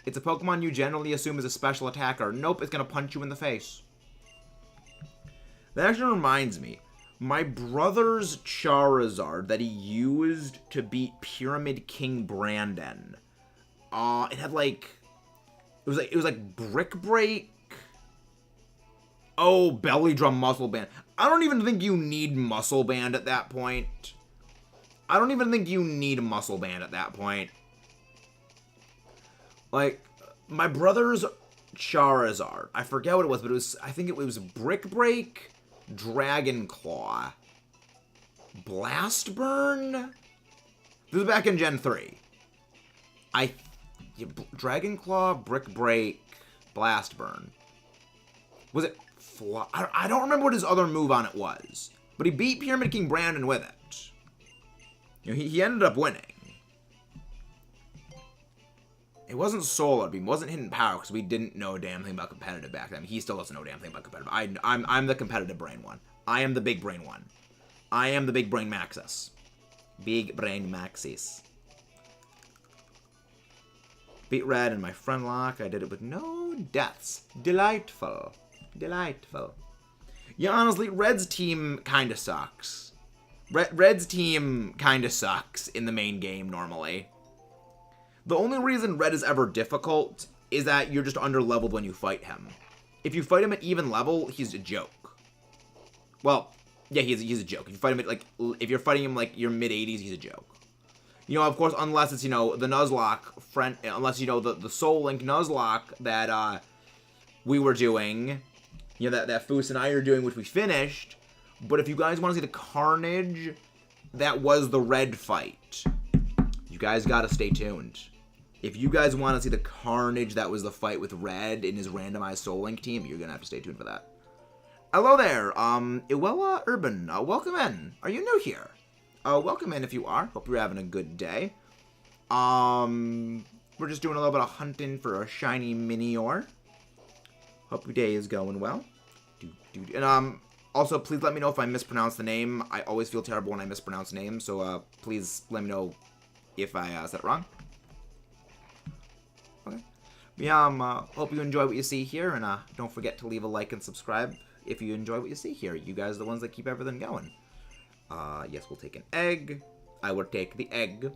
It's a Pokemon you generally assume is a special attacker. Nope, it's going to punch you in the face. That actually reminds me. My brother's Charizard that he used to beat Pyramid King Brandon. It had like... It was like Brick Break. Oh, Belly Drum Muscle Band. I don't even think you need Muscle Band at that point. I don't even think you need Muscle Band at that point. Like, my brother's Charizard. I forget what it was, but it was... I think it was Brick Break Dragon Claw. Blast Burn? This is back in Gen 3. Dragon Claw, Brick Break, Blast Burn. Was it... I don't remember what his other move on it was. But he beat Pyramid King Brandon with it. You know, he ended up winning. It wasn't Solar Beam. It wasn't Hidden Power because we didn't know a damn thing about competitive back then. He still doesn't know a damn thing about competitive. I'm the competitive brain one. I am the big brain one. I am the big brain Maxis. Big brain Maxis. Beat Red in my friend lock. I did it with no deaths. Delightful. Delightful. Yeah, honestly, Red's team kind of sucks. Red's team kind of sucks in the main game normally. The only reason Red is ever difficult is that you're just under-leveled when you fight him. If you fight him at even level, he's a joke. Well, yeah, he's a joke. If you fight him at, like, if you're fighting him, like, your mid-80s, he's a joke. You know, of course, unless it's, you know, the Nuzlocke friend, unless, you know, the Soul Link Nuzlocke that, we were doing, you know, that Foos and I are doing, which we finished. But if you guys want to see the carnage, that was the Red fight. You guys gotta stay tuned. If you guys want to see the carnage that was the fight with Red in his randomized Soul Link team, you're gonna have to stay tuned for that. Hello there, Iwella Urban, welcome in. Are you new here? Welcome in if you are. Hope you're having a good day. We're just doing a little bit of hunting for a shiny Minior. Hope your day is going well. And, also, please let me know if I mispronounce the name. I always feel terrible when I mispronounce names, so, please let me know if I, said it wrong. Okay. Yeah, hope you enjoy what you see here, and, don't forget to leave a like and subscribe if you enjoy what you see here. You guys are the ones that keep everything going. Yes, we'll take an egg. I will take the egg.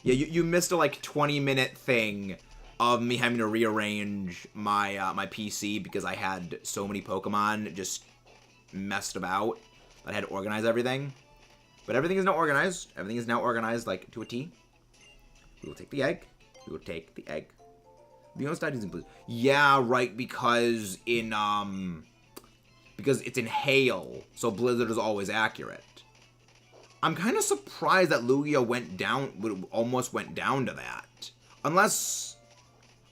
Yeah, you missed a, like, 20-minute thing of me having to rearrange my, my PC because I had so many Pokemon just messed about. I had to organize everything. But everything is now organized. Everything is now organized, like, to a T. We will take the egg. We will take the egg. The only side is in blue. Yeah, right, because in, because it's in hail, so Blizzard is always accurate. I'm kind of surprised that Lugia went down, almost went down to that. Unless,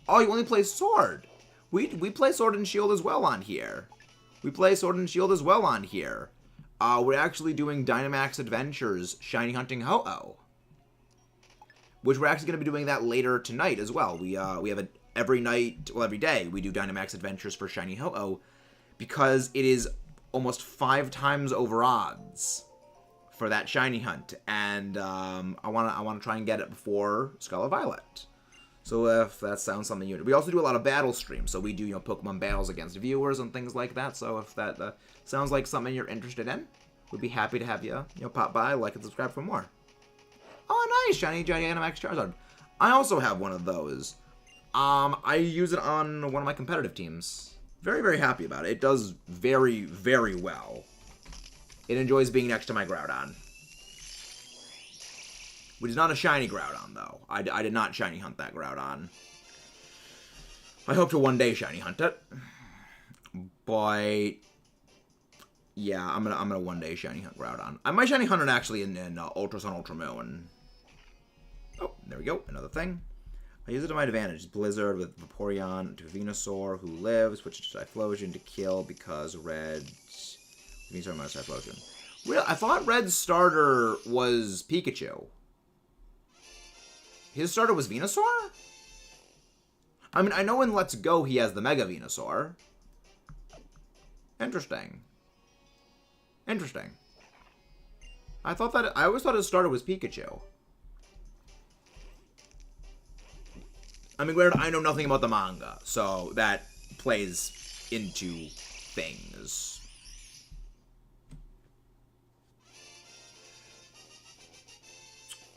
oh, you only play Sword. We play Sword and Shield as well on here. We play Sword and Shield as well on here. We're actually doing Dynamax Adventures Shiny Hunting Ho-Oh. Which we're actually going to be doing that later tonight as well. We have every night, well, every day, we do Dynamax Adventures for Shiny Ho-Oh. Because it is almost 5 times over odds for that shiny hunt, and I wanna try and get it before Scarlet Violet. So if that sounds something you do, we also do a lot of battle streams. So we do, you know, Pokemon battles against viewers and things like that. So if that sounds like something you're interested in, we'd be happy to have you, pop by, like and subscribe for more. Oh, nice, shiny Gigantamax Charizard. I also have one of those. I use it on one of my competitive teams. Very, very happy about it. It does very, very well. It enjoys being next to my Groudon. Which is not a shiny Groudon, though. I did not shiny hunt that Groudon. I hope to one day shiny hunt it. But yeah, I'm gonna one day shiny hunt Groudon. I might shiny hunt it actually in Ultra Sun, Ultra Moon. Oh, there we go. Another thing. I use it to my advantage. Blizzard with Vaporeon to Venusaur, who lives. Switch to Typhlosion to kill because Red... Venusaur minus Typhlosion. Well, I thought Red's starter was Pikachu. His starter was Venusaur? I mean, I know in Let's Go he has the Mega Venusaur. Interesting. Interesting. I always thought his starter was Pikachu. I mean, granted, I know nothing about the manga, so that plays into things.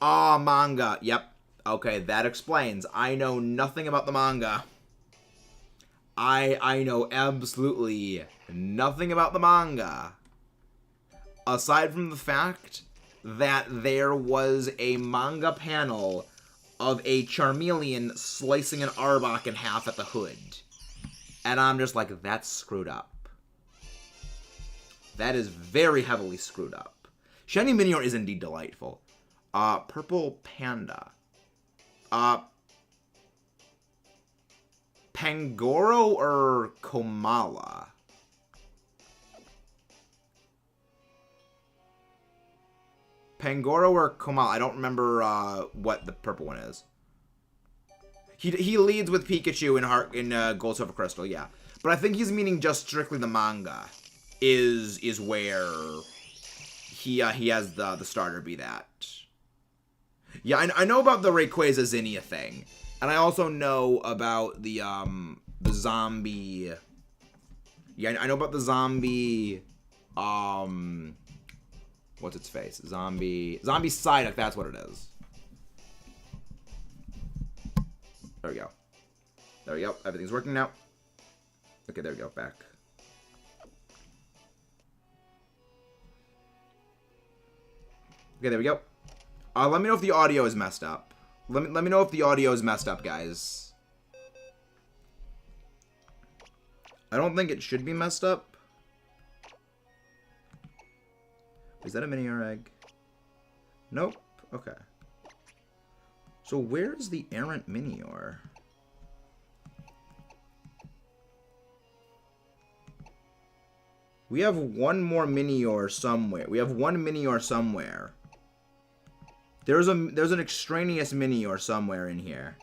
Ah, manga. Yep. Okay, that explains. I know nothing about the manga. I know absolutely nothing about the manga. Aside from the fact that there was a manga panel of a Charmeleon slicing an Arbok in half at the hood. And I'm just like, that's screwed up. That is very heavily screwed up. Shiny Minior is indeed delightful. Purple Panda. Pangoro or Komala? Pangoro or Komala? I don't remember what the purple one is. He leads with Pikachu in Gold, Silver, Crystal, yeah. But I think he's meaning just strictly the manga is where he has the starter be that. Yeah, I know about the Rayquaza Zinnia thing. And I also know about the zombie... Yeah, I know about the zombie... What's its face? Zombie Psyduck, that's what it is. There we go. There we go. Everything's working now. Okay, there we go. Back. Okay, there we go. Let me know if the audio is messed up. Let me know if the audio is messed up, guys. I don't think it should be messed up. Is that a Minior egg? Nope. Okay. So where's the errant Minior? We have one more Minior somewhere. We have one Minior somewhere. There's an extraneous Minior somewhere in here.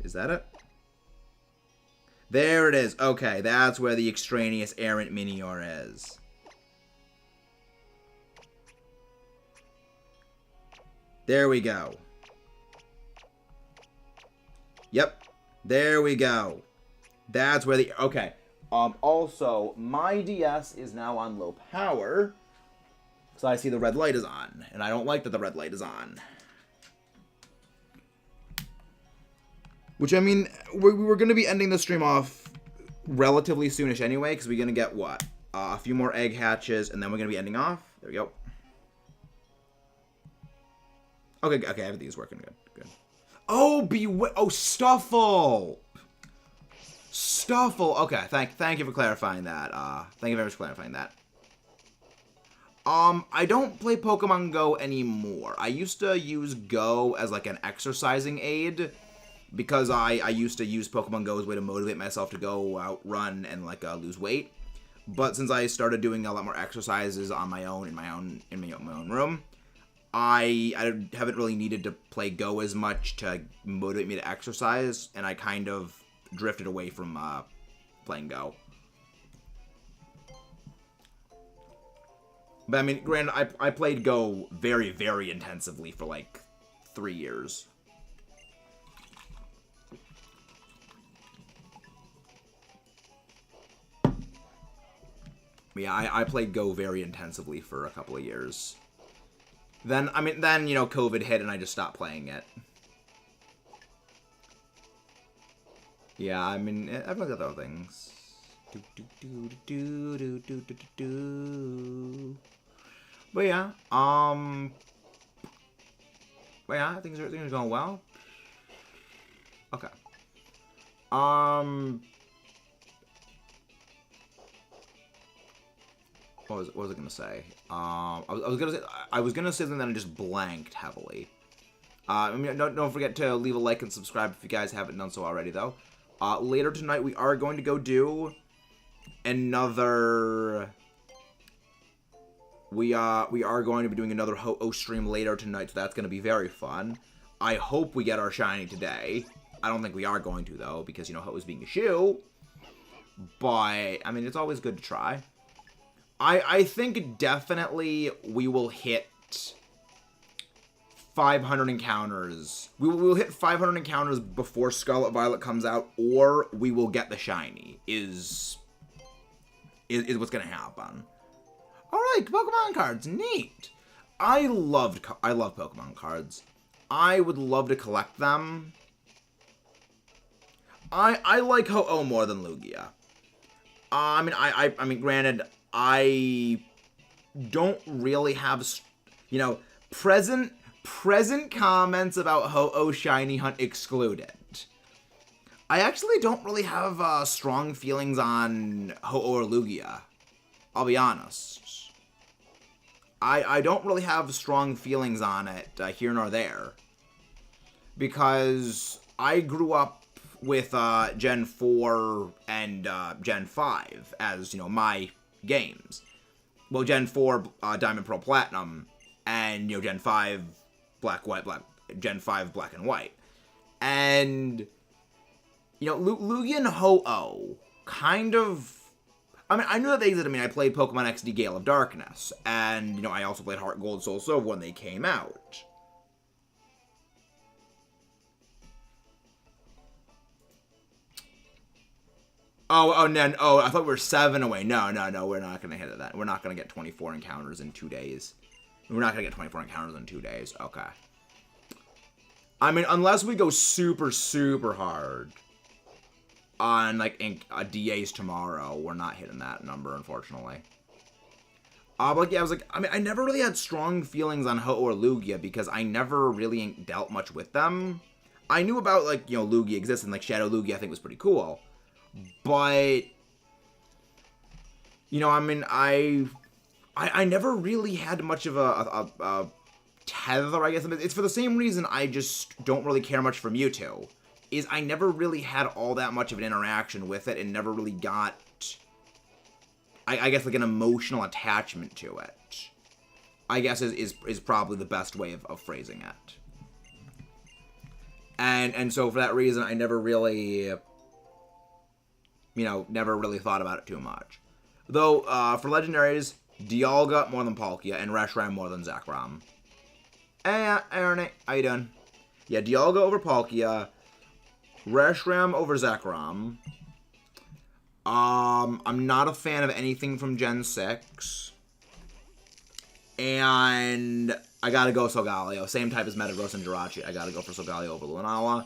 Is that it? There it is. Okay, that's where the extraneous errant Minior is. There we go. Yep. There we go. That's where the... Okay. Also, my DS is now on low power. So I see the red light is on. And I don't like that the red light is on. Which, I mean, we were going to be ending the stream off relatively soonish anyway. Because we're going to get, what? A few more egg hatches. And then we're going to be ending off. There we go. Okay, everything's working good. Good. Oh, Stuffle! Stuffle. Okay, thank you for clarifying that. Thank you very much for clarifying that. I don't play Pokemon Go anymore. I used to use Go as like an exercising aid because I used to use Pokemon Go as a way to motivate myself to go out, run, and like lose weight. But since I started doing a lot more exercises on my own in my own room, I haven't really needed to play Go as much to motivate me to exercise, and I kind of drifted away from playing Go. But I mean, granted, I played Go very, very intensively for like 3 years. Yeah, I played Go very intensively for a couple of years. Then, you know, COVID hit and I just stopped playing it. Yeah, I mean, I've looked at other things. But yeah, things are going well. Okay. What was I gonna say? I was gonna say something that I just blanked heavily. I mean, don't forget to leave a like and subscribe if you guys haven't done so already, though. Later tonight, we are going to go do another... We are going to be doing another Ho-Oh stream later tonight, so that's going to be very fun. I hope we get our shiny today. I don't think we are going to, though, because, you know, Ho-Oh's being a shoo. But, I mean, it's always good to try. I think definitely we will hit 500 encounters. We will hit 500 encounters before Scarlet Violet comes out, or we will get the shiny, is what's going to happen. Alright, Pokemon cards, neat. I love Pokemon cards. I would love to collect them. I like Ho-Oh more than Lugia. I mean, granted, I don't really have, you know, present comments about Ho-Oh Shiny Hunt excluded. I actually don't really have strong feelings on Ho-Oh or Lugia. I'll be honest. I don't really have strong feelings on it here nor there. Because I grew up with Gen 4 and Gen 5 as, you know, my games. Well, Gen 4, Diamond, Pearl, Platinum, and, you know, Gen 5, Black, White, Gen 5, Black and White. And, you know, Lugia and Ho-Oh kind of... I mean, I knew that they existed. I mean, I played Pokemon XD Gale of Darkness, and, you know, I also played Heart Gold, Soul Silver when they came out. Oh, I thought we were 7 away. No, we're not going to hit that. We're not going to get 24 encounters in 2 days. We're not going to get 24 encounters in 2 days. Okay. I mean, unless we go super, super hard on, like, DAs tomorrow, we're not hitting that number, unfortunately. But yeah, I never really had strong feelings on Ho-Oh or Lugia because I never really dealt much with them. I knew about, like, you know, Lugia exists, and, like, Shadow Lugia I think was pretty cool. But, you know, I mean, I never really had much of a tether, I guess. It's for the same reason I just don't really care much for Mewtwo. Is I never really had all that much of an interaction with it and never really got, I guess, like an emotional attachment to it. I guess is probably the best way of phrasing it. And so for that reason, I never really... You know, never really thought about it too much. Though, for legendaries, Dialga more than Palkia, and Reshiram more than Zekrom. Hey, Ernie, how you doing? Yeah, Dialga over Palkia, Reshiram over Zekrom. I'm not a fan of anything from Gen 6. And I gotta go Solgaleo. Same type as Metagross and Jirachi. I gotta go for Solgaleo over Lunala.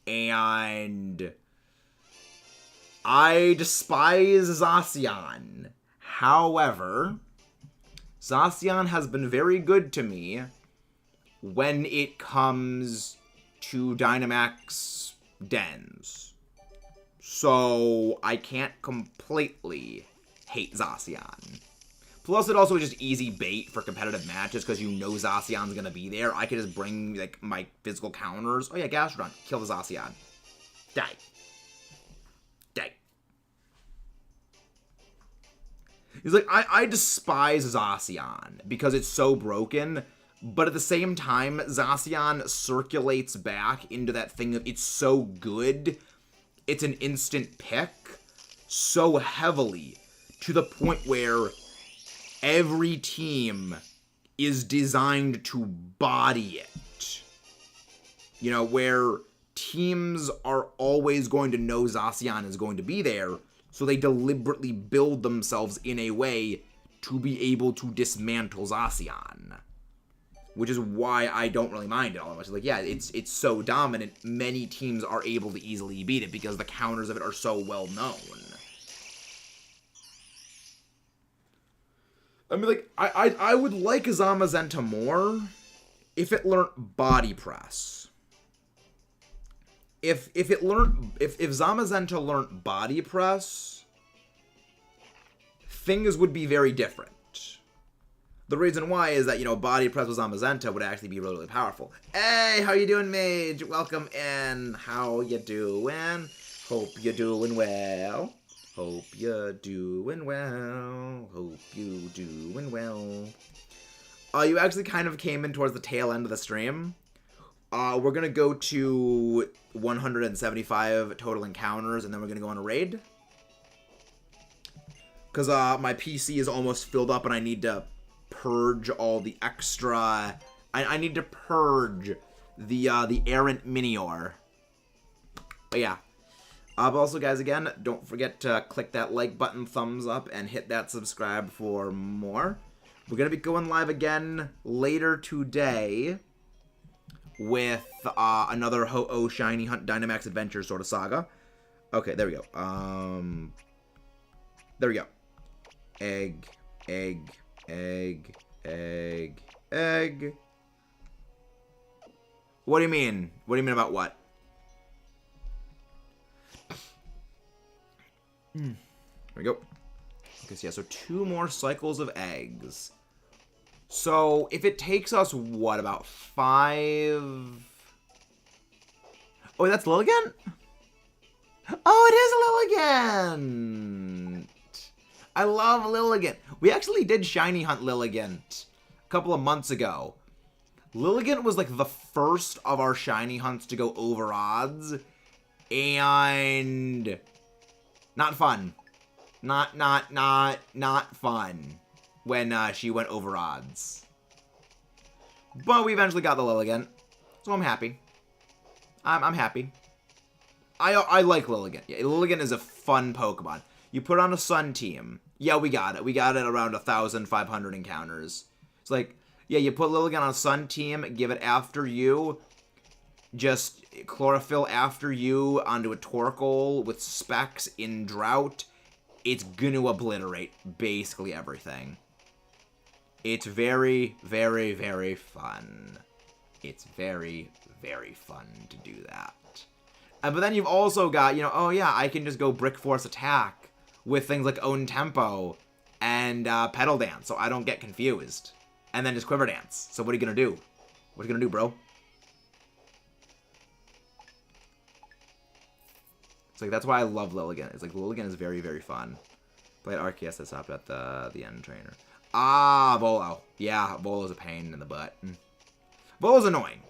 And... I despise Zacian. However, Zacian has been very good to me when it comes to Dynamax dens. So I can't completely hate Zacian. Plus, it also is just easy bait for competitive matches because you know Zacian's going to be there. I could just bring, like, my physical counters. Oh yeah, Gastrodon. Kill the Zacian. Die. He's like, I despise Zacian because it's so broken, but at the same time, Zacian circulates back into that thing of it's so good, it's an instant pick so heavily to the point where every team is designed to body it. You know, where teams are always going to know Zacian is going to be there, so they deliberately build themselves in a way to be able to dismantle Zacian. Which is why I don't really mind it all that much. Like, yeah, it's so dominant, many teams are able to easily beat it because the counters of it are so well known. I mean, like, I would like Zamazenta more if it learned Body Press. If Zamazenta learned Body Press, things would be very different. The reason why is that, you know, Body Press with Zamazenta would actually be really, really powerful. Hey, how you doing, Mage? Welcome in. How you doing? Hope you're doing well. Hope you're doing well. Hope you doing well. You actually kind of came in towards the tail end of the stream. We're going to go to 175 total encounters, and then we're going to go on a raid. Because my PC is almost filled up, and I need to purge all the extra... I need to purge the errant Minior. But yeah. But also, guys, again, don't forget to click that like button, thumbs up, and hit that subscribe for more. We're going to be going live again later today with another Ho-Oh Shiny Hunt Dynamax Adventure sort of saga. Okay, there we go. There we go. egg, egg, egg, egg, egg. What do you mean? What do you mean about what? There we go. Okay, so yeah, so 2 more cycles of eggs. So if it takes us, what, about 5? Oh, that's Lilligant? Oh, it is Lilligant! I love Lilligant. We actually did shiny hunt Lilligant a couple of months ago. Lilligant was like the first of our shiny hunts to go over odds. And not fun. Not fun when she went over odds. But we eventually got the Lilligant, so I'm happy. I'm happy. I like Lilligant. Yeah, Lilligant is a fun Pokemon. You put on a Sun team. Yeah, we got it. We got it around 1,500 encounters. It's like, yeah, you put Lilligant on a Sun team, give it after you, just chlorophyll after you onto a Torkoal with specs in drought. It's gonna obliterate basically everything. It's very, very, very fun. It's very, very fun to do that. But then you've also got, you know, oh yeah, I can just go Brick Force Attack with things like Own Tempo and Petal Dance, so I don't get confused. And then just Quiver Dance. So what are you gonna do? What are you gonna do, bro? It's like, that's why I love Lilligant. It's like, Lilligant is very, very fun. Played Arceus that's up at the end trainer. Ah, Volo. Yeah, Volo's a pain in the butt. Volo's annoying.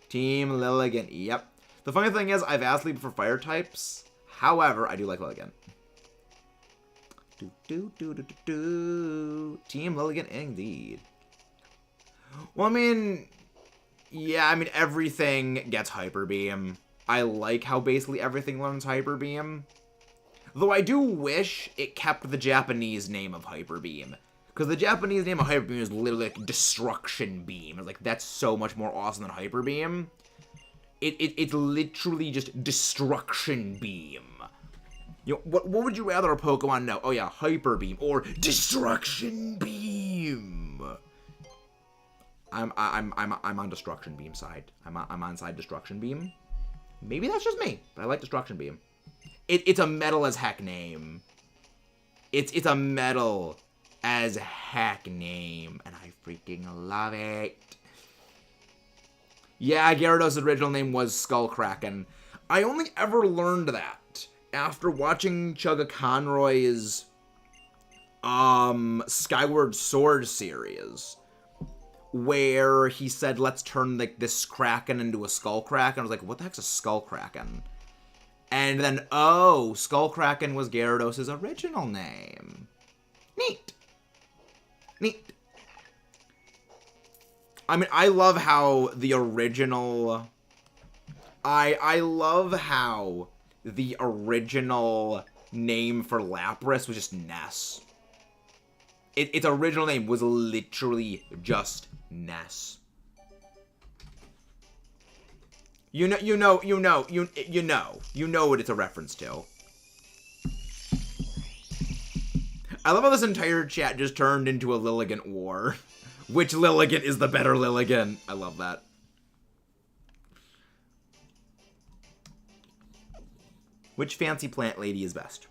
Team Lilligant. Yep. The funny thing is, I've asked Leap for fire types. However, I do like Lilligant. Team Lilligant, indeed. Well, I mean, yeah, I mean, everything gets Hyper Beam. I like how basically everything learns Hyper Beam. Though I do wish it kept the Japanese name of Hyper Beam. Because the Japanese name of Hyper Beam is literally like Destruction Beam. It's like, that's so much more awesome than Hyper Beam. It's literally just Destruction Beam. You know, what would you rather a Pokemon know? Oh yeah, Hyper Beam or Destruction Beam. I'm on Destruction Beam side. I'm on side Destruction Beam. Maybe that's just me, but I like Destruction Beam. It's a metal as heck name. It's a metal as heck name, and I freaking love it. Yeah, Gyarados' original name was Skullkraken. I only ever learned that after watching Chugga Conroy's Skyward Sword series, where he said, let's turn like this Kraken into a Skullkraken. I was like, what the heck's a Skullkraken? And then, oh, Skullkraken was Gyarados' original name. Neat. Neat. I mean, I love how the original... I love how the original name for Lapras was just Ness. Its original name was literally just Ness. You know what it's a reference to. I love how this entire chat just turned into a Lilligant war. Which Lilligant is the better Lilligant? I love that. Which fancy plant lady is best?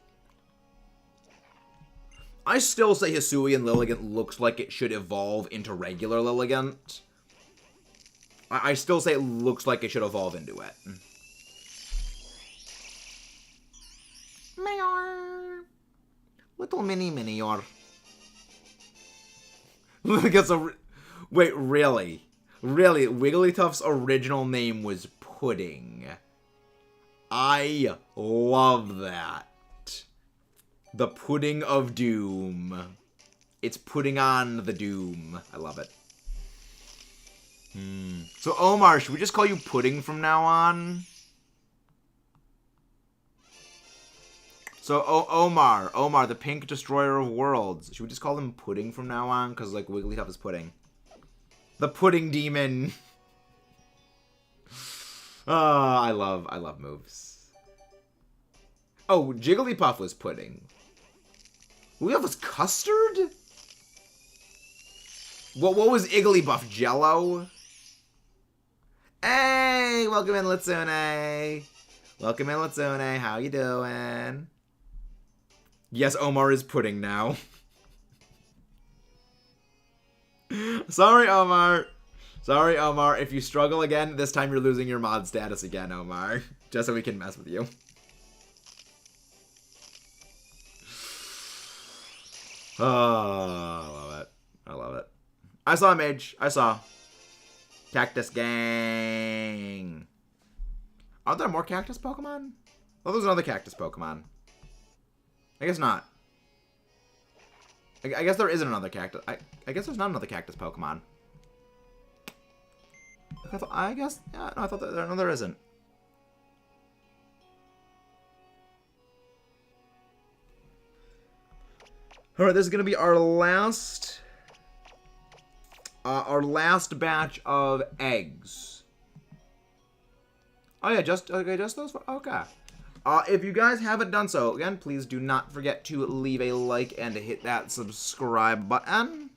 I still say Hisuian Lilligant looks like it should evolve into regular Lilligant. I still say it looks like it should evolve into it. Minior. Little mini Minior. Wait, really? Really? Wigglytuff's original name was Pudding. I love that. The Pudding of Doom. It's putting on the doom. I love it. So, Omar, should we just call you Pudding from now on? So, Omar, the pink destroyer of worlds. Should we just call him Pudding from now on? Because, like, Wigglytuff is pudding. The Pudding Demon. Oh, I love moves. Oh, Jigglypuff was pudding. We have this custard? What was Igglybuff? Jello? Hey! Welcome in, Litsune. Welcome in, Litsune. How you doing? Yes, Omar is pudding now. Sorry, Omar. Sorry, Omar. If you struggle again, this time you're losing your mod status again, Omar. Just so we can mess with you. Oh, I love it. I love it. I saw a mage. I saw. Cactus Gang. Are there more cactus Pokemon? Oh, there's another cactus Pokemon. I guess not. I guess there isn't another cactus. I guess there's not another cactus Pokemon. I guess. Yeah, no, I thought that. No, there isn't. Alright, this is going to be our last batch of eggs. Oh yeah, just those four? Okay. If you guys haven't done so, again, please do not forget to leave a like and to hit that subscribe button.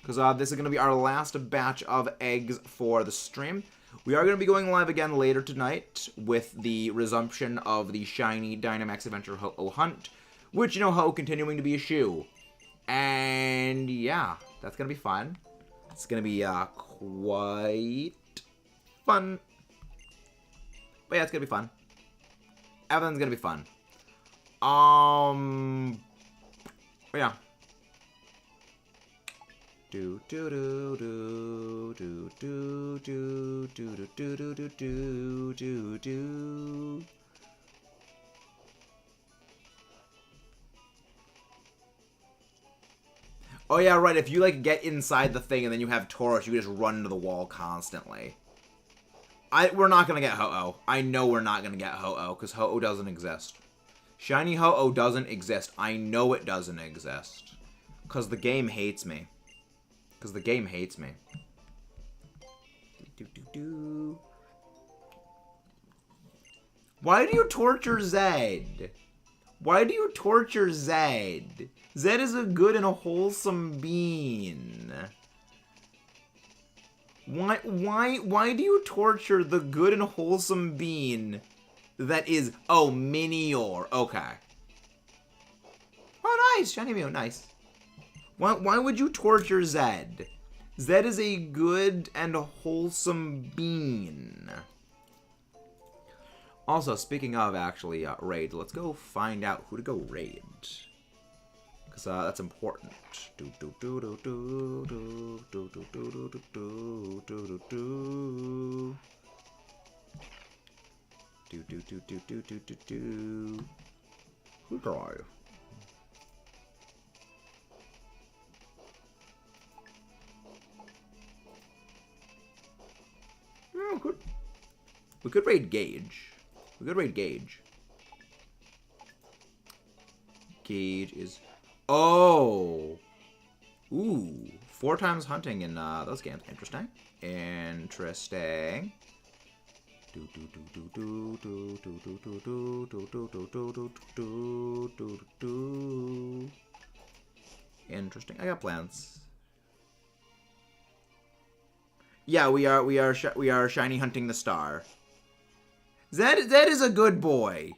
Because this is going to be our last batch of eggs for the stream. We are going to be going live again later tonight with the resumption of the shiny Dynamax Adventure Ho-Oh Hunt. Which, you know, Ho continuing to be a shoe. And, yeah, that's going to be fun. It's going to be, quite fun. But, yeah, it's going to be fun. Everything's going to be fun. But, yeah. Do do do do do do do do do do do do do do. Oh yeah, right, if you, like, get inside the thing and then you have Tauros, you can just run into the wall constantly. We're not gonna get Ho-Oh. I know we're not gonna get Ho-Oh, because Ho-Oh doesn't exist. Shiny Ho-Oh doesn't exist. I know it doesn't exist. Because the game hates me. Because the game hates me. Why do you torture Zed? Why do you torture Zed? Zed is a good and a wholesome being. Why do you torture the good and wholesome being that is, oh, Minior. Okay. Oh, nice. Shiny Mew, nice. Why would you torture Zed? Zed is a good and wholesome being. Also, speaking of, actually, raid, let's go find out who to go raid. Because that's important. Who draw you? Oh, good. We could raid Gage. We could raid Gage. Gage is... Oh! Ooh. 4 times hunting in those games. Interesting. Interesting. Interesting. I got plans. Yeah, we are shiny hunting the star. Zed is a good boy.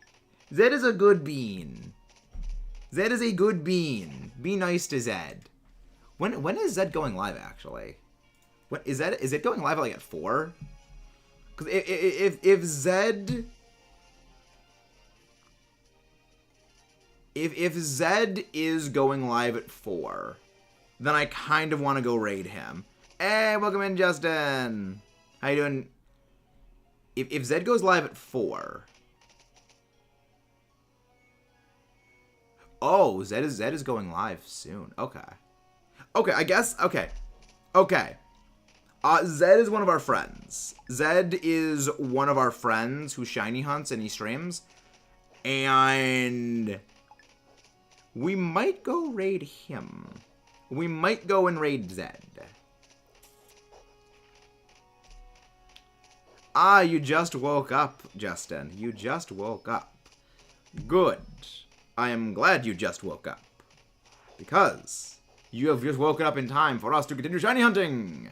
Zed is a good bean. Zed is a good bean. Be nice to Zed. When is Zed going live actually? What is it going live like at 4? Because if Zed is going live at 4, then I kind of want to go raid him. Hey, welcome in, Justin. How you doing? If Zed goes live at 4. Oh, Zed is going live soon. Okay. Okay, I guess. Okay. Okay. Zed is one of our friends. Zed is one of our friends who shiny hunts and he streams. And we might go raid him. We might go and raid Zed. Ah, you just woke up, Justin. You just woke up. Good. I am glad you just woke up. Because you have just woken up in time for us to continue shiny hunting.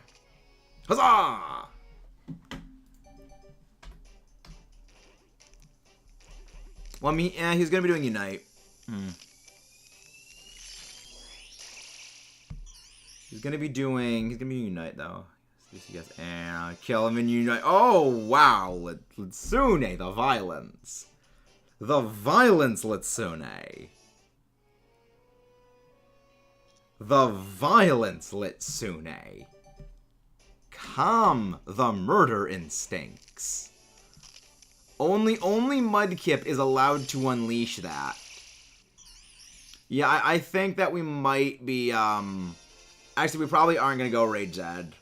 Huzzah! Well, he's gonna be doing Unite. He's gonna be doing Unite though. Yes, and kill him in Unite. Oh wow, Litsune, the violence. The violence, Litsune. The violence, Litsune. Calm the murder instincts. Only Mudkip is allowed to unleash that. Yeah, I think that we might be, actually, we probably aren't gonna go Rage Zed.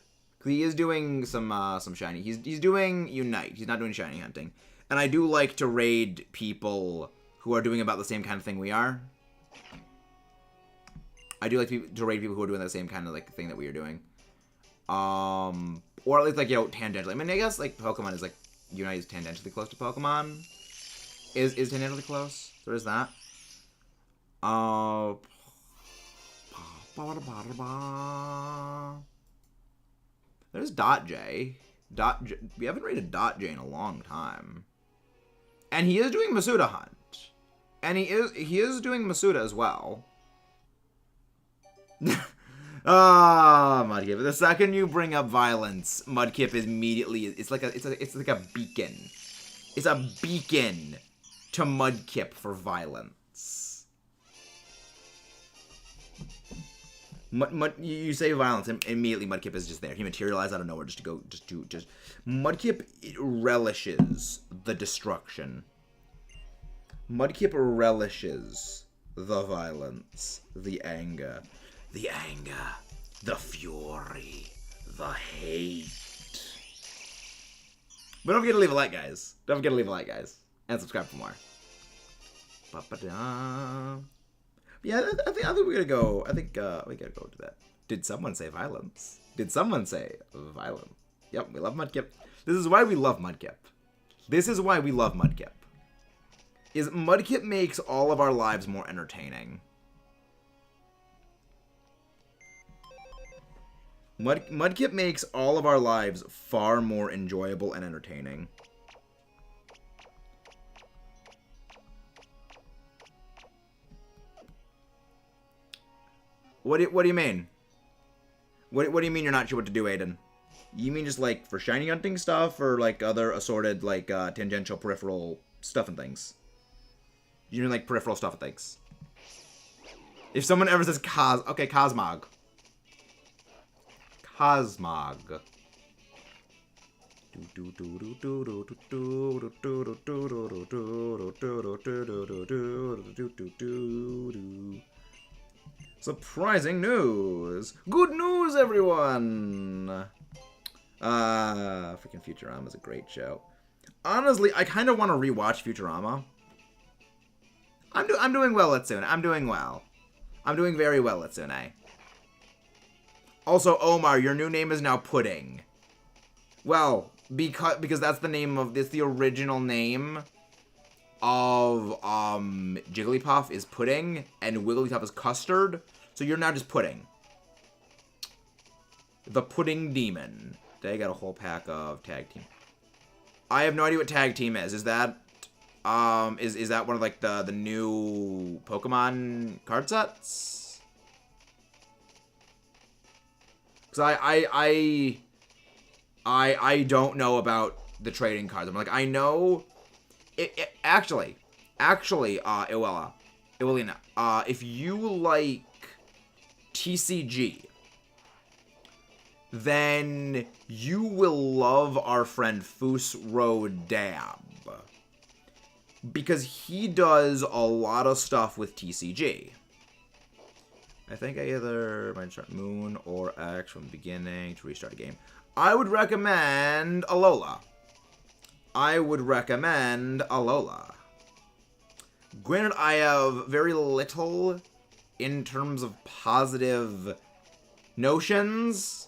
He is doing some shiny. He's doing Unite. He's not doing shiny hunting. And I do like to raid people who are doing about the same kind of thing we are. I do like to raid people who are doing the same kind of like thing that we are doing. Or at least like, you know, tangentially. I mean, I guess like Pokemon is like, Unite is tangentially close to Pokemon. Is tangentially close. So there's that. There's J. We haven't raided J in a long time. And he is doing Masuda Hunt. And he is doing Masuda as well. Mudkip. The second you bring up violence, Mudkip is immediately it's like a beacon. It's a beacon to Mudkip for violence. You say violence, and immediately Mudkip is just there. He materialized out of nowhere just to go, Mudkip relishes the destruction. Mudkip relishes the violence, the anger, the fury, the hate. But don't forget to leave a like, guys. Don't forget to leave a like, guys, and subscribe for more. Yeah, I think we're gonna go. I think we gotta go to that. Did someone say violence? Did someone say violence? Yep, we love Mudkip. This is why we love Mudkip. This is why we love Mudkip. Is Mudkip makes all of our lives more entertaining. Mudkip makes all of our lives far more enjoyable and entertaining. What do you mean? What do you mean you're not sure what to do, Aiden? You mean just like for shiny hunting stuff, or like other assorted like tangential peripheral stuff and things? You mean like peripheral stuff and things? If someone ever says okay, Cosmog. Cosmog. Surprising news! Good news, everyone! Freaking Futurama is a great show. Honestly, I kind of want to rewatch Futurama. I'm doing well, Litsune. I'm doing well. I'm doing very well, Litsune. Also, Omar, your new name is now Pudding. Well, because that's the name of this. The original name of Jigglypuff is Pudding, and Wigglytuff is Custard. So you're now just Pudding. The Pudding Demon. They got a whole pack of Tag Team. I have no idea what Tag Team is. Is that is that one of like the new Pokemon card sets? Because I don't know about the trading cards. I'm like, I know actually, Iwelina, if you like TCG, then you will love our friend Fusro Dab. Because he does a lot of stuff with TCG. I think I either might start Moon or X from the beginning to restart a game. I would recommend Alola. Granted, I have very little in terms of positive notions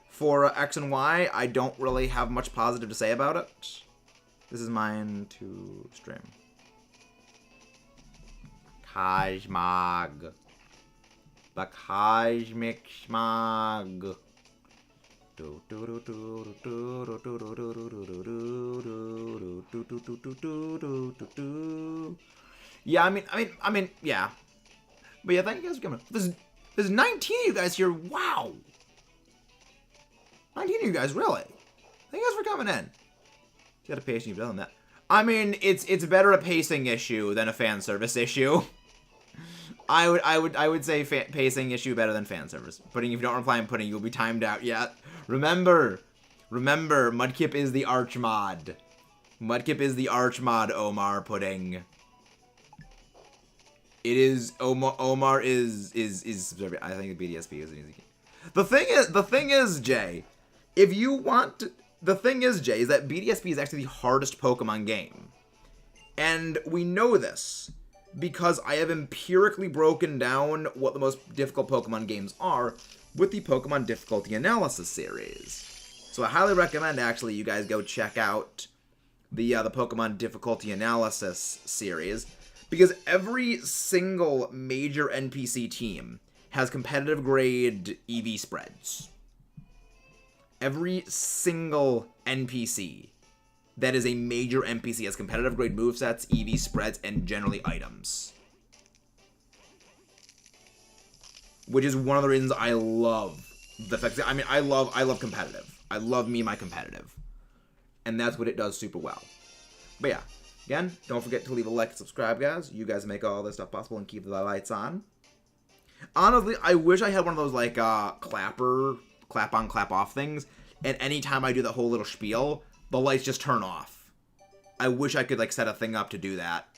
for X and Y. I don't really have much positive to say about it. This is mine to stream. Cosmog. The Cosmic Smog. Yeah, I mean, yeah. But yeah, thank you guys for coming. There's 19 of you guys here. Wow. 19 of you guys, really. Thank you guys for coming in. You got a pacing better than that. I mean, it's better a pacing issue than a fan service issue. I would say pacing issue better than fan service. Pudding, if you don't reply in Pudding, you'll be timed out yet. Remember, Mudkip is the arch mod. Mudkip is the arch mod, Omar Pudding. It is Omar is I think the BDSP is an easy game. The thing is, Jay, if you want to, the thing is, Jay, is that BDSP is actually the hardest Pokemon game. And we know this because I have empirically broken down what the most difficult Pokemon games are with the Pokemon Difficulty Analysis series. So I highly recommend, actually, you guys go check out the Pokemon Difficulty Analysis series, because every single major NPC team has competitive grade EV spreads. Every single NPC that is a major NPC has competitive grade movesets, EV spreads, and generally items. Which is one of the reasons I love the fact that, I mean, I love competitive. I love my competitive. And that's what it does super well. But yeah, again, don't forget to leave a like and subscribe, guys. You guys make all this stuff possible and keep the lights on. Honestly, I wish I had one of those, like, clap on, clap off things. And anytime I do the whole little spiel, the lights just turn off. I wish I could, like, set a thing up to do that.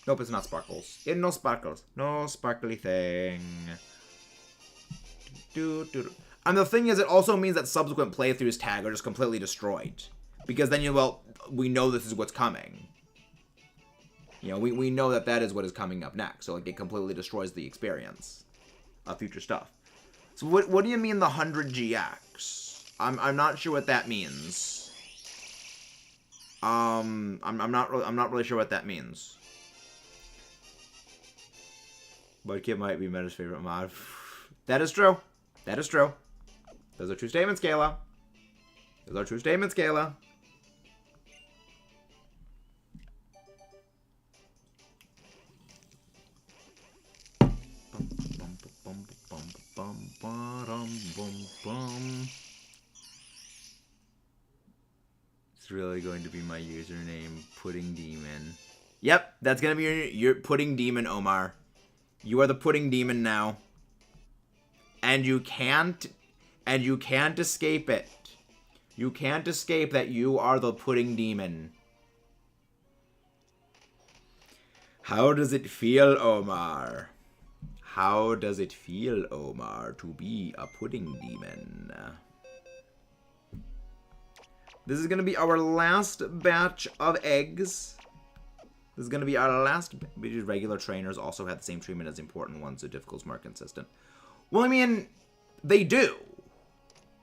Nope, it's not sparkles. It no sparkles. No sparkly thing. And the thing is, it also means that subsequent playthroughs tag are just completely destroyed. Because then, well, we know this is what's coming. You know, we know that that is what is coming up next. So, like, it completely destroys the experience of future stuff. So, what do you mean the 100 GX? I'm not sure what that means. I'm not really sure what that means. Mudkip might be Meta's favorite mod. That is true. That is true. Those are true statements, Kayla. Those are true statements, Kayla. It's really going to be my username, Pudding Demon. Yep, that's gonna be your Pudding Demon, Omar. You are the Pudding Demon now. And you can't escape it. You can't escape that you are the Pudding Demon. How does it feel, Omar? How does it feel, Omar, to be a Pudding Demon? This is going to be our last batch of eggs. This is going to be our last. Regular trainers also have the same treatment as important ones, so difficulty's more consistent. Well, I mean, they do.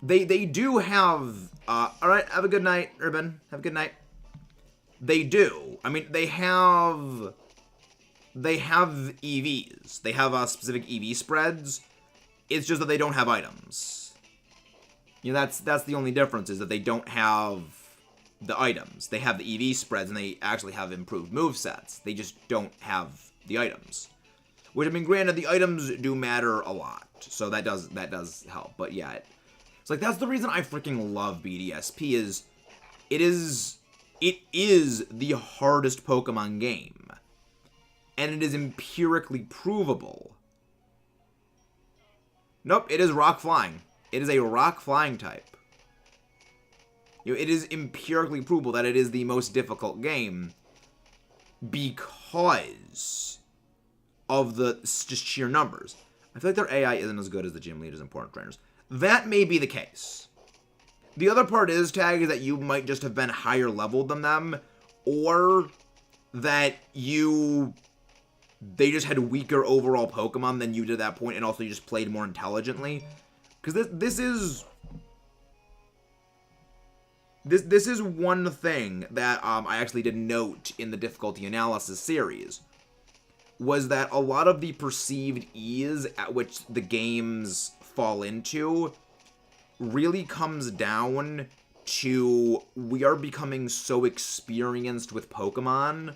They do have. Alright, have a good night, Urban. Have a good night. They do. I mean, they have EVs. They have specific EV spreads. It's just that they don't have items. You know, that's the only difference, is that they don't have the items. They have the EV spreads, and they actually have improved movesets. They just don't have the items. Which, I mean, granted, the items do matter a lot, so that does help. But yeah, it's like, that's the reason I freaking love BDSP. It is the hardest Pokemon game, and it is empirically provable. Nope, it is rock flying. It is a rock flying type. You know, it is empirically provable that it is the most difficult game because of the just sheer numbers. I feel like their AI isn't as good as the gym leaders and important trainers. That may be the case. The other part is, Tag, is that you might just have been higher leveled than them, or that they just had weaker overall Pokemon than you did at that point, and also you just played more intelligently. Because this is... This is one thing that I actually did note in the difficulty analysis series, was that a lot of the perceived ease at which the games fall into really comes down to we are becoming so experienced with Pokemon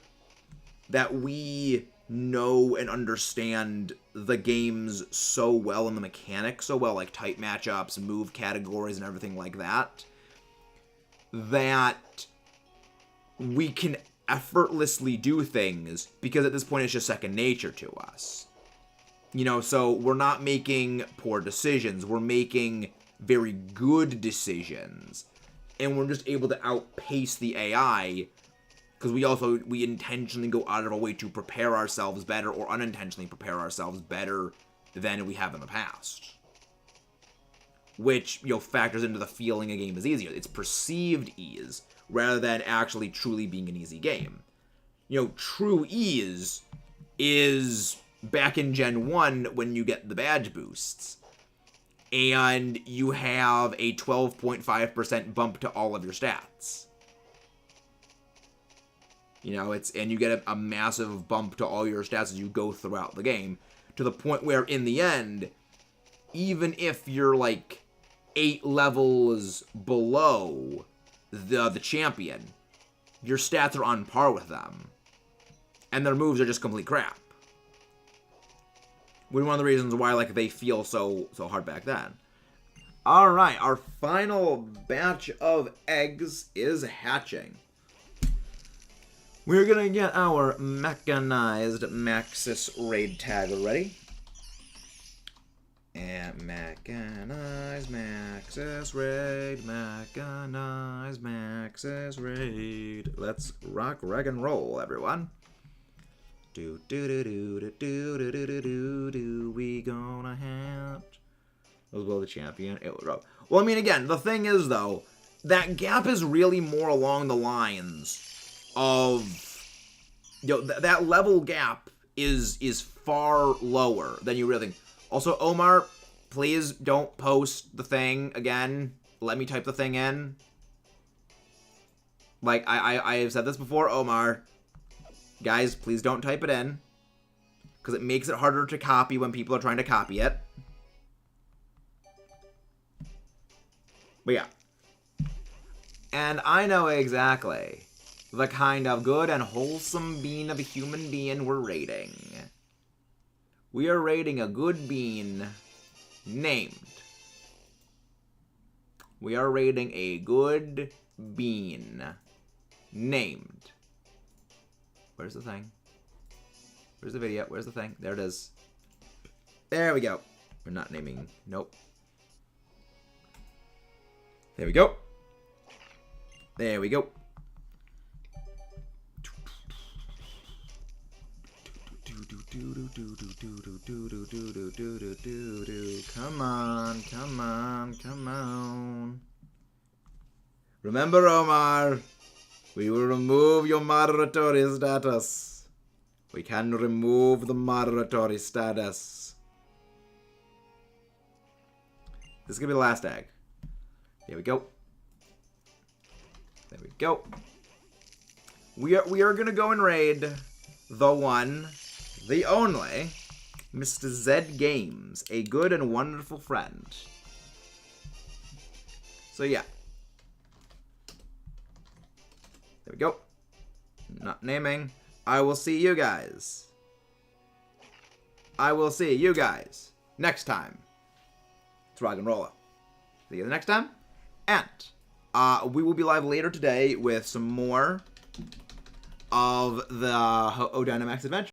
that we know and understand the games so well and the mechanics so well, like type matchups, move categories, and everything like that, that we can effortlessly do things because at this point it's just second nature to us. You know, so we're not making poor decisions. We're making very good decisions. And we're just able to outpace the AI because we intentionally go out of our way to prepare ourselves better or unintentionally prepare ourselves better than we have in the past. Which, you know, factors into the feeling a game is easier. It's perceived ease rather than actually truly being an easy game. You know, true ease is back in Gen 1 when you get the badge boosts and you have a 12.5% bump to all of your stats. You know, and you get a massive bump to all your stats as you go throughout the game, to the point where in the end, even if you're like 8 levels below the champion, your stats are on par with them. And their moves are just complete crap. Which is one of the reasons why, like, they feel so hard back then. Alright, our final batch of eggs is hatching. We're gonna get our mechanized Maxis raid tag ready. And mechanized Maxis raid, mechanized Maxis raid. Let's rock, reg, and roll, everyone. Do do do do do do do do do do. We gonna hatch. Those will the champion. It will. Well, I mean, again, the thing is though, that gap is really more along the lines of, you know, that level gap is far lower than you really think. Also, Omar, please don't post the thing again. Let me type the thing in. Like, I have said this before, Omar. Guys, please don't type it in. Because it makes it harder to copy when people are trying to copy it. But yeah. And I know exactly the kind of good and wholesome bean of a human being we're raiding. We are raiding a good bean named. We are raiding a good bean named. Where's the thing? Where's the video? Where's the thing? There it is. There we go. We're not naming. Nope. There we go. There we go. Come on, come on, come on. Remember, Omar, we will remove your moderatory status. We can remove the moderatory status. This is gonna be the last egg. There we go. There we go. We are gonna go and raid the one, the only, Mr. Zed Games, a good and wonderful friend. So yeah. There we go. Not naming. I will see you guys. I will see you guys next time. It's Rock and Rolla. See you the next time. And we will be live later today with some more of the Dynamax Adventure.